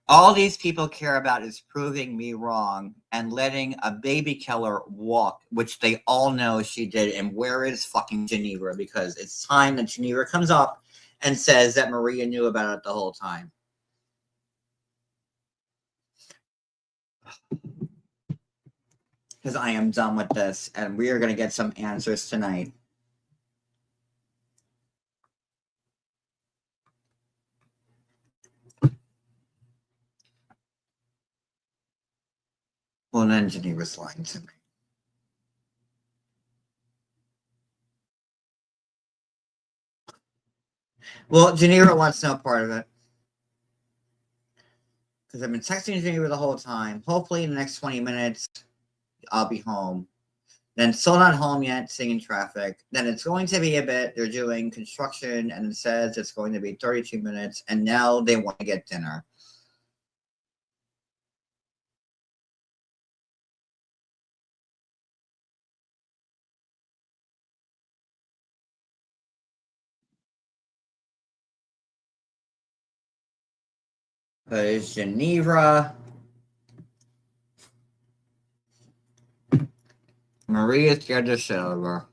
All these people care about is proving me wrong and letting a baby killer walk, which they all know she did. And where is fucking Geneva? Because it's time that Geneva comes up and says that Maria knew about it the whole time. Because I am done with this, and we are going to get some answers tonight. Well, then Geneva's lying to me. Well, Geneva wants no part of it. Because I've been texting Geneva the whole time. Hopefully in the next 20 minutes, I'll be home. Then still not home yet, sitting in traffic. Then it's going to be a bit. They're doing construction, and it says it's going to be 32 minutes. And now they want to get dinner. Because Geneva, Maria scared the shit out of her.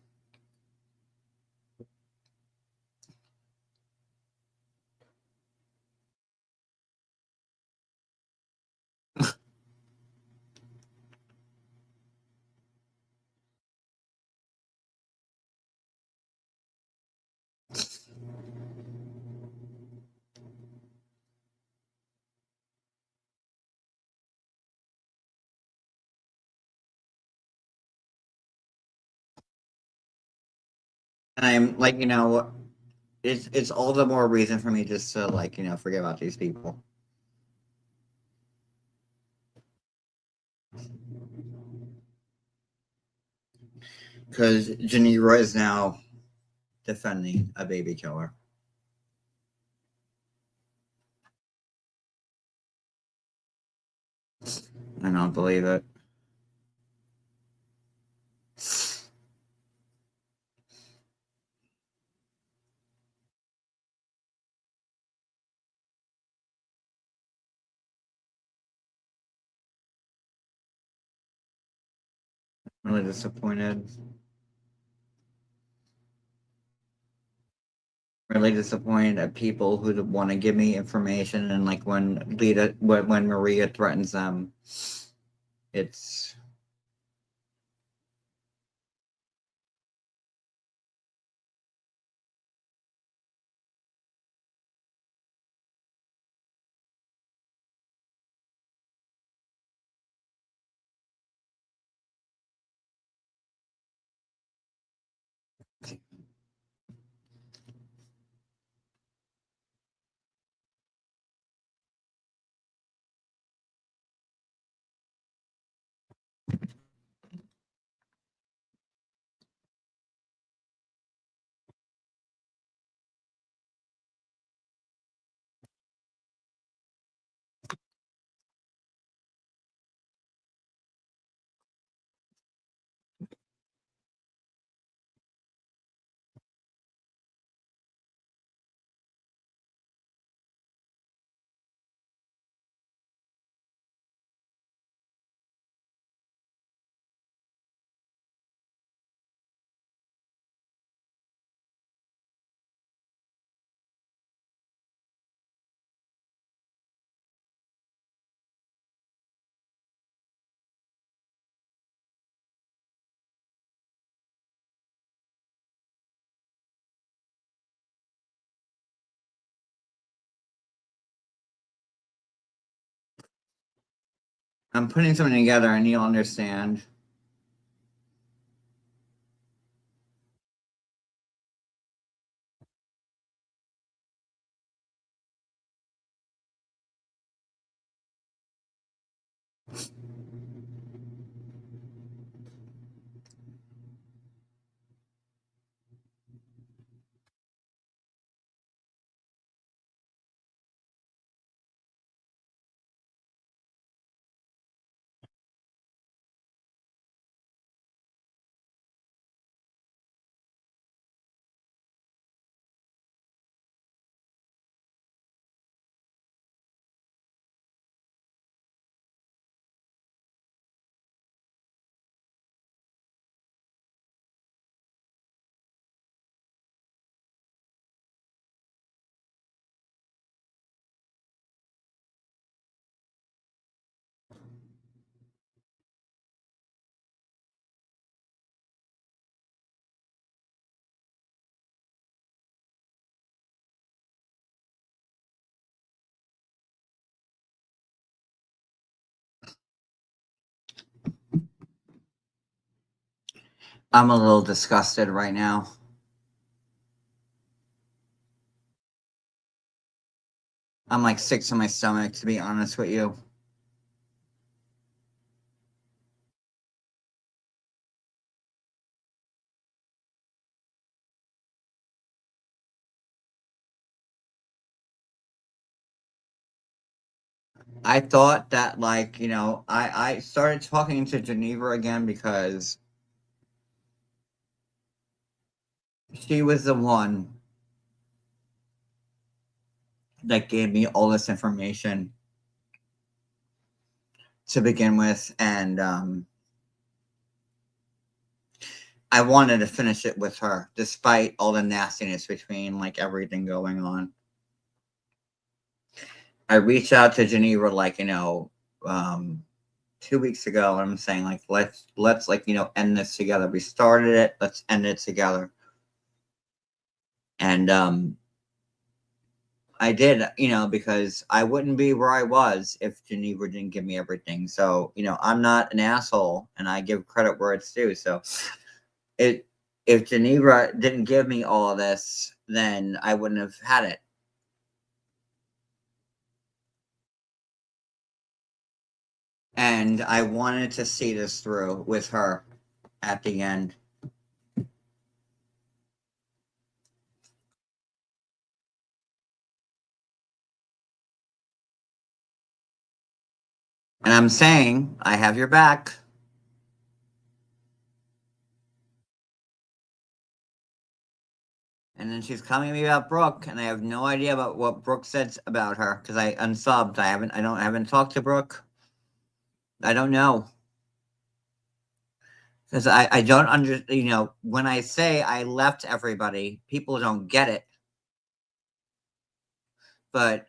And I'm like, it's all the more reason for me just to like, forget about these people. Because Geneva is now defending a baby killer. I don't believe it. Really disappointed. Really disappointed at people who want to give me information, and like when Maria threatens them, it's I'm putting something together, and you'll understand. I'm a little disgusted right now. I'm like sick to my stomach, to be honest with you. I thought that, like, I started talking to Geneva again because she was the one that gave me all this information. to begin with, and I wanted to finish it with her, despite all the nastiness between like everything going on. I reached out to Geneva like, 2 weeks ago, and I'm saying like let's like, end this together. We started it, let's end it together. And I did, because I wouldn't be where I was if Geneva didn't give me everything. So, I'm not an asshole, and I give credit where it's due. So if Geneva didn't give me all of this, then I wouldn't have had it. And I wanted to see this through with her at the end. And I'm saying, I have your back. And then she's coming to me about Brooke, and I have no idea about what Brooke said about her because I unsubbed. I haven't talked to Brooke. I don't know. Because I don't when I say I left everybody, people don't get it. But,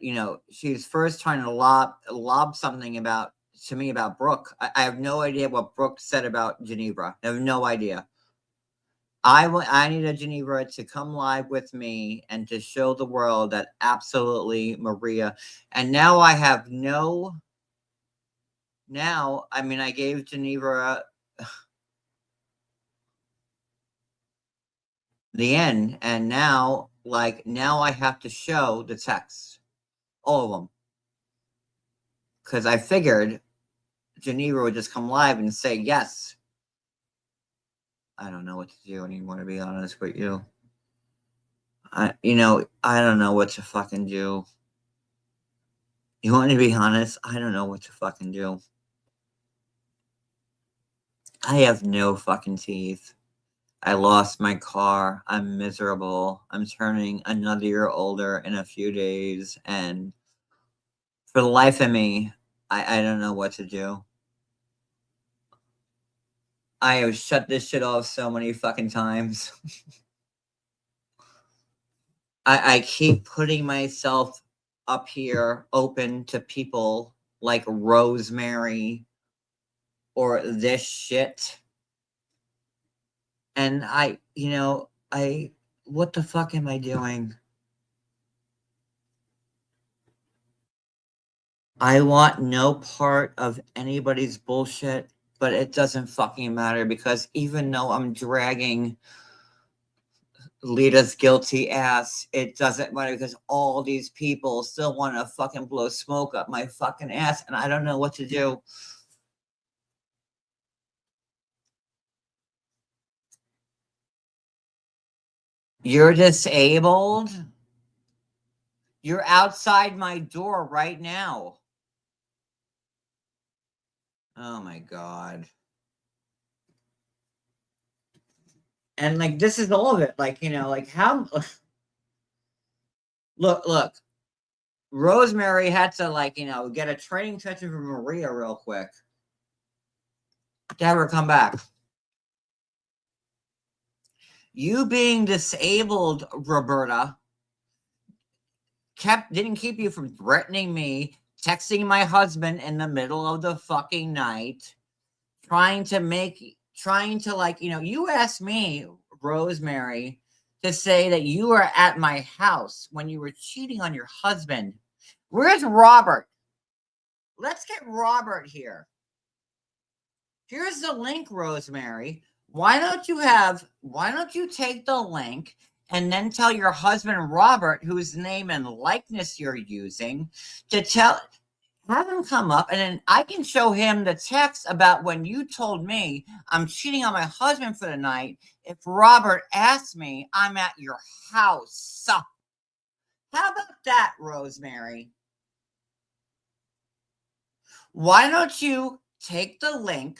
she's first trying to lob something to me about Brooke. I have no idea what Brooke said about Geneva. I have no idea. I needed Geneva to come live with me and to show the world that absolutely Maria. And now I have I gave Geneva the end, and now I have to show the text, all of them, because I figured Geneva would just come live and say yes. I don't know what to do anymore, to be honest with you. I don't know what to fucking do. You want me to be honest? I don't know what to fucking do. I have no fucking teeth. I lost my car. I'm miserable. I'm turning another year older in a few days, and for the life of me, I don't know what to do. I have shut this shit off so many fucking times. I keep putting myself up here open to people like Rosemary or this shit. And what the fuck am I doing? I want no part of anybody's bullshit, but it doesn't fucking matter because even though I'm dragging Leida's guilty ass, it doesn't matter because all these people still want to fucking blow smoke up my fucking ass, and I don't know what to do. You're disabled? You're outside my door right now. Oh my God. And like, this is all of it. Like, how. Look. Rosemary had to, get a training session from Maria real quick to have her come back. You being disabled, Roberta, didn't keep you from threatening me, texting my husband in the middle of the fucking night, trying to you asked me, Rosemary, to say that you were at my house when you were cheating on your husband. Where's Robert? Let's get Robert here. Here's the link, Rosemary. Why don't you take the link and then tell your husband, Robert, whose name and likeness you're using, have him come up, and then I can show him the text about when you told me I'm cheating on my husband for the night. If Robert asks me, I'm at your house. How about that, Rosemary? Why don't you take the link,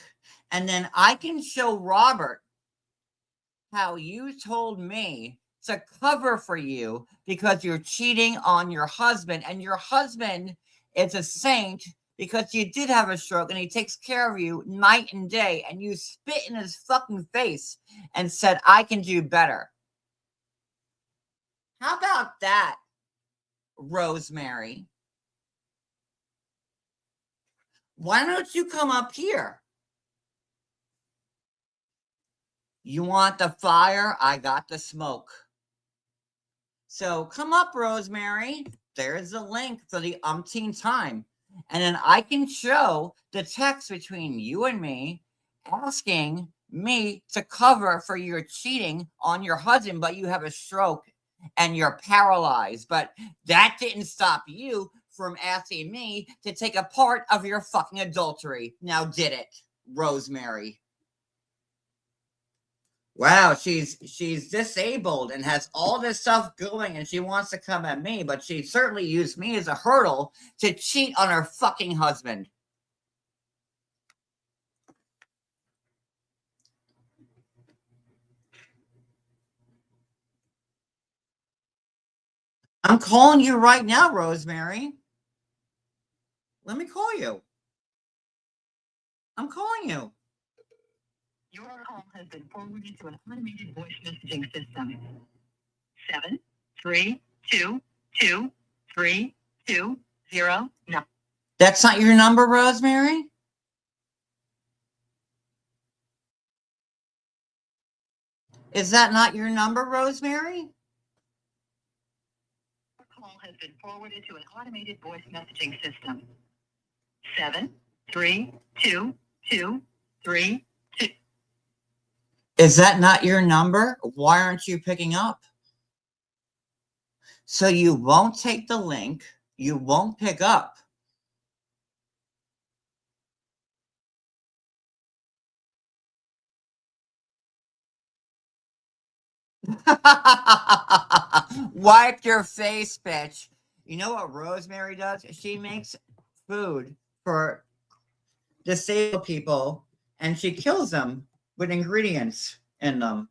and then I can show Robert how you told me to cover for you because you're cheating on your husband, and your husband is a saint because you did have a stroke and he takes care of you night and day, and you spit in his fucking face and said, I can do better. How about that, Rosemary? Why don't you come up here? You want the fire? I got the smoke. So come up, Rosemary. There's the link for the umpteenth time. And then I can show the text between you and me asking me to cover for your cheating on your husband, but you have a stroke and you're paralyzed. But that didn't stop you from asking me to take a part of your fucking adultery. Now did it, Rosemary? Wow, she's disabled and has all this stuff going, and she wants to come at me, but she certainly used me as a hurdle to cheat on her fucking husband. I'm calling you right now, Rosemary. Let me call you. I'm calling you. Your call has been forwarded to an automated voice messaging system. 7322320. That's not your number, Rosemary? Is that not your number, Rosemary? Your call has been forwarded to an automated voice messaging system. 7322320. Is that not your number? Why aren't you picking up? So you won't take the link. You won't pick up. Wipe your face, bitch. You know what Rosemary does? She makes food for disabled people and she kills them with ingredients in them.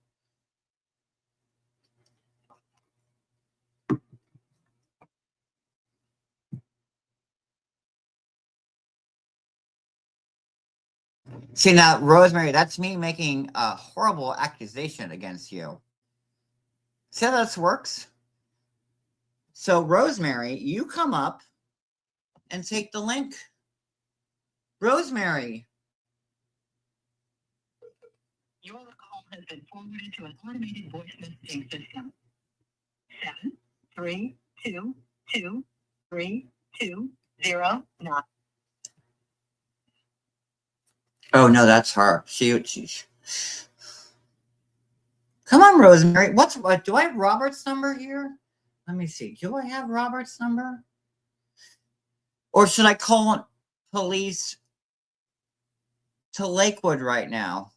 See, now, Rosemary, that's me making a horrible accusation against you. See how this works? So, Rosemary, you come up and take the link. Rosemary. Your call has been forwarded to an automated voice messaging system. 7322320. Oh, no, that's her. She. Come on, Rosemary. What? Do I have Robert's number here? Let me see. Do I have Robert's number? Or should I call police to Lakewood right now?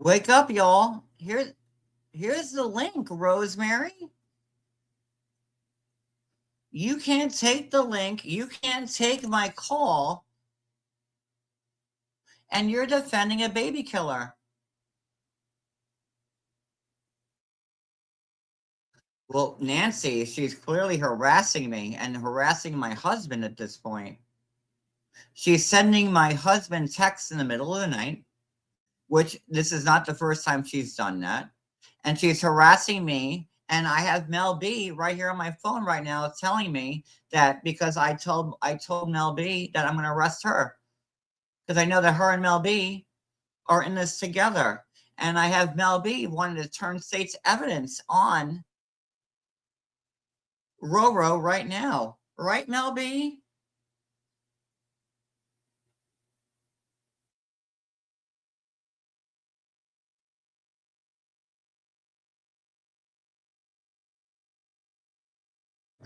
Wake up, y'all. Here's the link, Rosemary. You can't take the link. You can't take my call. And you're defending a baby killer. Well, Nancy, she's clearly harassing me and harassing my husband at this point. She's sending my husband texts in the middle of the night, which this is not the first time she's done that. And she's harassing me. And I have Mel B right here on my phone right now telling me that because I told Mel B that I'm going to arrest her. Because I know that her and Mel B are in this together. And I have Mel B wanting to turn state's evidence on Roro right now. Right, Mel B?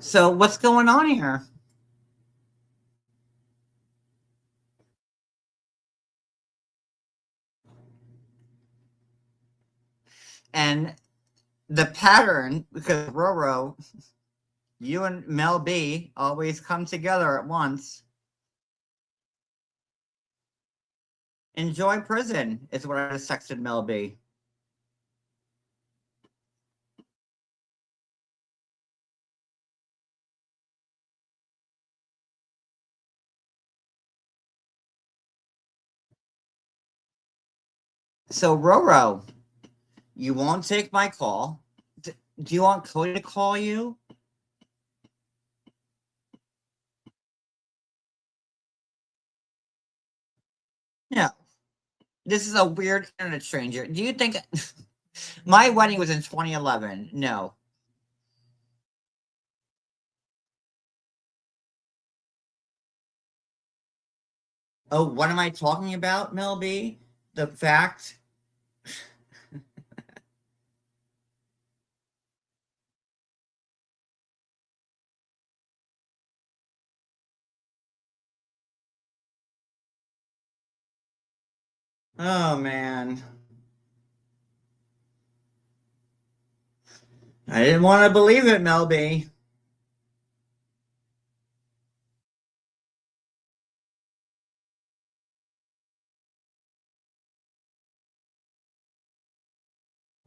So what's going on here? And the pattern, because Roro, you and Mel B always come together at once. Enjoy prison is what I just texted Mel B. So, Roro, you won't take my call. Do you want Cody to call you? No. This is a weird internet stranger. Do you think my wedding was in 2011? No. Oh, what am I talking about, Mel B? The fact. Oh man. I didn't want to believe it, Mel B.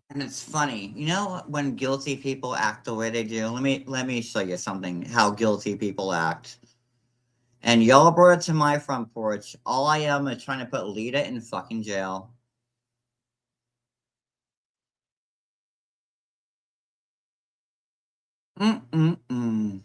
And it's funny, you know, when guilty people act the way they do. Let me show you something. How guilty people act. And y'all brought it to my front porch. All I am is trying to put Leida in fucking jail. Mm-mm-mm.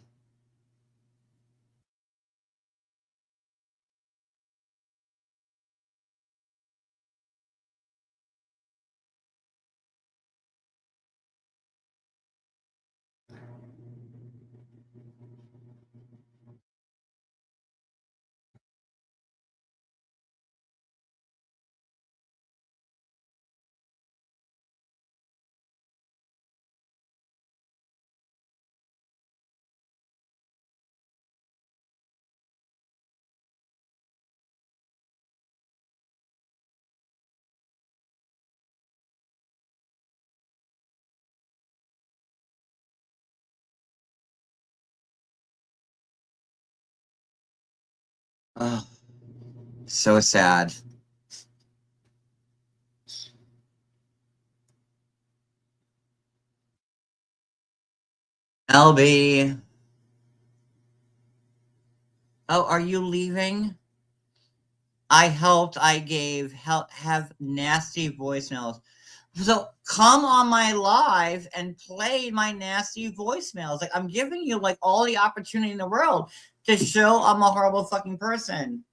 Ugh, so sad. LB. Oh, are you leaving? I helped. I gave. Have nasty voicemails. So come on my live and play my nasty voicemails. Like I'm giving you like all the opportunity in the world to show I'm a horrible fucking person.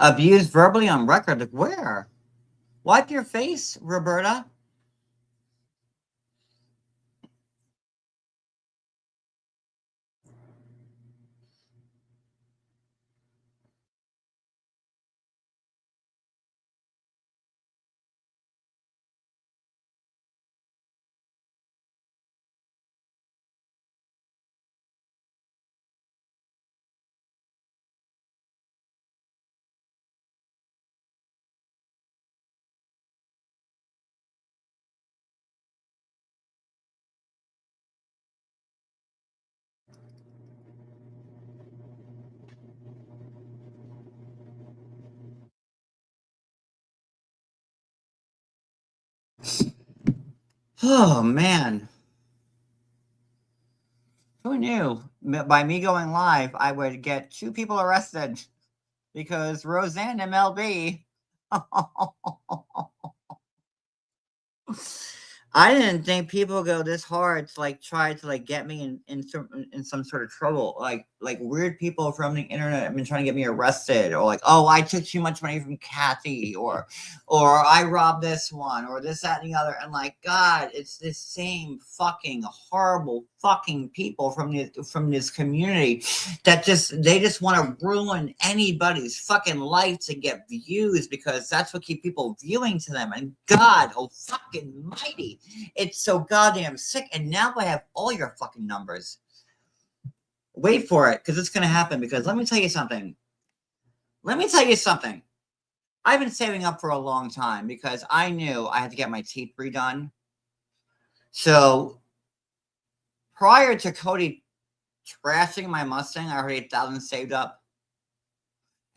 Abused verbally on record. Like where? Wipe your face, Roberta. Oh man. Who knew? By me going live, I would get 2 people arrested because Roseanne MLB. I didn't think people go this hard to like try to like get me in some sort of trouble. Like like weird people from the internet have been trying to get me arrested, or like, oh, I took too much money from Kathy, or I robbed this one, or this, that, and the other. And like, God, it's the same fucking horrible fucking people from this community that they just want to ruin anybody's fucking life to get views, because that's what keep people viewing to them. And God, oh fucking mighty, it's so goddamn sick. And now I have all your fucking numbers. Wait for it, because it's going to happen. Because let me tell you something. I've been saving up for a long time because I knew I had to get my teeth redone. So prior to Cody trashing my Mustang, I already had $8,000 saved up.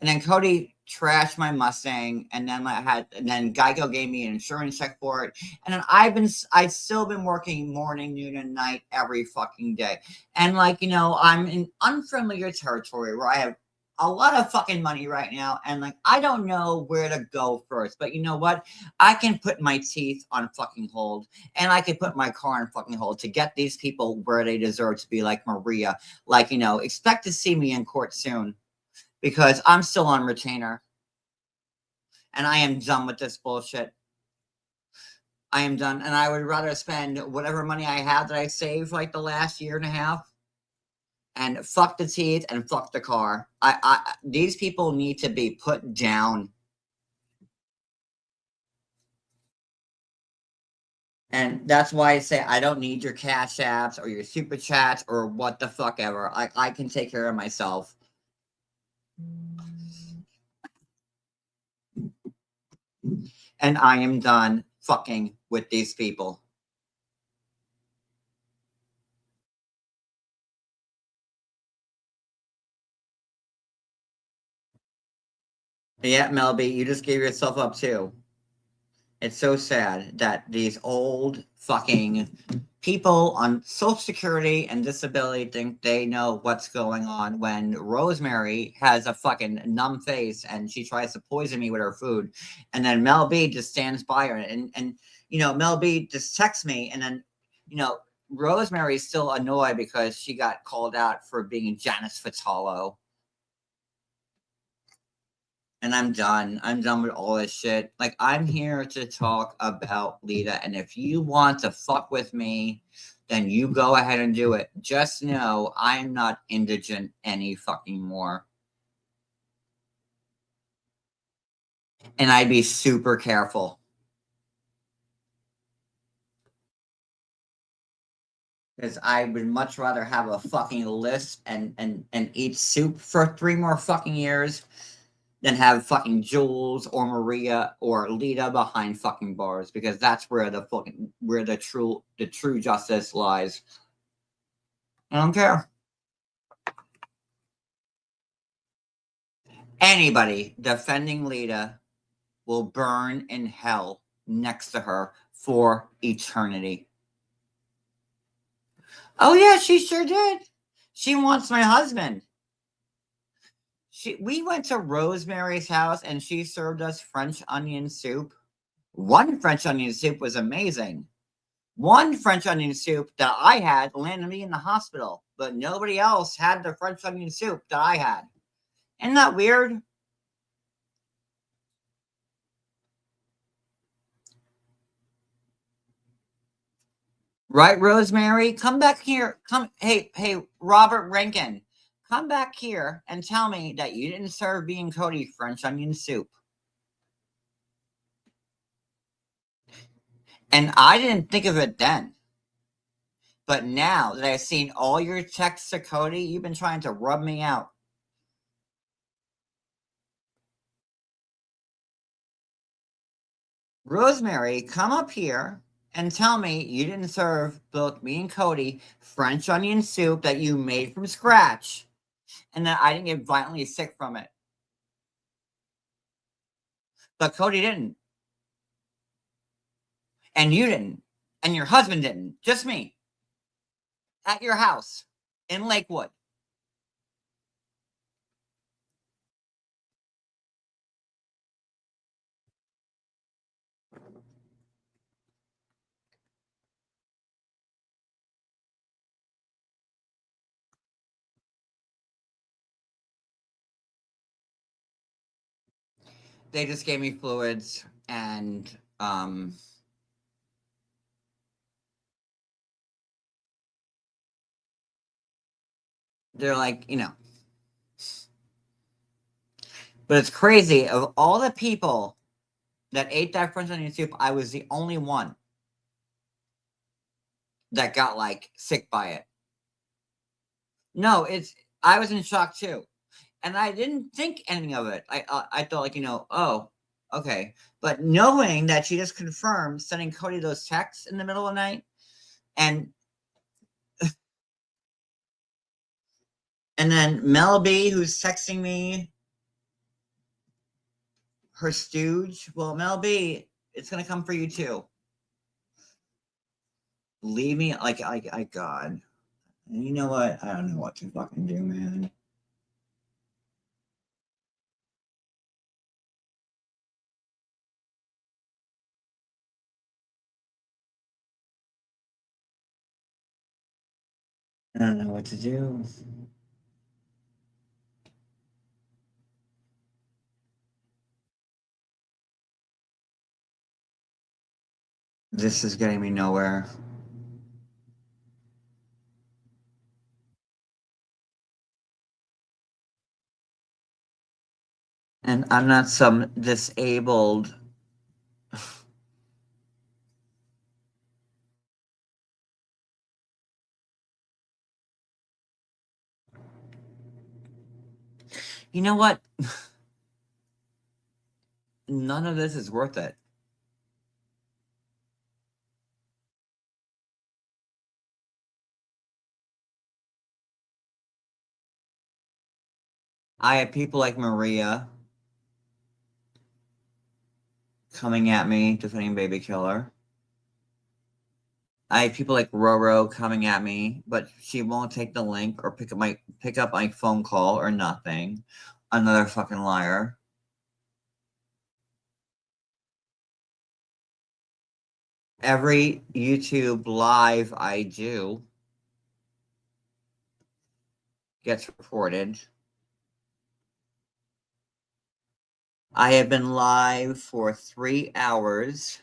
And then Cody trashed my Mustang, and then Geico gave me an insurance check for it. And then I've still been working morning, noon, and night every fucking day. And like, I'm in unfamiliar territory where I have a lot of fucking money right now, and like I don't know where to go first. But you know what? I can put my teeth on fucking hold, and I can put my car on fucking hold to get these people where they deserve to be, like Maria. Like, expect to see me in court soon. Because I'm still on retainer. And I am done with this bullshit. I am done. And I would rather spend whatever money I have that I saved like the last year and a half. And fuck the teeth and fuck the car. These people need to be put down. And that's why I say I don't need your cash apps or your super chats or what the fuck ever. I can take care of myself. And I am done fucking with these people. Yeah, Melby, you just gave yourself up too. It's so sad that these old fucking people on Social Security and disability think they know what's going on when Rosemary has a fucking numb face and she tries to poison me with her food. And then Mel B just stands by her. And Mel B just texts me. And then, Rosemary's still annoyed because she got called out for being Janice Fatalo. And I'm done. I'm done with all this shit. Like, I'm here to talk about Leida. And if you want to fuck with me, then you go ahead and do it. Just know I'm not indigent any fucking more. And I'd be super careful. Because I would much rather have a fucking lisp and eat soup for 3 more fucking years than have fucking Jules or Maria or Leida behind fucking bars, because that's where the true justice lies. I don't care. Anybody defending Leida will burn in hell next to her for eternity. Oh yeah, she sure did. She wants my husband. We went to Rosemary's house and she served us French onion soup. One French onion soup was amazing. One French onion soup that I had landed me in the hospital, but nobody else had the French onion soup that I had. Isn't that weird? Right, Rosemary? Come back here. Hey, Robert Rankin. Come back here and tell me that you didn't serve me and Cody French onion soup. And I didn't think of it then. But now that I've seen all your texts to Cody, you've been trying to rub me out. Rosemary, come up here and tell me you didn't serve both me and Cody French onion soup that you made from scratch, and that I didn't get violently sick from it. But Cody didn't. And you didn't. And your husband didn't. Just me. At your house in Lakewood. They just gave me fluids and they're like, but it's crazy. Of all the people that ate that French onion soup, I was the only one that got like sick by it. No, I was in shock too. And I didn't think anything of it. I thought like, oh, okay. But knowing that she just confirmed sending Cody those texts in the middle of the night and then Mel B, who's texting me her stooge. Well, Mel B, it's gonna come for you too. Leave me I God. And you know what? I don't know what to fucking do, man. I don't know what to do. This is getting me nowhere. And I'm not some disabled. You know what? None of this is worth it. I have people like Maria coming at me defending Baby Killer. I have people like Roro coming at me, but she won't take the link or pick up my phone call or nothing. Another fucking liar. Every YouTube live I do gets reported. I have been live for 3 hours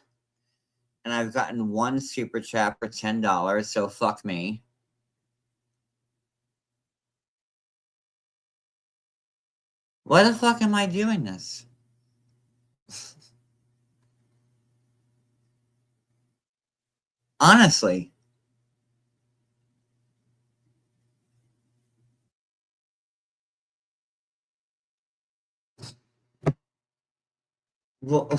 and I've gotten one super chat for $10, so fuck me. Why the fuck am I doing this? Honestly. Well,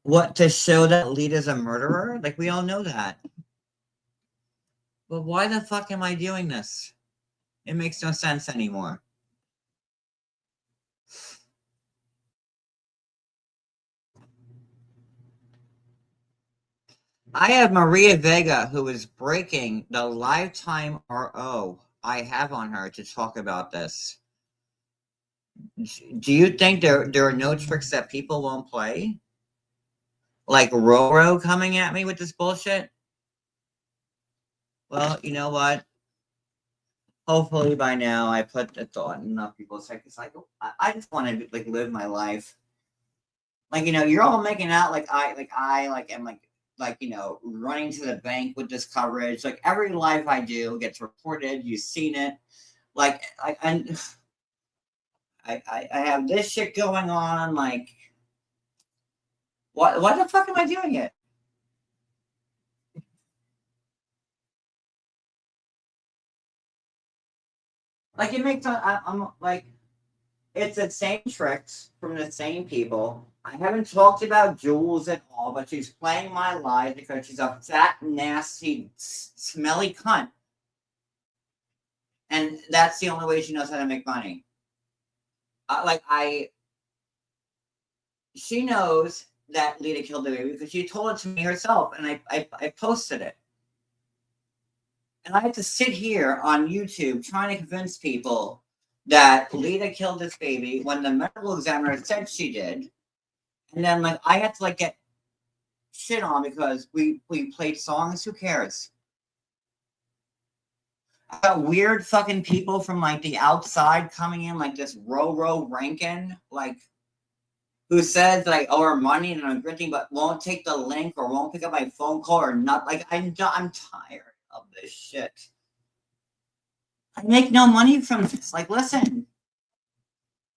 what, to show that Leida's a murderer? Like, we all know that. But why the fuck am I doing this? It makes no sense anymore. I have Maria Vega, who is breaking the lifetime RO I have on her to talk about this. Do you think there are no tricks that people won't play? Like Roro coming at me with this bullshit? Well, you know what? Hopefully by now I put the thought in enough people's head. It's like I just want to like live my life. Like, you're all making out like I am running to the bank with this coverage. Like every life I do gets reported. You've seen it. Like I have this shit going on. Like why the fuck am I doing it? Like it makes I'm like it's the same tricks from the same people. I haven't talked about Jules at all, but she's playing my lies because she's a fat, nasty, smelly cunt. And that's the only way she knows how to make money. She knows that Leida killed the baby because she told it to me herself, and I posted it. And I had to sit here on YouTube trying to convince people that Leida killed this baby when the medical examiner said she did. And then I had to get shit on because we played songs. Who cares? I got weird fucking people from like the outside coming in, like this Roro Rankin, like who says that I owe her money and I'm grifting, but won't take the link or won't pick up my phone call or not. Like I'm tired of this shit. I make no money from this. Like, listen,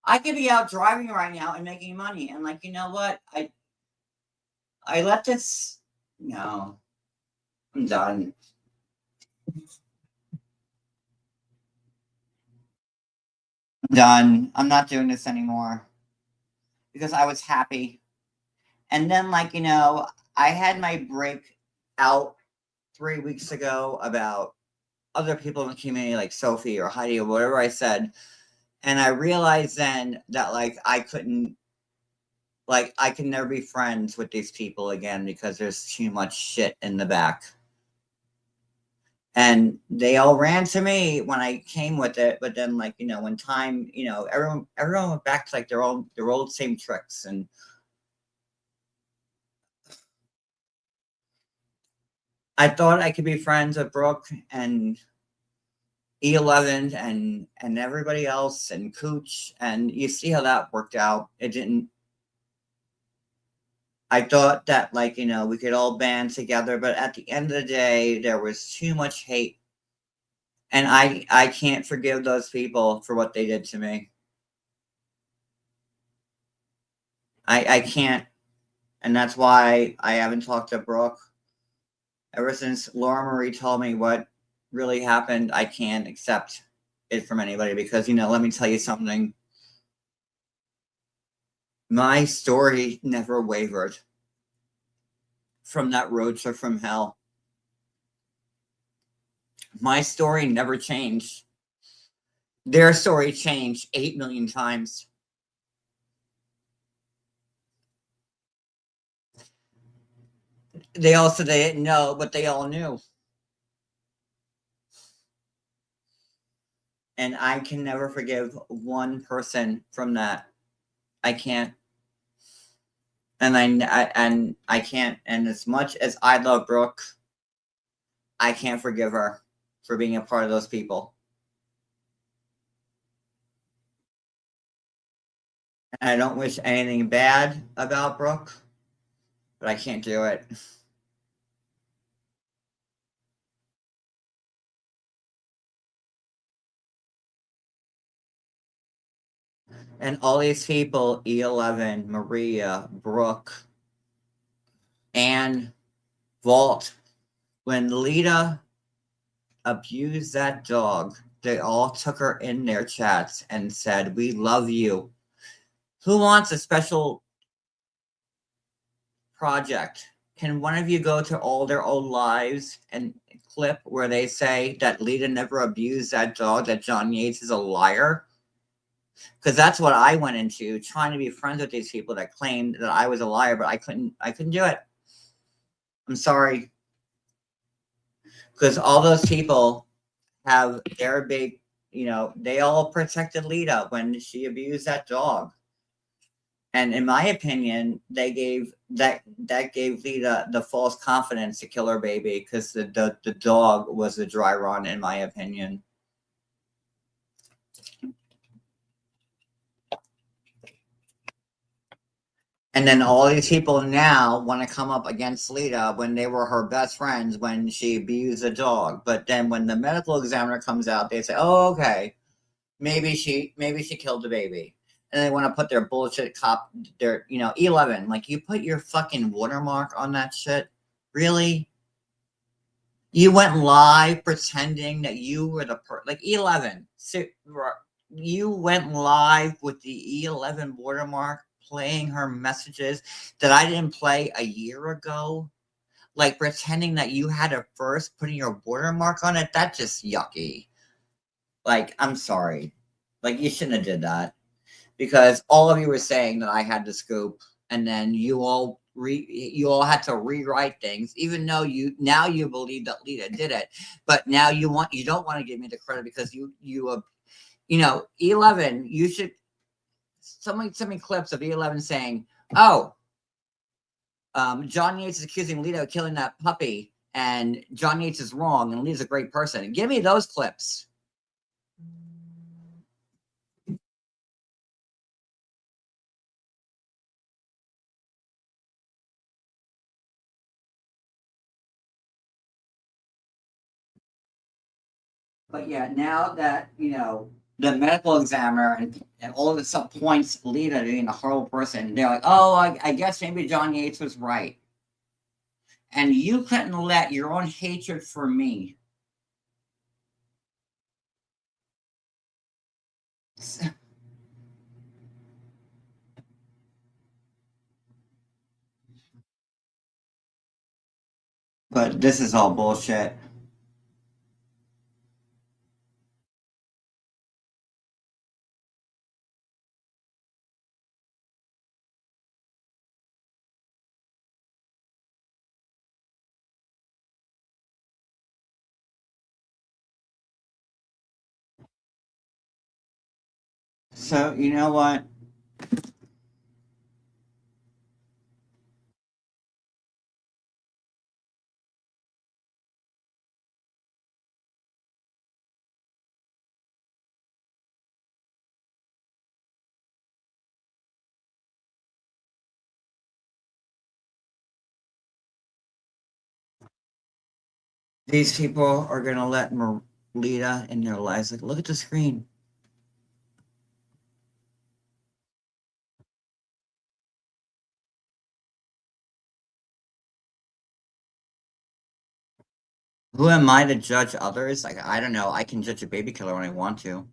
I could be out driving right now and making money, and like, you know what? I let this. No, I'm done. I'm done. I'm not doing this anymore because I was happy. And then, like, you know, I had my break out 3 weeks ago about other people in the community, like Sophie or Heidi or whatever I said. And I realized then that, like, I can never be friends with these people again because there's too much shit in the back. And they all ran to me when I came with it, but then, like, you know, when time, you know, everyone went back to like their old same tricks. And I thought I could be friends with Brooke and E11 and everybody else and Cooch, and you see how that worked out. It didn't. I thought that, like, you know, we could all band together, but at the end of the day, there was too much hate. And I can't forgive those people for what they did to me. I can't. And that's why I haven't talked to Brooke. Ever since Laura Marie told me what really happened, I can't accept it from anybody because, you know, let me tell you something. My story never wavered from that road trip from hell. My story never changed. Their story changed 8 million times. They all said they didn't know, but they all knew. And I can never forgive one person from that. I can't. And I can't. And as much as I love Brooke, I can't forgive her for being a part of those people. And I don't wish anything bad about Brooke, but I can't do it. And all these people, E11, Maria, Brooke, Anne, Walt, when Leida abused that dog, they all took her in their chats and said, "We love you." Who wants a special project? Can one of you go to all their old lives and clip where they say that Leida never abused that dog, that John Yates is a liar? Because that's what I went into, trying to be friends with these people that claimed that I was a liar, but I couldn't do it. I'm sorry. Because all those people have their big, you know, they all protected Leida when she abused that dog. And in my opinion, they gave that gave Leida the false confidence to kill her baby because the dog was the dry run, in my opinion. And then all these people now want to come up against Leida when they were her best friends when she abused a dog. But then when the medical examiner comes out, they say, "Oh, okay, maybe she killed the baby." And they want to put their bullshit their, you know, 11. Like, you put your fucking watermark on that shit? Really? You went live pretending that you were the like 11. So, you went live with the E11 watermark, playing her messages that I didn't play a year ago, like pretending that you had it first, putting your watermark on it. That's just yucky. Like, I'm sorry. Like, you shouldn't have did that because all of you were saying that I had the scoop, and then you all had to rewrite things, even though you believe that Leida did it, but now you don't want to give me the credit because you know, E11, you should. Somebody send me clips of E11 saying, "Oh, John Yates is accusing Leida of killing that puppy, and John Yates is wrong and Lee's a great person. Give me those clips. But yeah, now that, you know, the medical examiner and all of the stuff points Leida being a horrible person, they're like, oh, I guess maybe John Yates was right. And you couldn't let your own hatred for me. But this is all bullshit. So, you know what? These people are going to let Leida in their lives. Like, look at the screen. Who am I to judge others? Like, I don't know. I can judge a baby killer when I want to.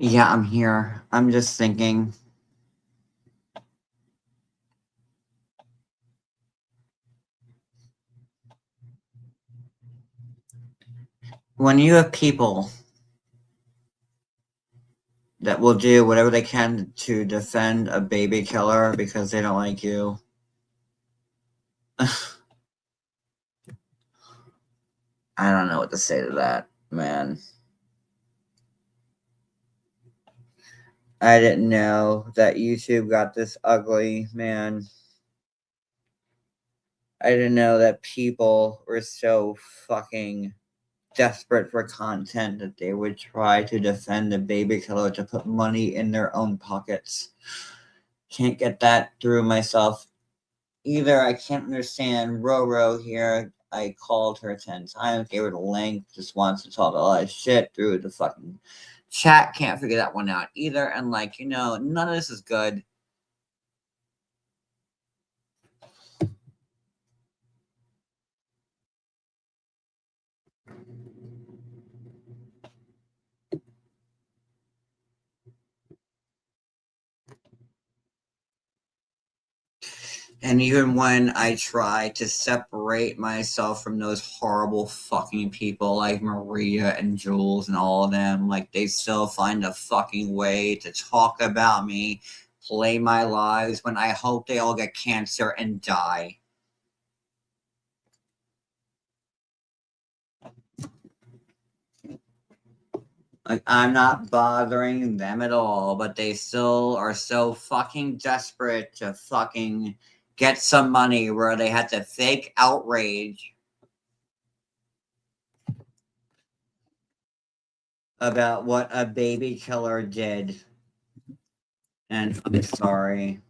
Yeah, I'm here. I'm just thinking. When you have people that will do whatever they can to defend a baby killer because they don't like you. I don't know what to say to that, man. I didn't know that YouTube got this ugly, man. I didn't know that people were so fucking desperate for content that they would try to defend the baby killer to put money in their own pockets. Can't get that through myself either. I can't understand Roro here. I called her 10 times, gave her the link, just wants to talk a lot of shit through the fucking chat. Can't figure that one out either. And like, none of this is good. And even when I try to separate myself from those horrible fucking people like Maria and Jules and all of them, like they still find a fucking way to talk about me, play my lives when I hope they all get cancer and die. Like, I'm not bothering them at all, but they still are so fucking desperate to fucking get some money where they had to fake outrage about what a baby killer did. And I'm sorry.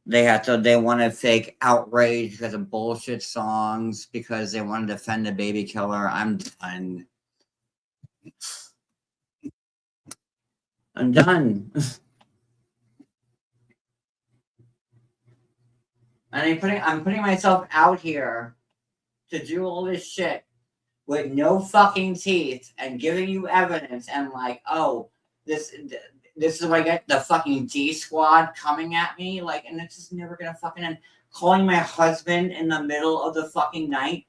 They want to fake outrage because of bullshit songs because they want to defend the baby killer. I'm done. I'm done. And I'm putting myself out here to do all this shit with no fucking teeth and giving you evidence and like, oh, this this is what I get, the fucking D squad coming at me, like, and it's just never gonna fucking end. Calling my husband in the middle of the fucking night,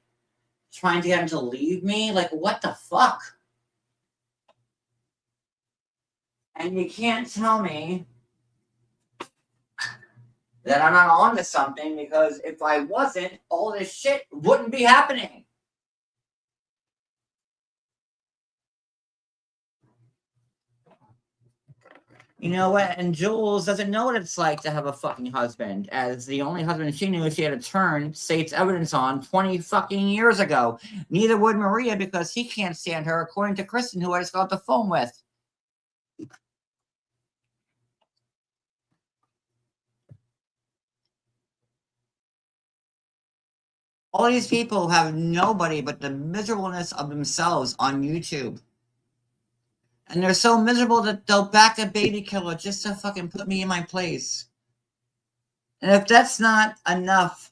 trying to get him to leave me, like, what the fuck? And you can't tell me that I'm not onto something because if I wasn't, all this shit wouldn't be happening. You know what? And Jules doesn't know what it's like to have a fucking husband. As the only husband she knew she had to turn state's evidence on 20 fucking years ago. Neither would Maria because he can't stand her, according to Kristen, who I just got off the phone with. All these people have nobody but the miserableness of themselves on YouTube. And they're so miserable that they'll back a baby killer just to fucking put me in my place. And if that's not enough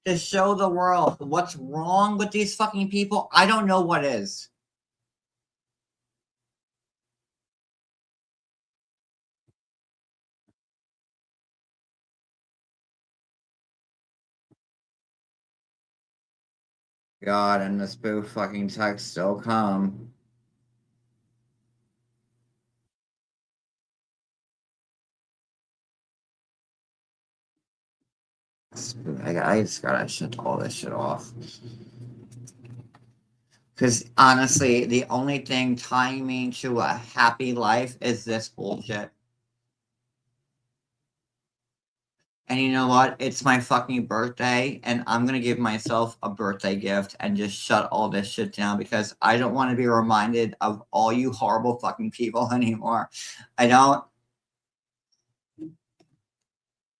to show the world what's wrong with these fucking people, I don't know what is. God, and the spoof fucking text still come. I just gotta shut all this shit off. Because honestly, the only thing tying me to a happy life is this bullshit. And you know what? It's my fucking birthday, and I'm gonna give myself a birthday gift and just shut all this shit down because I don't want to be reminded of all you horrible fucking people anymore. I don't.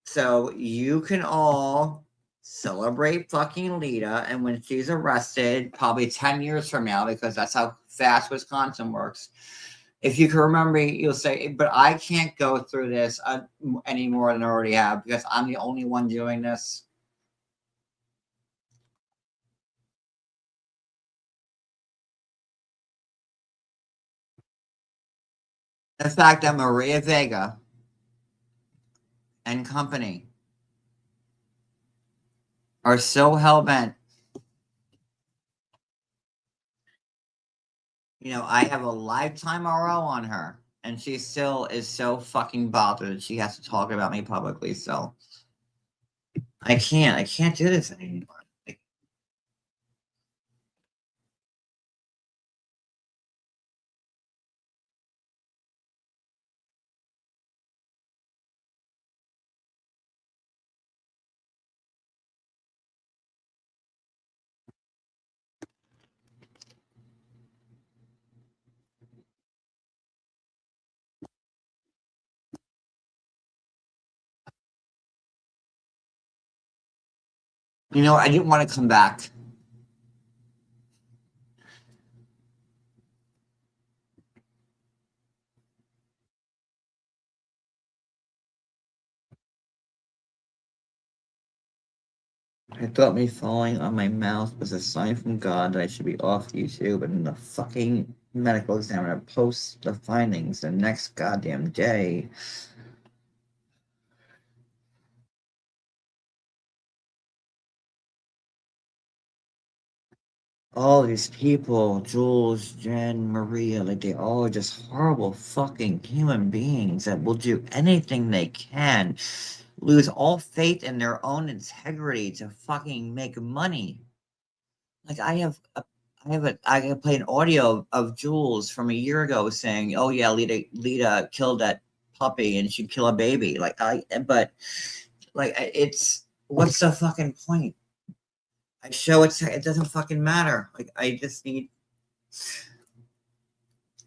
So you can all celebrate fucking Leida, and when she's arrested, probably 10 years from now, because that's how fast Wisconsin works. If you can remember, you'll say, but I can't go through this any more than I already have because I'm the only one doing this. The fact that Maria Vega and company are so hell-bent. You know, I have a lifetime RO on her, and she still is so fucking bothered that she has to talk about me publicly, so I can't do this anymore. Like, you know, I didn't want to come back. I thought me falling on my mouth was a sign from God that I should be off YouTube, and the fucking medical examiner posts the findings the next goddamn day. All these people, Jules, Jen, Maria, like they all are just horrible fucking human beings that will do anything they can, lose all faith in their own integrity to fucking make money. Like I have played an audio of Jules from a year ago saying, "Oh yeah, Lita killed that puppy and she'd kill a baby." But it's what's the fucking point? I show it doesn't fucking matter. Like I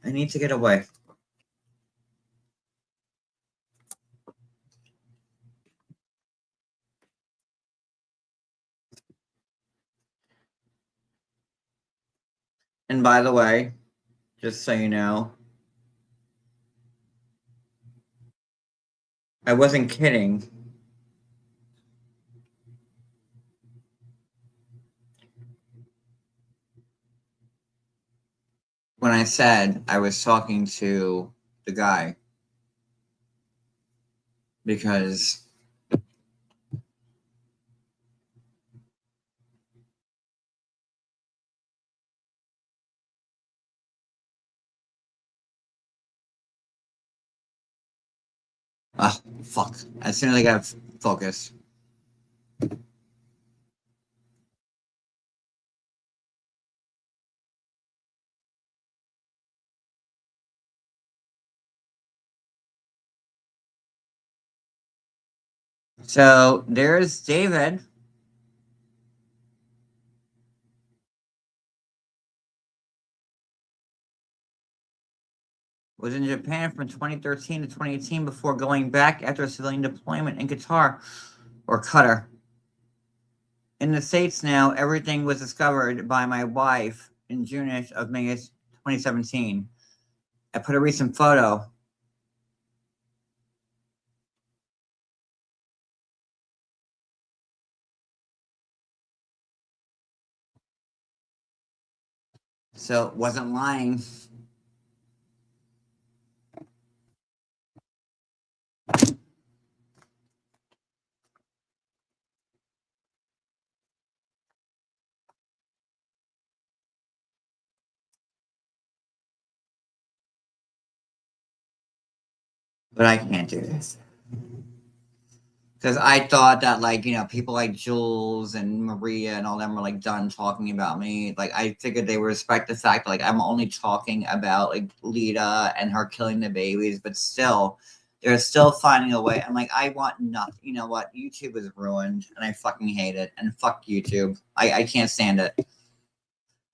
need to get away. And by the way, just so you know, I wasn't kidding when I said I was talking to the guy because fuck. As soon as I got focused. So there's David. Was in Japan from 2013 to 2018 before going back after a civilian deployment in Qatar or Qatar. In the States now, everything was discovered by my wife in June of May 2017. I put a recent photo. So wasn't lying. But I can't do this. Because I thought that, like, you know, people like Jules and Maria and all them were, like, done talking about me. Like, I figured they would respect the fact that, like, I'm only talking about, like, Lita and her killing the babies. But still, they're still finding a way. I'm like, I want nothing. You know what? YouTube is ruined, and I fucking hate it. And fuck YouTube. I can't stand it.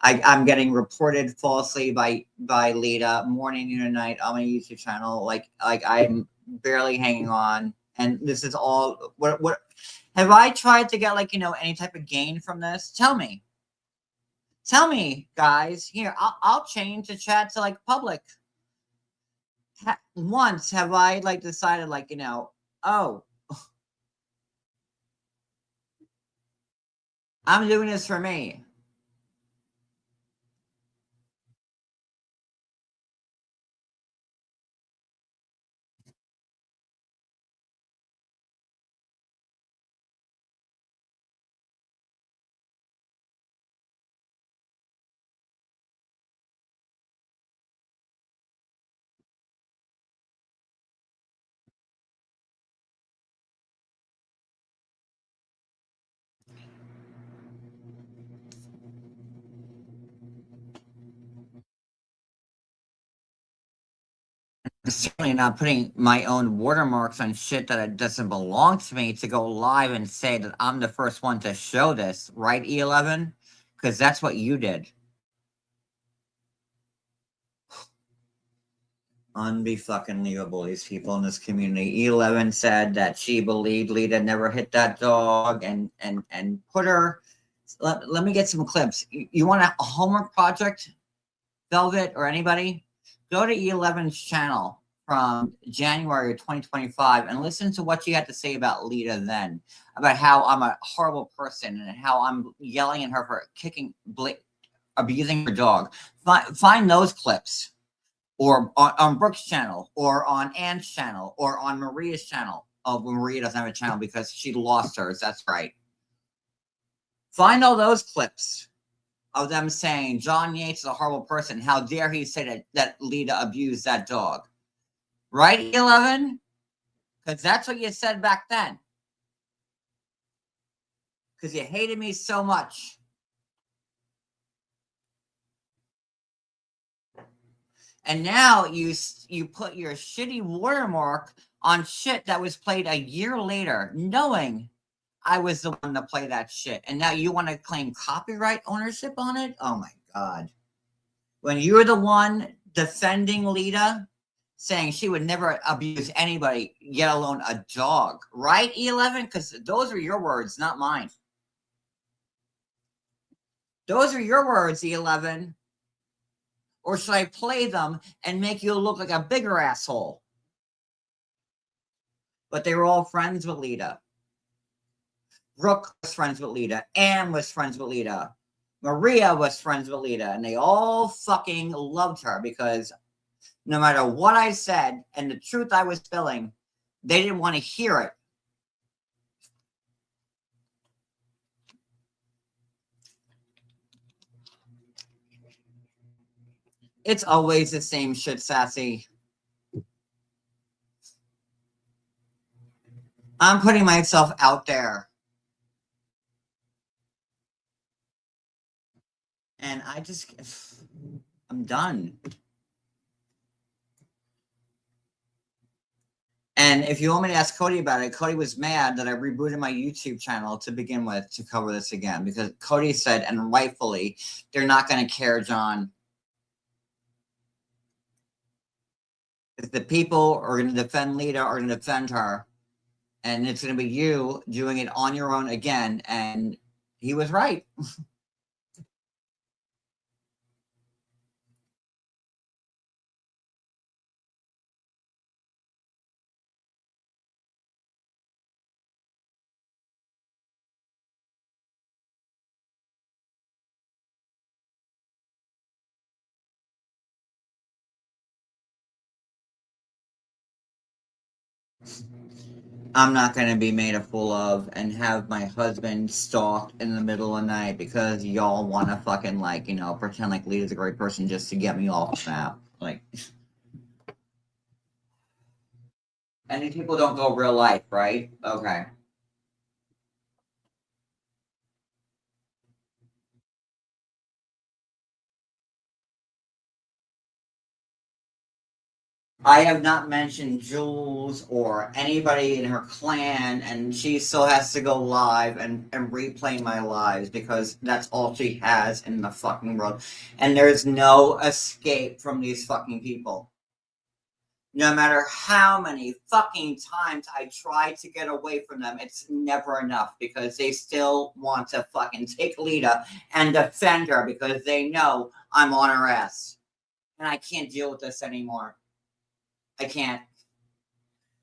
I'm getting reported falsely by Lita morning, noon, and night on my YouTube channel. Like I'm barely hanging on, and this is all. What have I tried to get, like, you know, any type of gain from this? Tell me, guys. Here, I'll change the chat to, like, public. Once have I, like, decided, like, you know, oh, I'm doing this for me. certainly not putting my own watermarks on shit that doesn't belong to me to go live and say that I'm the first one to show this, right, E11? Because that's what you did. Unbe-fucking-lievable, these people in this community. E11 said that she believed Leida never hit that dog and put her. Let me get some clips. You want a homework project, Velvet, or anybody? Go to E11's channel from January of 2025 and listen to what she had to say about Leida then, about how I'm a horrible person and how I'm yelling at her for abusing her dog. Find those clips, or on Brooke's channel, or on Ann's channel, or on Maria's channel. Oh, Maria doesn't have a channel because she lost hers. That's right. Find all those clips of them saying John Yates is a horrible person. How dare he say that Leida abused that dog? Right, 11? Because that's what you said back then. Because you hated me so much. And now you put your shitty watermark on shit that was played a year later, knowing I was the one to play that shit. And now you want to claim copyright ownership on it? Oh my God. When you were the one defending Leida, saying she would never abuse anybody, yet alone a dog. Right, E11? Because those are your words, not mine. Those are your words, E11. Or should I play them and make you look like a bigger asshole? But they were all friends with Leida. Brooke was friends with Leida. Anne was friends with Leida. Maria was friends with Leida. And they all fucking loved her because no matter what I said and the truth I was spilling, they didn't want to hear it. It's always the same shit, Sassy. I'm putting myself out there. And I'm done. And if you want me to ask Cody about it, Cody was mad that I rebooted my YouTube channel to begin with to cover this again. Because Cody said, and rightfully, they're not going to care, John. If the people are going to defend Leida, are going to defend her. And it's going to be you doing it on your own again. And he was right. I'm not going to be made a fool of and have my husband stalked in the middle of the night because y'all want to fucking, like, you know, pretend like Leida's a great person just to get me off snap. Like, and these people don't go real life, right? Okay. I have not mentioned Jules or anybody in her clan, and she still has to go live and replay my lives because that's all she has in the fucking world. And there's no escape from these fucking people. No matter how many fucking times I try to get away from them, it's never enough because they still want to fucking take Leida and defend her because they know I'm on her ass. And I can't deal with this anymore. I can't.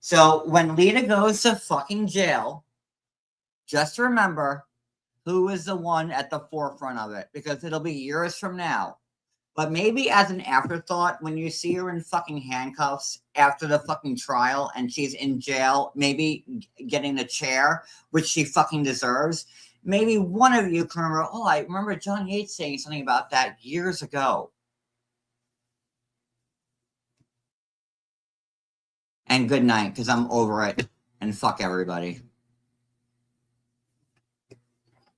So when Leida goes to fucking jail, just remember who is the one at the forefront of it, because it'll be years from now. But maybe as an afterthought, when you see her in fucking handcuffs after the fucking trial and she's in jail, maybe getting the chair, which she fucking deserves, maybe one of you can remember, oh, I remember John Yates saying something about that years ago. And good night, because I'm over it. And fuck everybody.